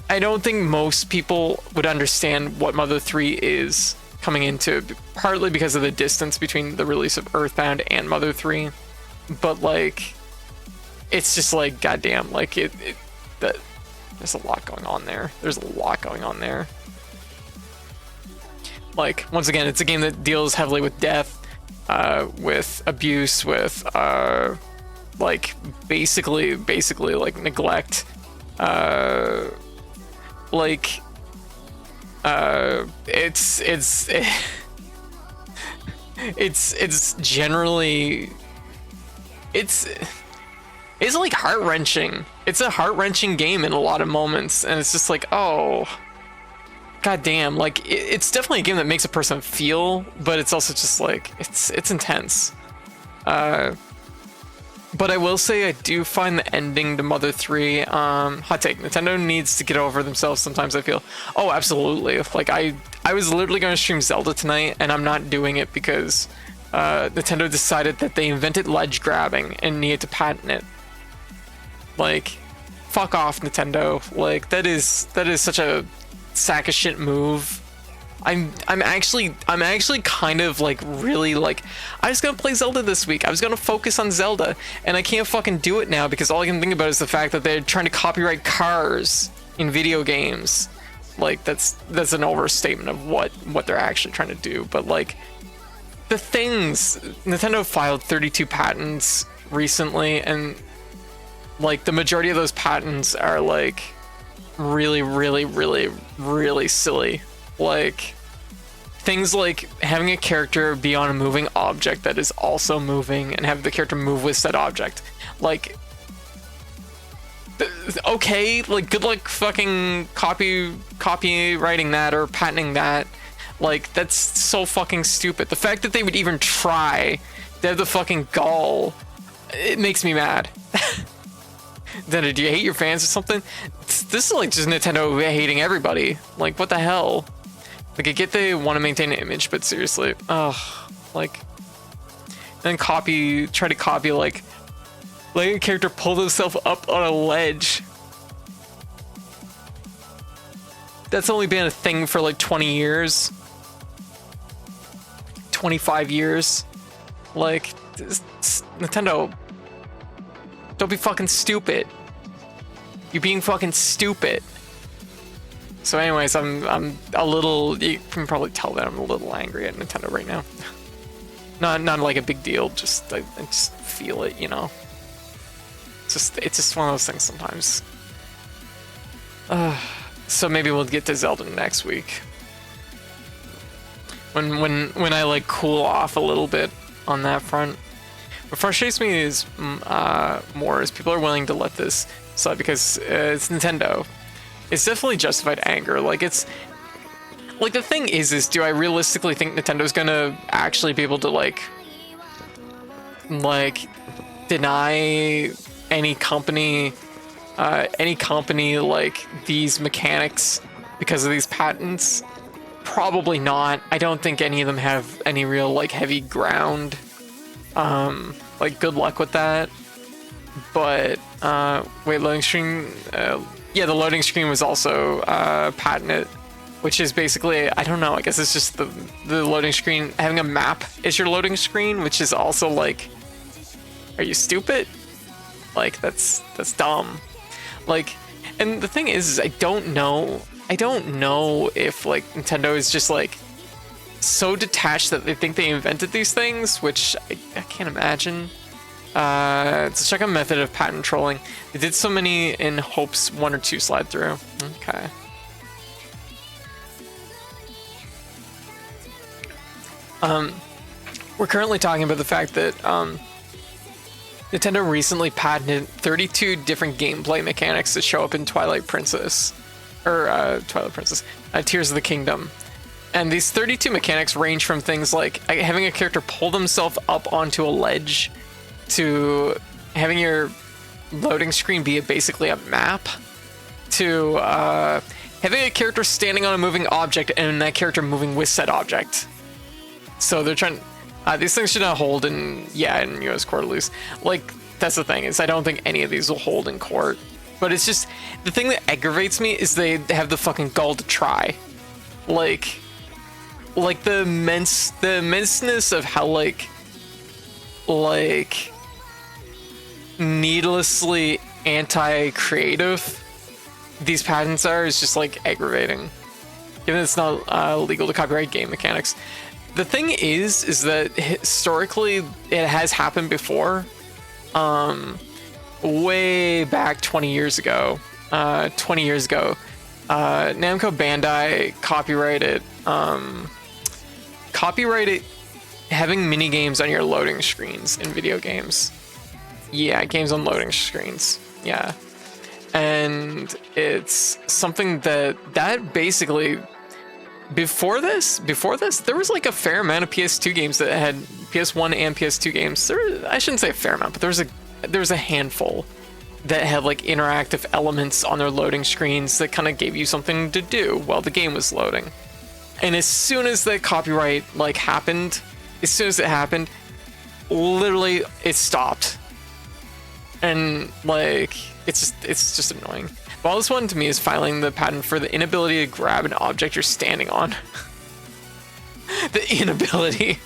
I don't think most people would understand what Mother 3 is coming into, partly because of the distance between the release of Earthbound and Mother 3. But like, it's just like, goddamn, like there's a lot going on there. There's a lot going on there. Like, once again, it's a game that deals heavily with death, with abuse, with like basically like neglect, like it's generally it's like heart-wrenching. It's a heart-wrenching game in a lot of moments, and it's just like, oh god damn, like it's definitely a game that makes a person feel, but it's also just like, it's intense. But I will say I do find the ending to Mother 3, hot take, Nintendo needs to get over themselves sometimes, I feel. Oh, absolutely. Like, I was literally going to stream Zelda tonight, and I'm not doing it because Nintendo decided that they invented ledge grabbing and needed to patent it. Like, fuck off, Nintendo. Like, that is such a sack of shit move. I'm actually kind of like really like, I was gonna play Zelda this week. I was gonna focus on Zelda, and I can't fucking do it now because all I can think about is the fact that they're trying to copyright cars in video games. Like, that's an overstatement of what they're actually trying to do. But like, the things, Nintendo filed 32 patents recently, and like the majority of those patents are like really silly. Like, things like having a character be on a moving object that is also moving and have the character move with said object. Like, okay, like, good luck fucking copywriting that or patenting that. Like, that's so fucking stupid. The fact that they would even try, they have the fucking gall, it makes me mad. Then, do you hate your fans or something? This is like just Nintendo hating everybody. Like, what the hell? Like, I get they want to maintain an image, but seriously, like, then try to copy like a character pulled himself up on a ledge. That's only been a thing for like 20 years. 25 years. Like, Nintendo, don't be fucking stupid. You're being fucking stupid. So anyways, I'm a little, you can probably tell that I'm a little angry at Nintendo right now. Not like a big deal, just I just feel it, you know. It's just one of those things sometimes. So maybe we'll get to Zelda next week. When I like cool off a little bit on that front. What frustrates me is more is people are willing to let this slide because it's Nintendo. It's definitely justified anger. Like, it's like, the thing is do I realistically think Nintendo's gonna actually be able to like like deny any company like these mechanics because of these patents? Probably not. I don't think any of them have any real like heavy ground. Like good luck with that. But wait, loading screen. Yeah, the loading screen was also patented, which is basically, I don't know. I guess it's just the loading screen having a map is your loading screen, which is also like, are you stupid? Like that's dumb. Like, and the thing is I don't know if like Nintendo is just like so detached that they think they invented these things, which I can't imagine. It's a check on method of patent trolling. They did so many in hopes one or two slide through. Okay. We're currently talking about the fact that Nintendo recently patented 32 different gameplay mechanics that show up in Twilight Princess, Tears of the Kingdom. And these 32 mechanics range from things like having a character pull themselves up onto a ledge, to having your loading screen be basically a map, to having a character standing on a moving object and that character moving with said object. So they're trying. These things should not hold in U.S. court at least. Like, that's the thing, is I don't think any of these will hold in court. But it's just, the thing that aggravates me is they have the fucking gall to try. Like the immenseness of how like needlessly anti-creative these patents are is just like aggravating. Given it's not legal to copyright game mechanics. The thing is that historically it has happened before. Way back 20 years ago. Namco Bandai copyrighted having mini games on your loading screens in video games. Yeah, games on loading screens. Yeah. And it's something that basically before this, there was like a fair amount of PS2 games that had PS1 and PS2 games. I shouldn't say a fair amount, but there was a handful that had like interactive elements on their loading screens that kind of gave you something to do while the game was loading. And as soon as the copyright happened, literally it stopped. And like it's just annoying. Well, this one to me is filing the patent for the inability to grab an object you're standing on. The inability.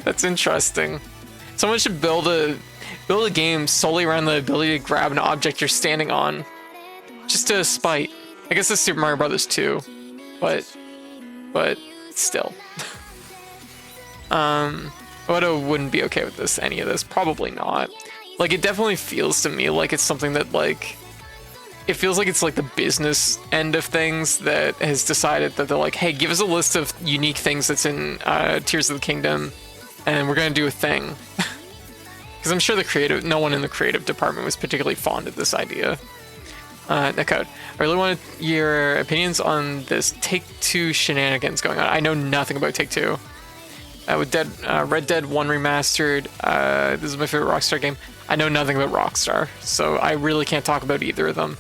That's interesting. Someone should build a game solely around the ability to grab an object you're standing on. Just to spite. I guess it's Super Mario Brothers 2. But still. Oda wouldn't be okay with any of this. Probably not. Like, it definitely feels to me like it's something that, like, it feels like it's like the business end of things that has decided that they're like, hey, give us a list of unique things that's in Tears of the Kingdom, and we're gonna do a thing. Because I'm sure no one in the creative department was particularly fond of this idea. Netcode, I really wanted your opinions on this Take-Two shenanigans going on. I know nothing about Take-Two. With Red Dead 1 Remastered, this is my favorite Rockstar game. I know nothing about Rockstar, so I really can't talk about either of them.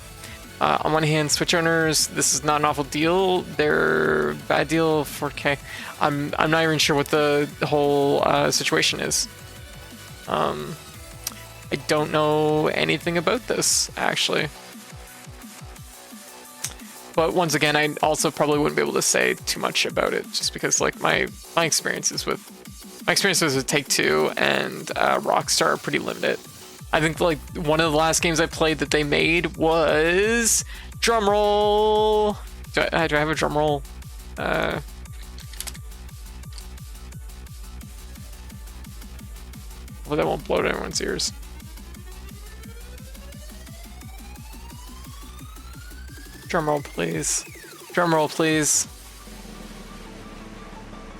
On one hand, Switch owners, this is not an awful deal. They're bad deal, 4K. I'm not even sure what the whole situation is. I don't know anything about this, actually. But once again, I also probably wouldn't be able to say too much about it, just because like my experiences with Take-Two and Rockstar are pretty limited. I think like one of the last games I played that they made was drumroll. Do I have a drumroll? Well, that won't blow to everyone's ears. Drumroll, please. Drumroll, please.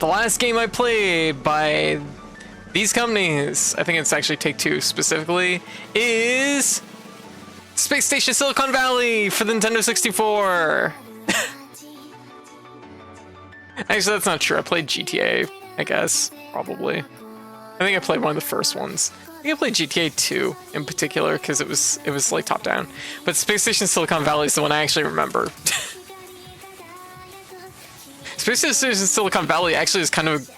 The last game I played by these companies, I think it's actually Take-Two specifically, is Space Station Silicon Valley for the Nintendo 64. Actually, that's not true. I played GTA, I guess, probably. think I played one of the first ones. I think I played GTA 2 in particular because it was like top down. But Space Station Silicon Valley is the one I actually remember. Space Station Silicon Valley actually is kind of,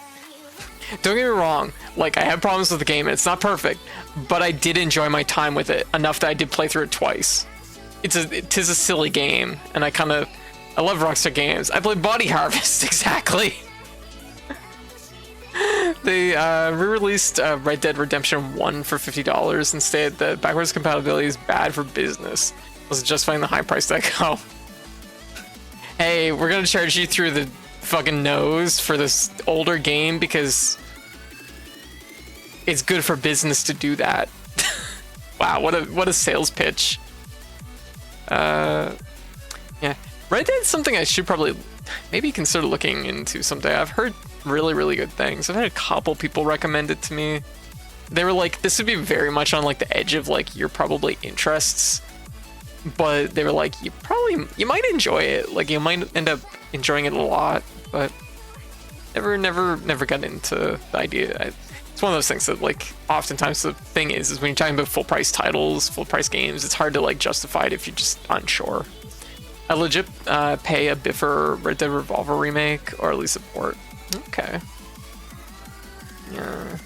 don't get me wrong, like I have problems with the game and it's not perfect, but I did enjoy my time with it enough that I did play through it twice. It is a silly game, and I love Rockstar games. I played Body Harvest, exactly. They re-released Red Dead Redemption 1 for $50 and stated that backwards compatibility is bad for business. Was justifying the high price tag. Oh. Hey, we're gonna charge you through the fucking nose for this older game because it's good for business to do that. Wow, what a sales pitch. Yeah, Red Dead's something I should probably maybe consider looking into someday. I've heard really good things. I've had a couple people recommend it to me. They were like, this would be very much on like the edge of like your probably interests, but they were like, you might enjoy it. Like you might end up enjoying it a lot, but never got into the idea. It's one of those things that like oftentimes the thing is when you're talking about full price titles, full price games, it's hard to like justify it if you're just unsure. I legit pay a bit for Red Dead Revolver remake or at least a port. Okay. Yeah.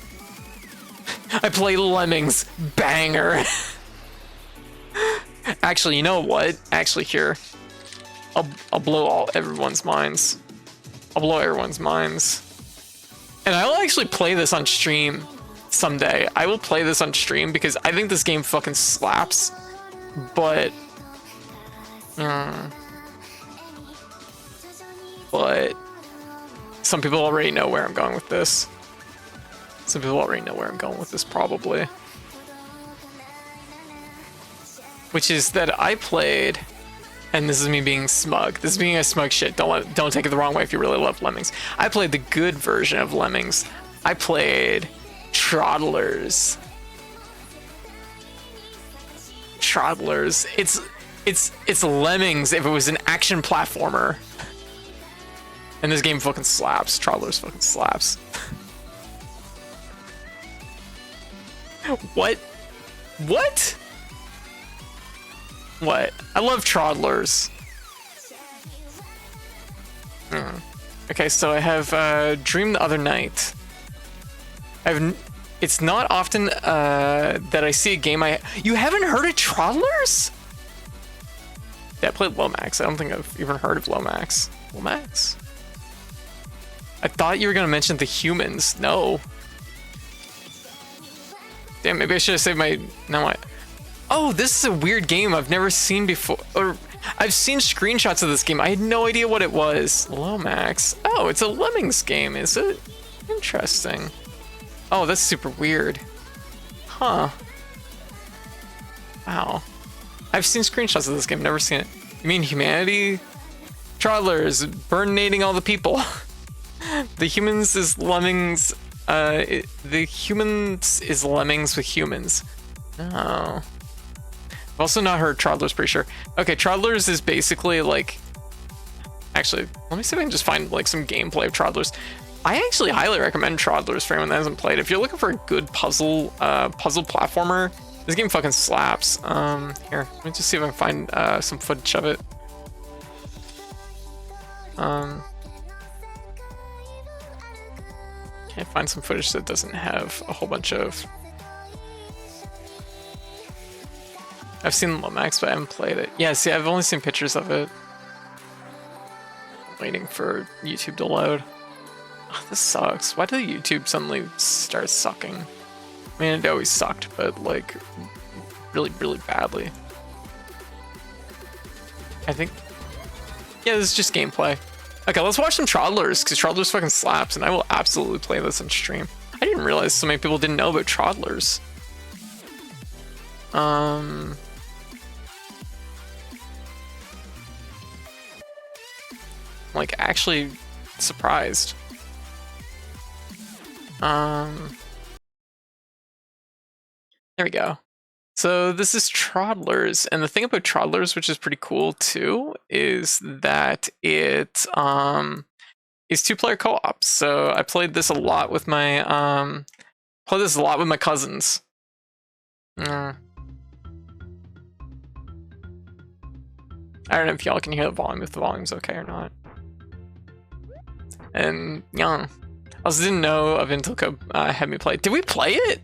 I play Lemmings. Banger. Actually, you know what? Actually, here. I'll blow everyone's minds. I'll blow everyone's minds. And I'll actually play this on stream someday. I will play this on stream because I think this game fucking slaps. But... but... some people already know where I'm going with this. Some people already know where I'm going with this, probably. Which is that I played... and this is me being smug. This is being a smug shit. Don't take it the wrong way if you really love Lemmings. I played the good version of Lemmings. I played Toddlers. Toddlers. It's Lemmings if it was an action platformer. And this game fucking slaps. Toddlers fucking slaps. What? What? What? I love Toddlers. Okay, so I have Dream the Other Night. It's not often that I see a game you haven't heard of Toddlers? Yeah, I played Lomax. I don't think I've even heard of Lomax. Lomax? I thought you were gonna mention the humans. No. Damn, maybe I should have saved my... No, oh, this is a weird game I've never seen before. Or I've seen screenshots of this game. I had no idea what it was. Lomax. Oh, it's a Lemmings game, is it? Interesting. Oh, that's super weird. Huh. Wow. I've seen screenshots of this game, never seen it. You mean humanity? Toddlers, burninating all the people. The humans is Lemmings. The humans is Lemmings with humans. No. I've also not heard Toddlers, pretty sure. Okay, Toddlers is basically like... Actually, let me see if I can just find like some gameplay of Toddlers. I actually highly recommend Toddlers for anyone that hasn't played. If you're looking for a good puzzle platformer, this game fucking slaps. Here, let me just see if I can find some footage of it. Can't find some footage that doesn't have a whole bunch of... I've seen Lomax, but I haven't played it. Yeah, see, I've only seen pictures of it. I'm waiting for YouTube to load. Oh, this sucks. Why did YouTube suddenly start sucking? I mean, it always sucked, but like, really badly. I think... yeah, this is just gameplay. Okay, let's watch some Toddlers, because Toddlers fucking slaps, and I will absolutely play this on stream. I didn't realize so many people didn't know about Toddlers. Like, actually surprised. There we go. So this is Toddlers, and the thing about Toddlers, which is pretty cool too, is that it is 2-player co-op. So I played this a lot with my Play this a lot with my cousins. I don't know if y'all can hear the volume, if the volume's okay or not. And yeah, I also didn't know of Intelco had me play. Did we play it?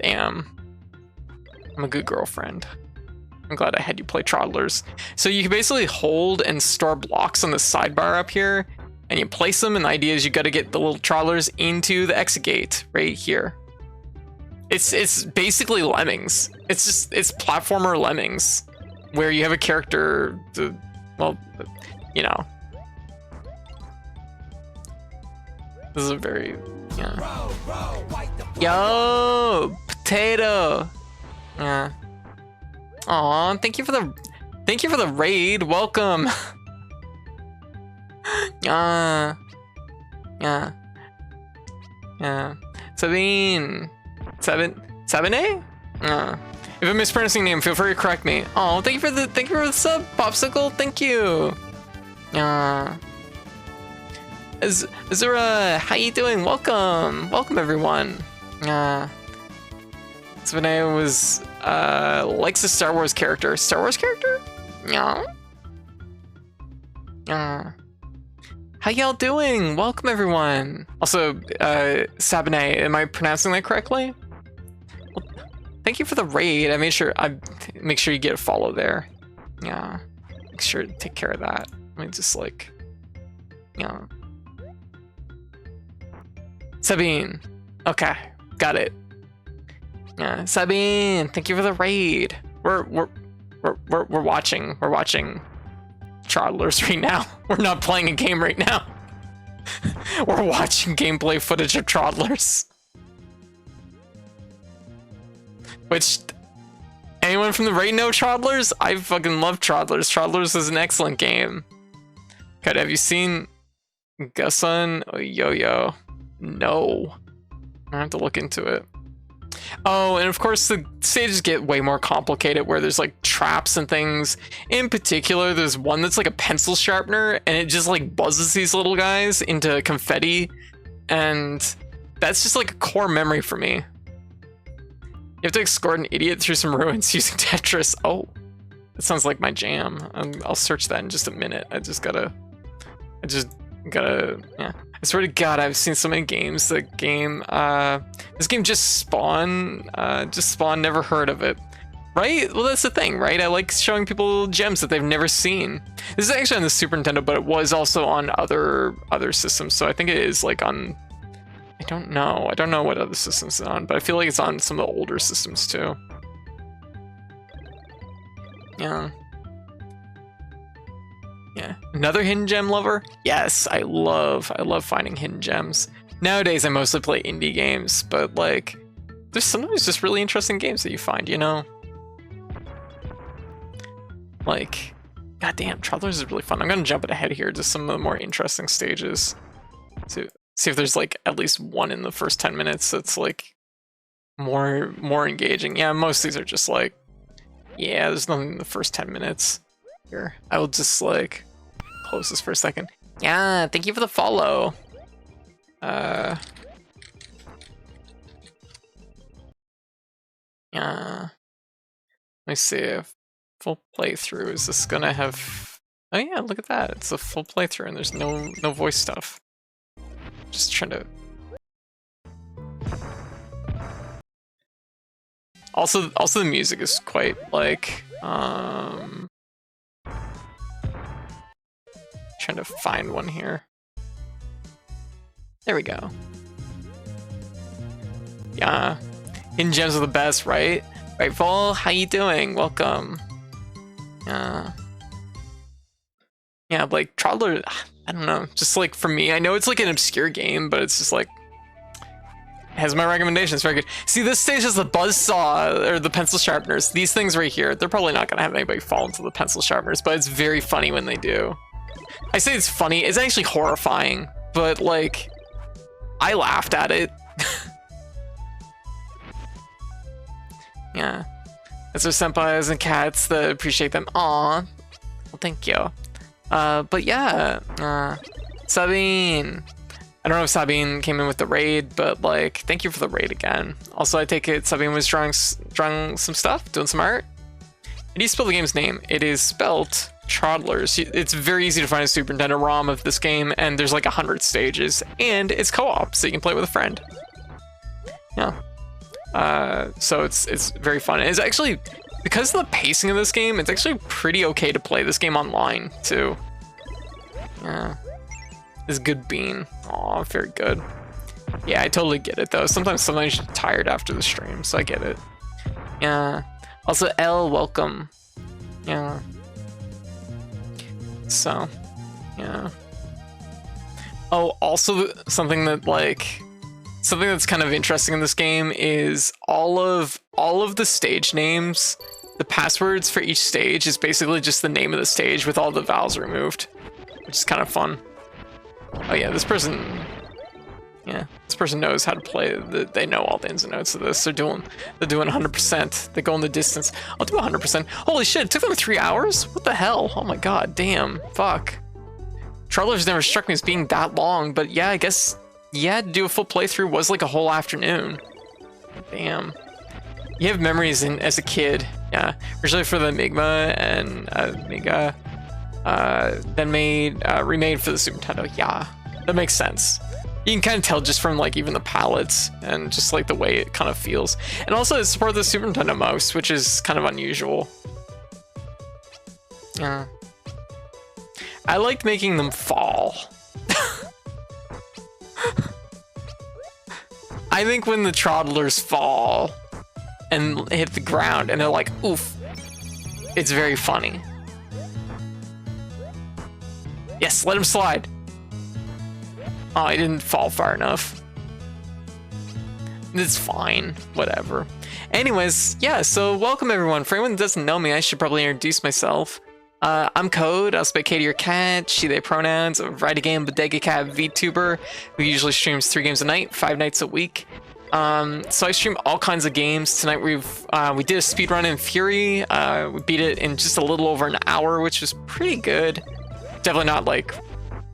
Damn. I'm a good girlfriend. I'm glad I had you play Toddlers. So you can basically hold and store blocks on the sidebar up here, and you place them, and the idea is you got to get the little Toddlers into the exit gate right here. It's basically Lemmings. It's platformer Lemmings, where you have a character to, well, you know. This is a very, yeah. Yo, potato. Yeah. Aw, thank you for the raid. Welcome. Yeah. Sabine. 7A? If I'm mispronouncing your name, feel free to correct me. Oh, thank you for the sub, Popsicle. Thank you. Azura, how you doing? Welcome everyone. 7A was likes a Star Wars character. Star Wars character? How y'all doing? Welcome everyone. Also, Sabine, am I pronouncing that correctly? Well, thank you for the raid. I make sure you get a follow there. Yeah. Make sure to take care of that. I mean, just like, yeah. Sabine. Okay, got it. Yeah, Sabine, thank you for the raid. We're watching Toddlers right now. We're not playing a game right now. We're watching gameplay footage of Toddlers. Which, anyone from the raid know Toddlers? I fucking love Toddlers. Toddlers is an excellent game. God, have you seen Gusun? Oh, Yo-Yo? No. I have to look into it. Oh, and of course the stages get way more complicated where there's like traps and things. In particular, there's one that's like a pencil sharpener and it just like buzzes these little guys into confetti. And that's just like a core memory for me. You have to escort an idiot through some ruins using Tetris. Oh, that sounds like my jam. I'll search that in just a minute. I just gotta, yeah. I swear to God, I've seen so many games. This game just spawned, never heard of it. Right? Well, that's the thing, right? I like showing people gems that they've never seen. This is actually on the Super Nintendo, but it was also on other systems. So I think it is like on, I don't know what other systems it's on, but I feel like it's on some of the older systems too. Yeah. Yeah, another hidden gem lover? Yes, I love finding hidden gems. Nowadays, I mostly play indie games, but like, there's sometimes just really interesting games that you find, you know? Like, goddamn, Toddlers is really fun. I'm gonna jump it ahead here to some of the more interesting stages. To see if there's like at least one in the first 10 minutes that's like more engaging. Yeah, most of these are just like, yeah, there's nothing in the first 10 minutes. Here, I will just like close this for a second. Yeah, thank you for the follow. Yeah. Let me see if full playthrough is this gonna have. Oh yeah, look at that. It's a full playthrough and there's no voice stuff. Just trying to. Also the music is quite like trying to find one here. There we go. Yeah. Hidden gems are the best, right? Right, Vol, how you doing? Welcome. Yeah, like Toddler, I don't know. Just like for me, I know it's like an obscure game, but it's just like has my recommendations. Very good. See, this stage has the buzzsaw or the pencil sharpeners. These things right here, they're probably not gonna have anybody fall into the pencil sharpeners, but it's very funny when they do. I say it's funny, it's actually horrifying, but like, I laughed at it. Yeah. As their senpais and cats that appreciate them. Aw. Well, thank you. But yeah. Sabine. I don't know if Sabine came in with the raid, but like, thank you for the raid again. Also, I take it Sabine was drawing some stuff, doing some art. How do you spell the game's name? It is spelt Toddlers. It's very easy to find a Super Nintendo ROM of this game, and there's like 100 stages, and it's co-op, so you can play with a friend. Yeah. So it's very fun. It's actually, because of the pacing of this game, it's actually pretty okay to play this game online too. Yeah. This good bean. Aw, very good. Yeah, I totally get it though. Sometimes you're tired after the stream, so I get it. Yeah. Also, L, welcome. Yeah. So, yeah. Oh, also something that's kind of interesting in this game is all of the stage names. The passwords for each stage is basically just the name of the stage with all the vowels removed, which is kind of fun. Oh yeah, this person knows how to play. They know all the ins and outs of this. They're doing 100%. They go in the distance. I'll do 100%. Holy shit! It took them 3 hours. What the hell? Oh my god, damn, fuck. Travelers never struck me as being that long, but yeah, I guess to do a full playthrough was like a whole afternoon. Damn. You have memories as a kid, yeah. Originally for the Enigma and Amiga. Then remade for the Super Nintendo. Yeah, that makes sense. You can kind of tell just from like even the palettes and just like the way it kind of feels. And also it supports the Super Nintendo mouse, which is kind of unusual. Yeah. I liked making them fall. I think when the Toddlers fall and hit the ground and they're like, oof, it's very funny. Yes, let him slide. Oh, I didn't fall far enough. It's fine, whatever. Anyways, yeah, so welcome everyone. For anyone that doesn't know me, I should probably introduce myself. I'm Code, I play Katie or Cat, she, they pronouns, a variety game bodega cat VTuber who usually streams 3 games a night, 5 nights a week. So I stream all kinds of games. Tonight we did a speedrun in Furi. We beat it in just a little over an hour, which was pretty good. Definitely not like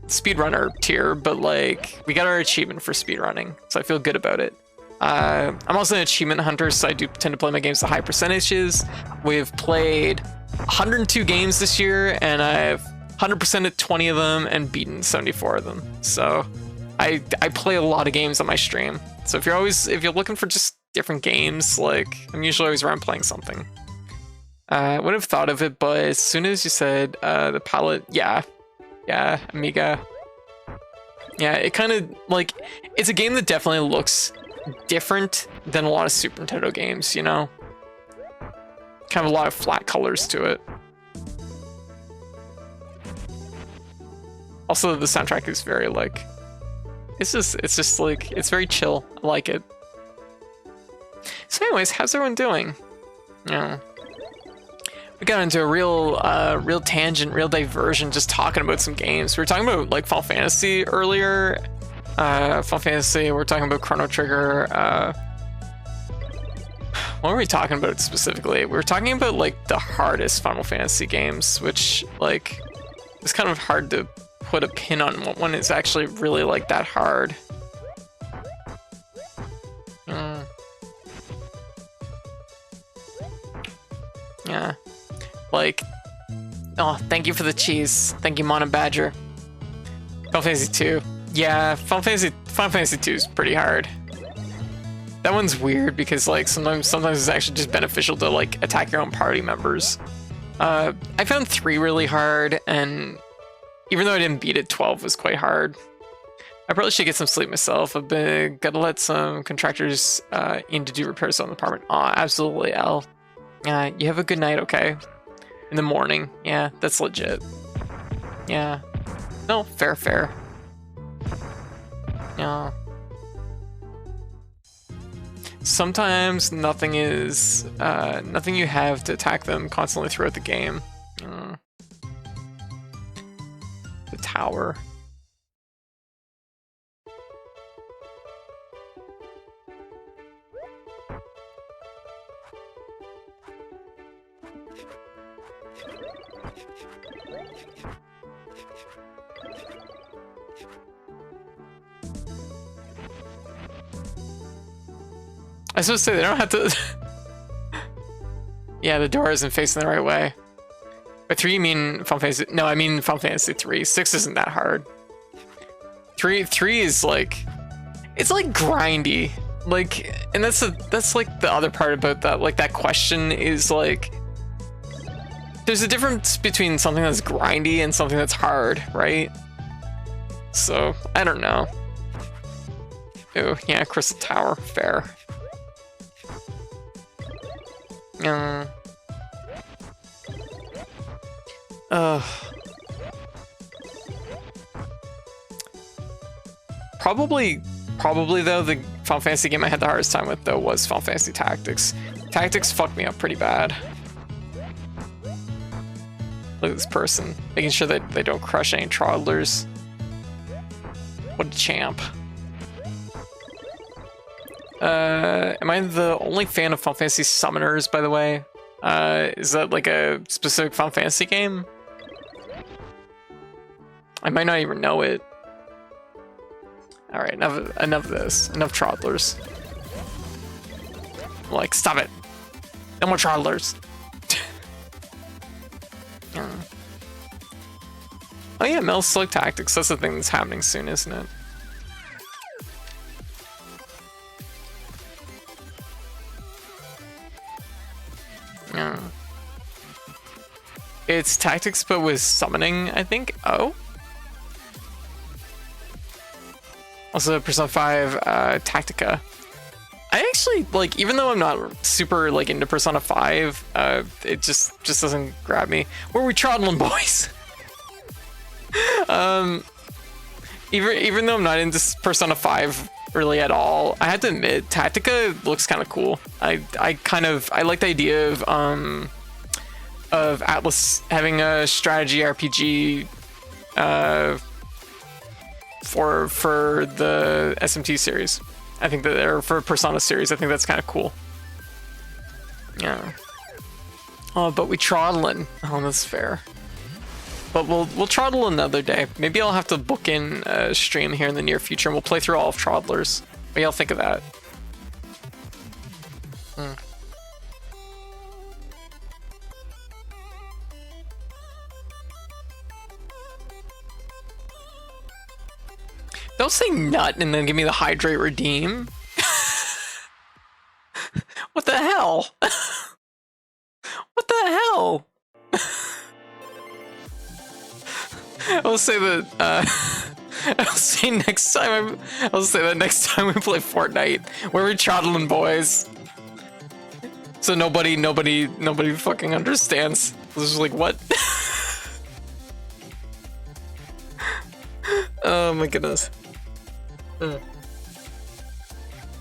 speedrunner tier, but like we got our achievement for speedrunning, so I feel good about it. I'm also an achievement hunter, so I do tend to play my games to high percentages. We've played 102 games this year, and I've 100% at 20 of them and beaten 74 of them. So I play a lot of games on my stream. So if you're looking for just different games, like I'm usually always around playing something. I wouldn't have thought of it, but as soon as you said the palette, yeah, Amiga. Yeah, it kind of like, it's a game that definitely looks different than a lot of Super Nintendo games, you know? Kind of a lot of flat colors to it. Also, the soundtrack is very like, it's just like, it's very chill. I like it. So anyways, how's everyone doing? Yeah. We got into a real tangent, real diversion, just talking about some games. We were talking about like Final Fantasy earlier. Final Fantasy, we're talking about Chrono Trigger. What were we talking about specifically? We were talking about like the hardest Final Fantasy games, which like, it's kind of hard to put a pin on what one is actually really like that hard. Yeah. Like, oh, thank you for the cheese. Thank you, Mono Badger. Final Fantasy 2. Yeah, Final Fantasy 2 is pretty hard. That one's weird because like sometimes it's actually just beneficial to like attack your own party members. I found 3 really hard, and even though I didn't beat it, 12 was quite hard. I probably should get some sleep myself. I've been gotta let some contractors in to do repairs on the apartment. Aw, absolutely, L. You have a good night, okay? In the morning. Yeah, that's legit. Yeah. No, fair. Yeah. Sometimes nothing you have to attack them constantly throughout the game. The tower. I was supposed to say, they don't have to... Yeah, the door isn't facing the right way. By 3 you mean Final Fantasy... No, I mean Final Fantasy 3. 6 isn't that hard. 3 is like... It's like grindy. Like, and that's like the other part about that. Like, that question is like... There's a difference between something that's grindy and something that's hard, right? So, I don't know. Oh, yeah, Crystal Tower. Fair. Probably though, the Final Fantasy game I had the hardest time with though was Final Fantasy Tactics. Tactics fucked me up pretty bad. Look at this person, making sure that they don't crush any toddlers. What a champ. Am I the only fan of Final Fantasy Summoners, by the way? Is that like a specific Final Fantasy game? I might not even know it. Alright, enough of this. Enough toddlers. Like, stop it. No more toddlers. Oh yeah, Metal Slug Tactics. That's the thing that's happening soon, isn't it? Yeah. It's Tactics, but with summoning, I think. Oh. Also, Persona 5 Tactica. I actually, like, even though I'm not super, like, into Persona 5, it just doesn't grab me. Where are we trottling, boys? Even though I'm not into Persona 5 really at all, I have to admit, Tactica looks kind of cool. I like the idea of Atlas having a strategy RPG for the SMT series. I think that, or for Persona series, I think that's kind of cool. Yeah. Oh, but we trottling. Oh, that's fair. But we'll troddle another day. Maybe I'll have to book in a stream here in the near future, and we'll play through all of Troddlers. What do y'all think of that? Don't say nut and then give me the hydrate redeem. What the hell? What the hell? I'll say that. I'll say next time. I'll say that next time we play Fortnite, where we trottling, boys. So nobody fucking understands. It's just like, what? Oh my goodness.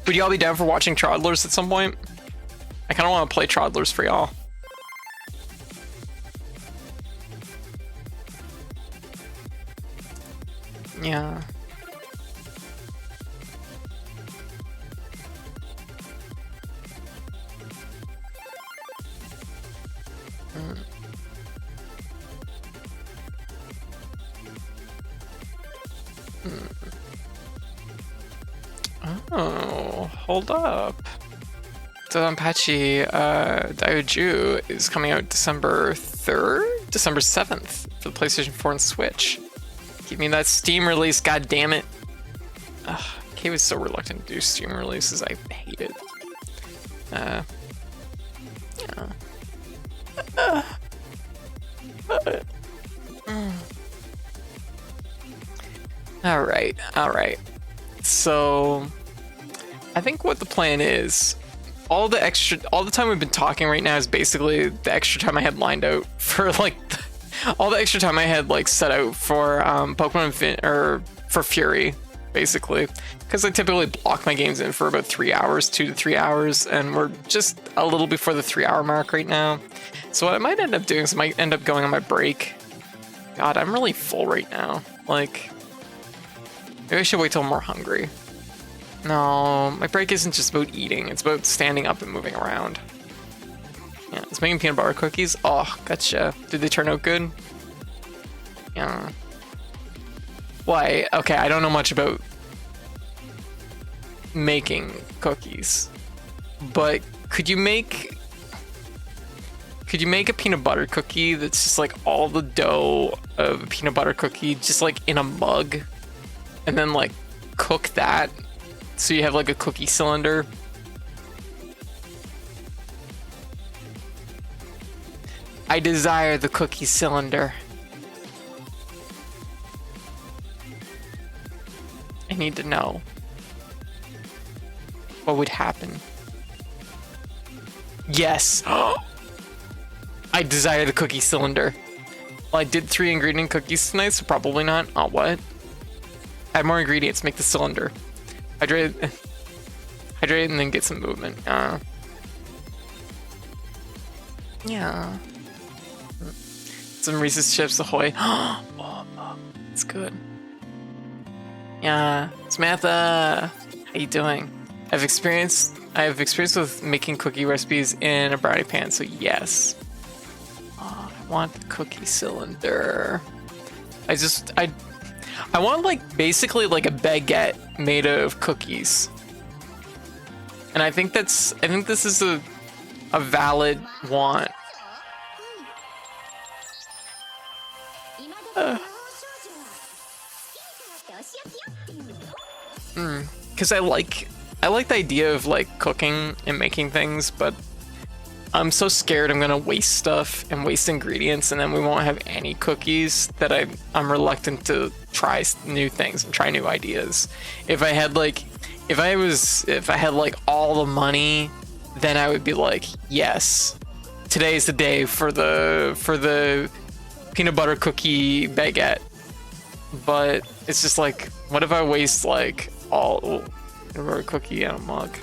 Would y'all be down for watching Troddlers at some point? I kind of want to play Troddlers for y'all. Yeah. Oh, hold up. Dodonpachi Daioju is coming out December 3rd? December 7th for the PlayStation 4 and Switch. Give me that Steam release, god damn it. Kay was so reluctant to do Steam releases, I hate it. Yeah. Alright. So I think what the plan is, all the time we've been talking right now is basically the extra time I had lined out for like all the extra time I had like set out for Pokemon or for Furi, basically, because I typically block my games in for about 3 hours, 2 to 3 hours, and we're just a little before the 3 hour mark right now. So what I might end up doing is I might end up going on my break. God, I'm really full right now. Like, maybe I should wait till I'm more hungry. No, my break isn't just about eating, it's about standing up and moving around. Yeah, it's making peanut butter cookies. Oh, gotcha. Did they turn out good? Yeah. Why? Okay, I don't know much about making cookies. but could you make a peanut butter cookie that's just like all the dough of a peanut butter cookie just like in a mug, and then like cook that so you have like a cookie cylinder? I desire the cookie cylinder. I need to know what would happen. Yes. I desire the cookie cylinder. Well, I did 3 ingredient cookies tonight, so probably not. Oh, what? Add more ingredients, make the cylinder. Hydrate and then get some movement. Yeah. Some Reese's Chips Ahoy. Oh, it's good. Yeah, Samantha, how you doing? I have experience with making cookie recipes in a brownie pan, so yes. Oh, I want the cookie cylinder. I want like basically like a baguette made of cookies. And I think this is a valid want. Because I like the idea of like cooking and making things, but I'm so scared I'm gonna waste stuff and waste ingredients, and then we won't have any cookies that I'm reluctant to try new things and try new ideas. If I had like all the money, then I would be like, yes, today's the day for the peanut butter cookie baguette. But it's just like, what if I waste like all peanut butter cookie in a mug?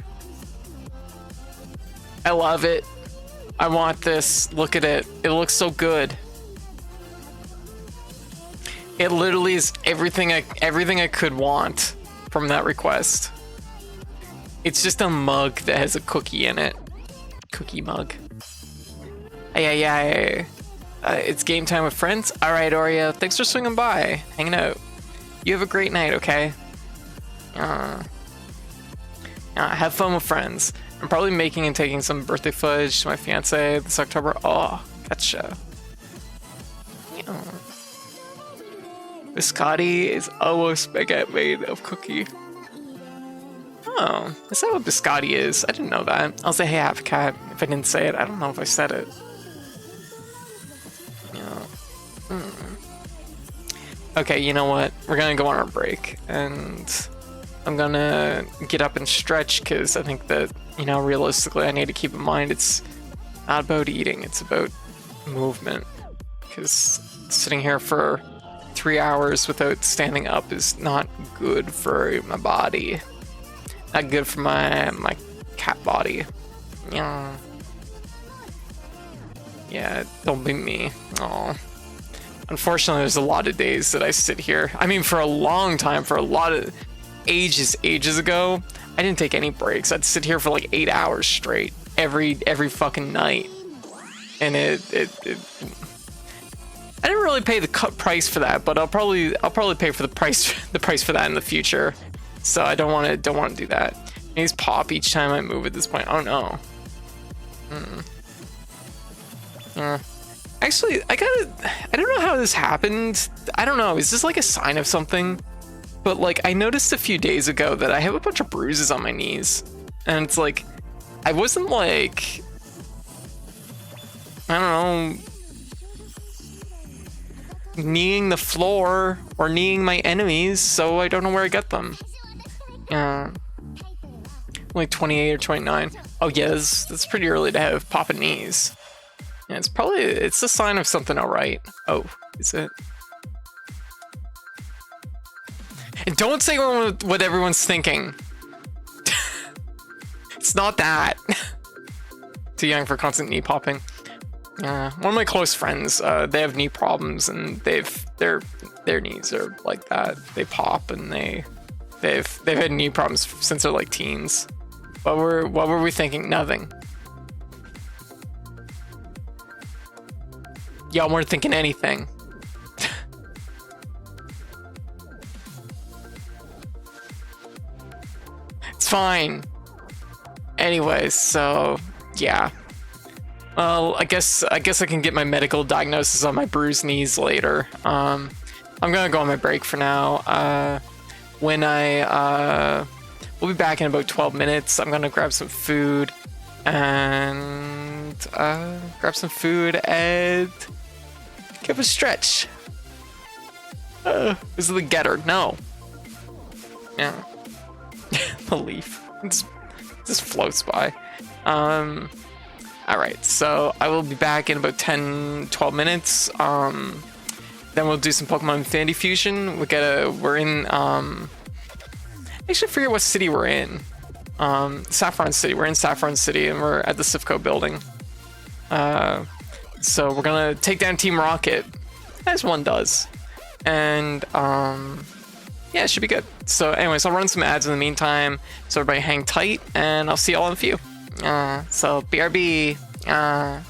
I love it. I want this. Look at it. It looks so good. It literally is everything I could want from that request. It's just a mug that has a cookie in it. Cookie mug. Hey. It's game time with friends. All right, Oreo. Thanks for swinging by, hanging out. You have a great night, okay? Have fun with friends. I'm probably making and taking some birthday fudge to my fiance this October. Oh, gotcha. Yeah. Biscotti is almost baguette made of cookie. Oh, is that what biscotti is? I didn't know that. I'll say hey, half cat. If I didn't say it, I don't know if I said it. Yeah. Okay, you know what? We're gonna go on our break, and I'm gonna get up and stretch, because I think that, you know, realistically, I need to keep in mind it's not about eating, it's about movement. Because sitting here for 3 hours without standing up is not good for my body. Not good for my cat body. Yeah. Yeah, don't be me. Aw. Unfortunately, there's a lot of days that I sit here. I mean, for a long time, for a lot of ages ago, I didn't take any breaks. I'd sit here for like 8 hours straight every fucking night, and it I didn't really pay the cut price for that, but I'll probably pay for the price for that in the future. So I don't want to do that. These pop each time I move at this point. Oh no. Actually, I don't know how this happened. I don't know. Is this like a sign of something? But like, I noticed a few days ago that I have a bunch of bruises on my knees, and it's like, I wasn't like, I don't know, kneeing the floor or kneeing my enemies, so I don't know where I got them. Like 28 or 29. Oh yeah, that's pretty early to have popping knees. Yeah, it's a sign of something alright. Oh, is it? And don't say what everyone's thinking. It's not that. Too young for constant knee popping. One of my close friends, they have knee problems, and their knees are like that. They pop, and they've had knee problems since they're like teens. What were we thinking? Nothing. Y'all weren't thinking anything. It's fine. Anyway, so yeah. Well, I guess I can get my medical diagnosis on my bruised knees later. I'm gonna go on my break for now. When we'll be back in about 12 minutes. I'm gonna grab some food and give a stretch. This is the getter. No. Yeah. The leaf. Just floats by. Alright, so I will be back in about 10-12 minutes. Then we'll do some Pokemon Infinity Fusion. We're in actually I forget what city we're in. Saffron City. We're in Saffron City and we're at the Sifco building. So we're gonna take down Team Rocket, as one does. And yeah, it should be good. So anyways, I'll run some ads in the meantime. So everybody hang tight and I'll see y'all in a few. So BRB. Yeah.